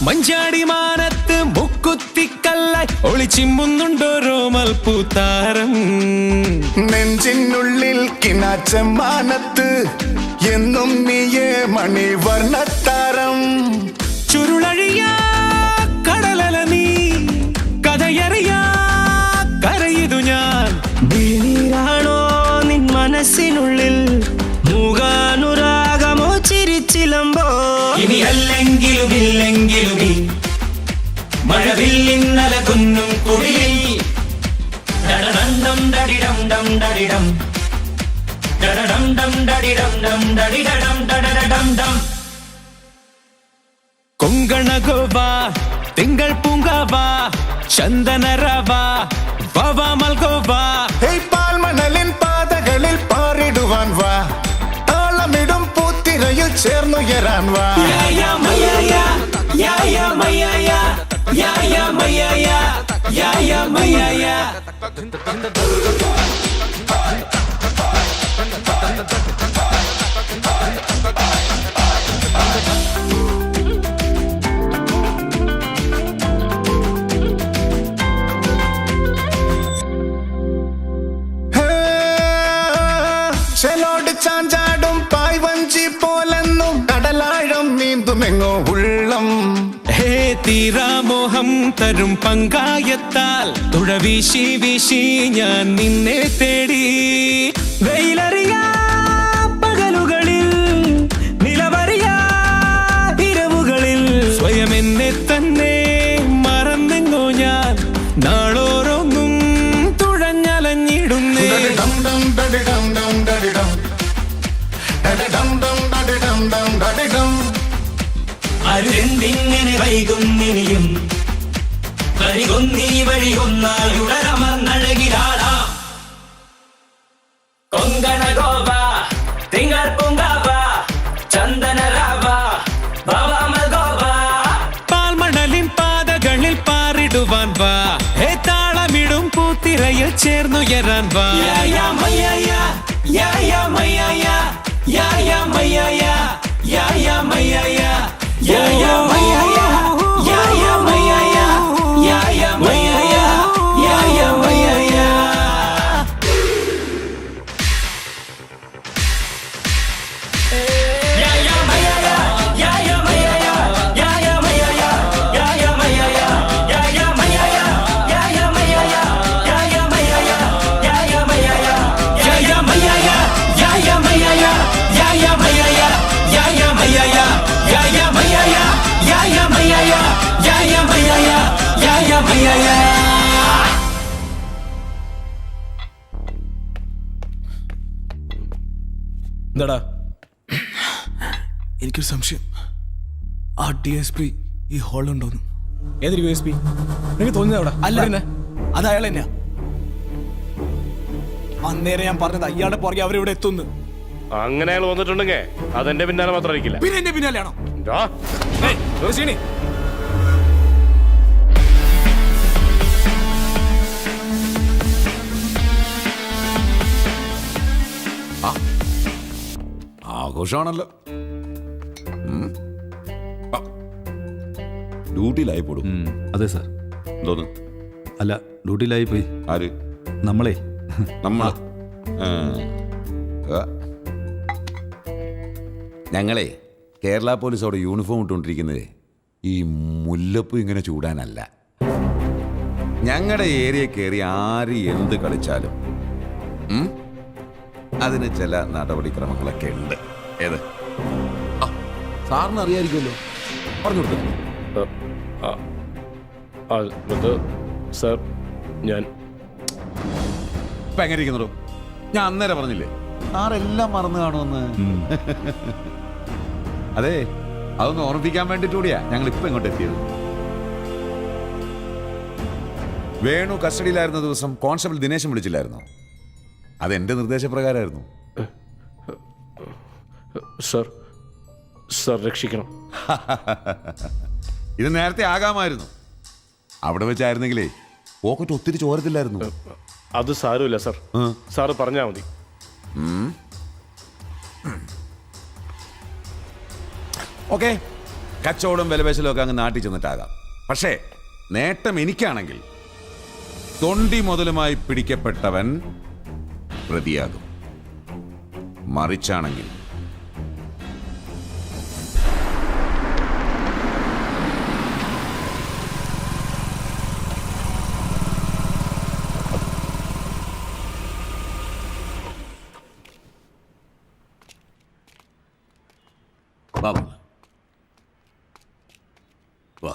മഞ്ചാടി മാനത്ത് മുക്കുത്തിക്കല്ലായി ഒളിച്ചിമ്പുന്നുണ്ടോരോ മൽപ്പൂത്താരം. നെഞ്ചിനുള്ളിൽ കിനാച്ചമാനത്ത് എന്നും നീയേ മണിവർണ്ണത്താരം. ചുരുളഴിയാ കടലല നീ കഥയറിയാ കരയിതു ഞാൻ. വീണീരാണോ നിൻ മനസ്സിനുള്ളിൽ മൂകാനുരാഗമോ ചിരിച്ചിലമ്പോ. ഇനി അല്ലെങ്കിലും ഇല്ലെങ്കിലും ഈ മഴവില്ലിന്നല കുന്നും കുടിലിൽ ഡഡഡം ഡഡിഡം ഡം ഡഡിഡം ഡഡഡം ഡം ഡഡിഡം ഡം ഡഡിഡം ഡഡഡം ഡം. കൊങ്കണഗോവാ തിങ്കൾ പൂങ്കാവാ ചന്ദനരവാ വവാ മൽഗോവാ. പാൽമണലിൻ പാതകളിൽ പാറിടുവാൻ വാ, താളമിടും പൂത്തിരയിൽ ചേർന്നുയരാൻ വാ. ചെലോട് ചാഞ്ചാടും പായ്വഞ്ചി പോലെന്നും കടലാഴം നീന്തുമെങ്ങോ ഉള്ളം. ഹേ തീരാമോഹം തരും പങ്കായത്താൽ തുഴ വീശി വീശി ഞാൻ നിന്നെ തേടി. വെയിലറിയാ പകലുകളിൽ നിലവറിയാ ഇരവുകളിൽ സ്വയം എന്നെ തന്നെ മറന്നെങ്ങോ ഞാൻ നാളോരോന്നും തുഴഞ്ഞലഞ്ഞിടുന്നേ. അരുതെന്തിങ്ങനെ വൈകുന്നിനിയും വരികൊന്നീ വഴികൊന്നായുടരമർന്നഴകിലാടാ. കൊങ്കണഗോവ തിങ്കൾ പൂങ്കാവ ചന്ദനരാവ ഭവമൽഗോവ. പാൽമണലിൻ പാതകളിൽ പാറിടുവാൻ വാ, ഹേ താളമിടും പൂത്തിരയിൽ ചേർന്നുയരാൻ വാ. എന്താടാ? എനിക്കൊരു സംശയം, ആ DSP ഈ ഹാളുണ്ടോന്ന്. ഏതൊരു USP? നിനക്ക് തോന്നുന്നത് അവിടെ അല്ല, അത് അയാൾ തന്നെയാ. അന്നേരം ഞാൻ പറഞ്ഞത് അയാളുടെ പുറകെ അവരിവിടെ എത്തുന്നു. അങ്ങനെ അയാൾ വന്നിട്ടുണ്ടെങ്കിൽ അതെന്റെ പിന്നാലെ മാത്രമായിരിക്കില്ല. പിന്നെ എന്റെ പിന്നാലെയാണോ? ആഘോഷമാണല്ലോ. ഡ്യൂട്ടിയിലായി പോടും. അതെ സാർ. എന്തോന്ന്? അല്ല, ഡ്യൂട്ടിയിലായി പോയി. ആര്? നമ്മളെ. ഞങ്ങളെ കേരള പോലീസ് അവിടെ യൂണിഫോം ഇട്ടുകൊണ്ടിരിക്കുന്നത് ഈ മുല്ലപ്പൂ ഇങ്ങനെ ചൂടാനല്ല. ഞങ്ങളുടെ ഏരിയ കയറി ആര് എന്ത് കളിച്ചാലും അതിന് ചില നടപടിക്രമങ്ങളൊക്കെ ഉണ്ട്. ഏത് സാറിന് അറിയാമായിരിക്കുമല്ലോ, പറഞ്ഞു കൊടുത്തു. സാർ ഞാൻ ഇപ്പം എങ്ങനെ ഇരിക്കുന്നോ? ഞാൻ അന്നേരം പറഞ്ഞില്ലേ സാറെല്ലാം മറന്നു കാണുമെന്ന്. അതെ, അതൊന്ന് ഓർമ്മിപ്പിക്കാൻ വേണ്ടിട്ട് കൂടിയാ ഞങ്ങൾ ഇപ്പൊ ഇങ്ങോട്ട് എത്തിയത്. വേണു കസ്റ്റഡിയിലായിരുന്ന ദിവസം കോൺസ്റ്റബിൾ ദിനേശൻ വിളിച്ചില്ലായിരുന്നോ? അതെന്റെ നിർദ്ദേശപ്രകാരമായിരുന്നു. സർ രക്ഷിക്കണം. ഇത് നേരത്തെ ആകാമായിരുന്നു. അവിടെ വെച്ചായിരുന്നെങ്കിലേ പോക്കറ്റ് ഒത്തിരി ചോരത്തില്ലായിരുന്നു. അത് സാരമില്ല സർ, സാറ് പറഞ്ഞാൽ മതി. ഓക്കെ, കച്ചവടം വിലപേശലും ഒക്കെ അങ്ങ് നാട്ടിൽ ചെന്നിട്ടാകാം. പക്ഷേ നേട്ടം എനിക്കാണെങ്കിൽ തൊണ്ടി മുതലുമായി പിടിക്കപ്പെട്ടവൻ പ്രതിയാകും. മറിച്ചാണെങ്കിൽ വാ വാ.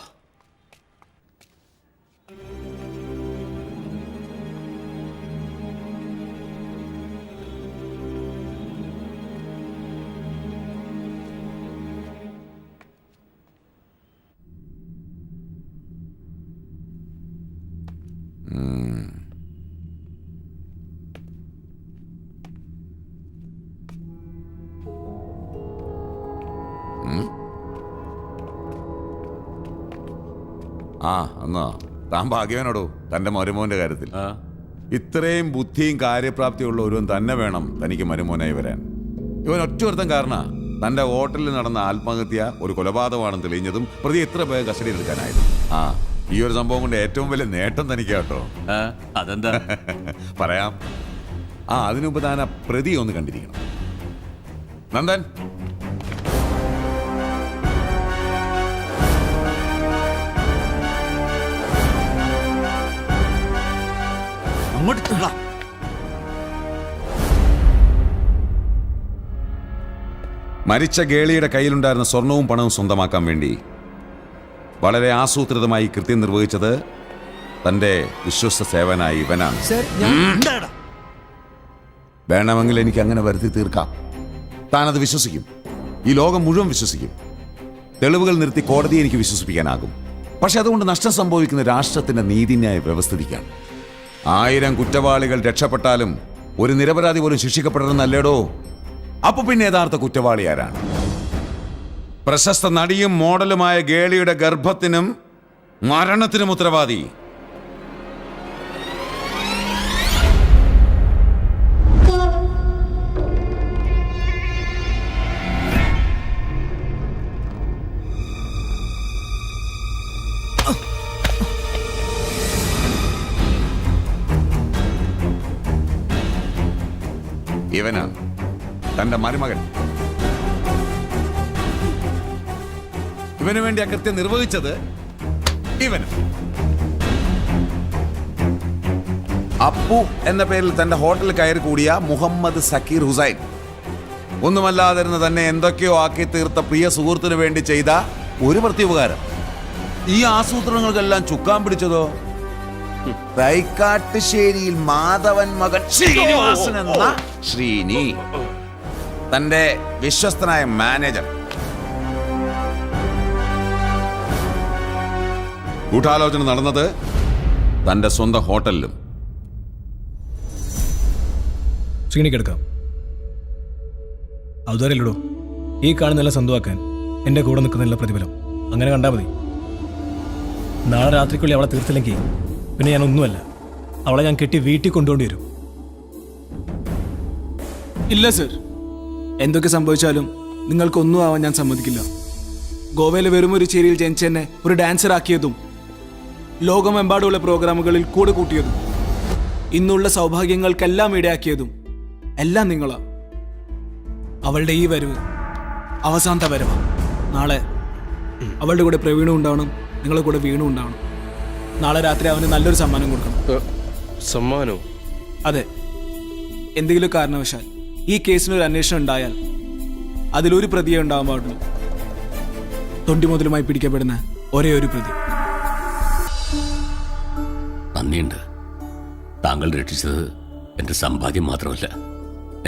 എന്നാ താൻ ഭാഗ്യവാനോടോ തന്റെ മരുമോന്റെ കാര്യത്തിൽ. ഇത്രയും ബുദ്ധിയും കാര്യപ്രാപ്തിയുള്ള ഒരുവൻ തന്നെ വേണം തനിക്ക് മരുമോനായി വരാൻ. ഇവൻ ഒറ്റൊരുത്തൻ കാരണ തന്റെ ഹോട്ടലിൽ നടന്ന ആത്മഹത്യ ഒരു കൊലപാതകമാണെന്ന് തെളിഞ്ഞതും പ്രതി എത്ര പേർ കസ്റ്റഡിയിൽ എടുക്കാനായത്. ഈ ഒരു സംഭവം കൊണ്ട് ഏറ്റവും വലിയ നേട്ടം തനിക്കാട്ടോ. അതെന്താ പറയാം. അതിനുമുമ്പ് താൻ ആ പ്രതി ഒന്ന് കണ്ടിരിക്കണം. നന്ദൻ, മരിച്ച ഗേളിയുടെ കയ്യിലുണ്ടായിരുന്ന സ്വർണവും പണവും സ്വന്തമാക്കാൻ വേണ്ടി വളരെ ആസൂത്രിതമായി കൃത്യം നിർവഹിച്ചത് തന്റെ വിശ്വസ്ത സേവനായി ഇവനാണ്. വേണമെങ്കിൽ എനിക്ക് അങ്ങനെ വരുത്തി തീർക്കാം. താനത് വിശ്വസിക്കും. ഈ ലോകം മുഴുവൻ വിശ്വസിക്കും. തെളിവുകൾ നിർത്തി കോടതിയെ എനിക്ക് വിശ്വസിപ്പിക്കാനാകും. പക്ഷെ അതുകൊണ്ട് നഷ്ടം സംഭവിക്കുന്ന രാഷ്ട്രത്തിന്റെ നീതിന്യായ വ്യവസ്ഥിതിക്കാണ്. 1000 കുറ്റവാളികൾ രക്ഷപ്പെട്ടാലും ഒരു നിരപരാധി പോലും ശിക്ഷിക്കപ്പെടണമെന്നല്ലേടോ. അപ്പൊ പിന്നെ യഥാർത്ഥ കുറ്റവാളി ആരാണ്? പ്രശസ്ത നടിയും മോഡലുമായ ഗേളിയുടെ ഗർഭത്തിനും മരണത്തിനും ഉത്തരവാദി ഇവനാണ്, തന്റെ മരുമകൻ. ഇവന് വേണ്ടി ആ കൃത്യം നിർവഹിച്ചത് ഇവനും. അപ്പു എന്ന പേരിൽ തന്റെ ഹോട്ടലിൽ കയറി കൂടിയ മുഹമ്മദ് സക്കീർ ഹുസൈൻ. ഒന്നുമല്ലാതിരുന്ന തന്നെ എന്തൊക്കെയോ ആക്കി തീർത്ത പ്രിയ സുഹൃത്തിനു വേണ്ടി ചെയ്ത ഒരു പ്രത്യുപകാരം. ഈ ആസൂത്രണങ്ങൾക്കെല്ലാം ചുക്കാൻ പിടിച്ചതോ തൈക്കാട്ടുശ്ശേരിയിൽ മാധവൻ മകൻ ശ്രീനിവാസൻ എന്ന ശ്രീനി, തന്റെ വിശ്വസ്തനായ മാനേജർ. ഗൂഢാലോചന നടന്നത് തന്റെ സ്വന്തം ഹോട്ടലിലും. ശ്രീനിക്കെടുക്കാം. അതുവരെയല്ലടോ ഈ കാണുന്നെല്ലാം സ്വന്തമാക്കാൻ എൻ്റെ കൂടെ നിൽക്കുന്നില്ല പ്രതിഫലം. അങ്ങനെ കണ്ടാൽ മതി. നാളെ രാത്രിക്കുള്ളിൽ അവളെ തീർത്തില്ലെങ്കിൽ പിന്നെ ഞാൻ ഒന്നുമല്ല. അവളെ ഞാൻ കെട്ടി വീട്ടിൽ കൊണ്ടുപോണ്ടി വരും. ഇല്ല സർ, എന്തൊക്കെ സംഭവിച്ചാലും നിങ്ങൾക്കൊന്നും ആവാൻ ഞാൻ സമ്മതിക്കില്ല. ഗോവയിലെ വെറും ഒരു ചേരിയിൽ ജനിച്ചെന്നെ ഒരു ഡാൻസർ ആക്കിയതും ലോകമെമ്പാടുമുള്ള പ്രോഗ്രാമുകളിൽ കൂടെ കൂട്ടിയതും ഇന്നുള്ള സൗഭാഗ്യങ്ങൾക്കെല്ലാം ഇടയാക്കിയതും എല്ലാം നിങ്ങളാ. അവളുടെ ഈ വരവ് അവസാനത്തെ വരവാ. നാളെ അവളുടെ കൂടെ പ്രവീണും ഉണ്ടാവണം, നിങ്ങളുടെ കൂടെ വീണും ഉണ്ടാവണം. നാളെ രാത്രി അവന് നല്ലൊരു സമ്മാനം കൊടുക്കണം. സമ്മാനോ? അതെ. എന്തെങ്കിലും കാരണവശാൽ ഈ കേസിനൊരു അന്വേഷണം ഉണ്ടായാൽ അതിലൊരു പ്രതിയെ ഉണ്ടാവാൻ പാടുള്ളൂ. തൊണ്ടി മുതലുമായി പിടിക്കപ്പെടുന്ന ഒരേ ഒരു പ്രതി. നന്ദിയുണ്ട്. താങ്കൾ രക്ഷിച്ചത് എൻ്റെ സമ്പാദ്യം മാത്രമല്ല,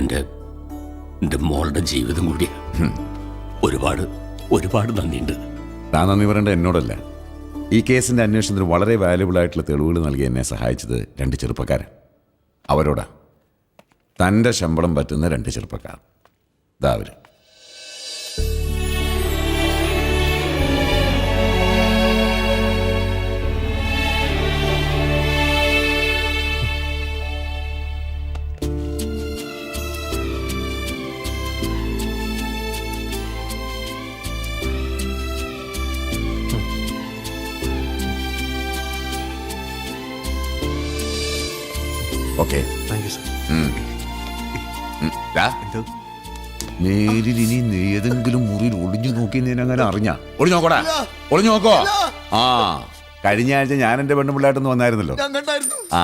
എൻ്റെ മോളുടെ ജീവിതം കൂടി. ഒരുപാട് ഒരുപാട് നന്ദിയുണ്ട്. താൻ നന്ദി പറയേണ്ട എന്നോടല്ല. ഈ കേസിന്റെ അന്വേഷണത്തിന് വളരെ വാല്യുബിൾ ആയിട്ടുള്ള തെളിവുകൾ നൽകി എന്നെ സഹായിച്ചത് 2 ചെറുപ്പക്കാരൻ. അവരോടാ. തൻ്റെ ശമ്പളം പറ്റുന്ന 2 ചെറുപ്പക്കാർ. ഇതാ അവര്. Okay thank you sir. നേരിൽ ഇനി നീ ഏതെങ്കിലും മുറിയിൽ ഒളിഞ്ഞു നോക്കി നീ അങ്ങനെ അറിഞ്ഞ ഒളിഞ്ഞു നോക്കോടാ, ഒളിഞ്ഞു നോക്കോ. ആ കഴിഞ്ഞ ആഴ്ച ഞാൻ എന്റെ പെണ്ണുപിള്ളായിട്ടൊന്ന് വന്നായിരുന്നല്ലോ. ആ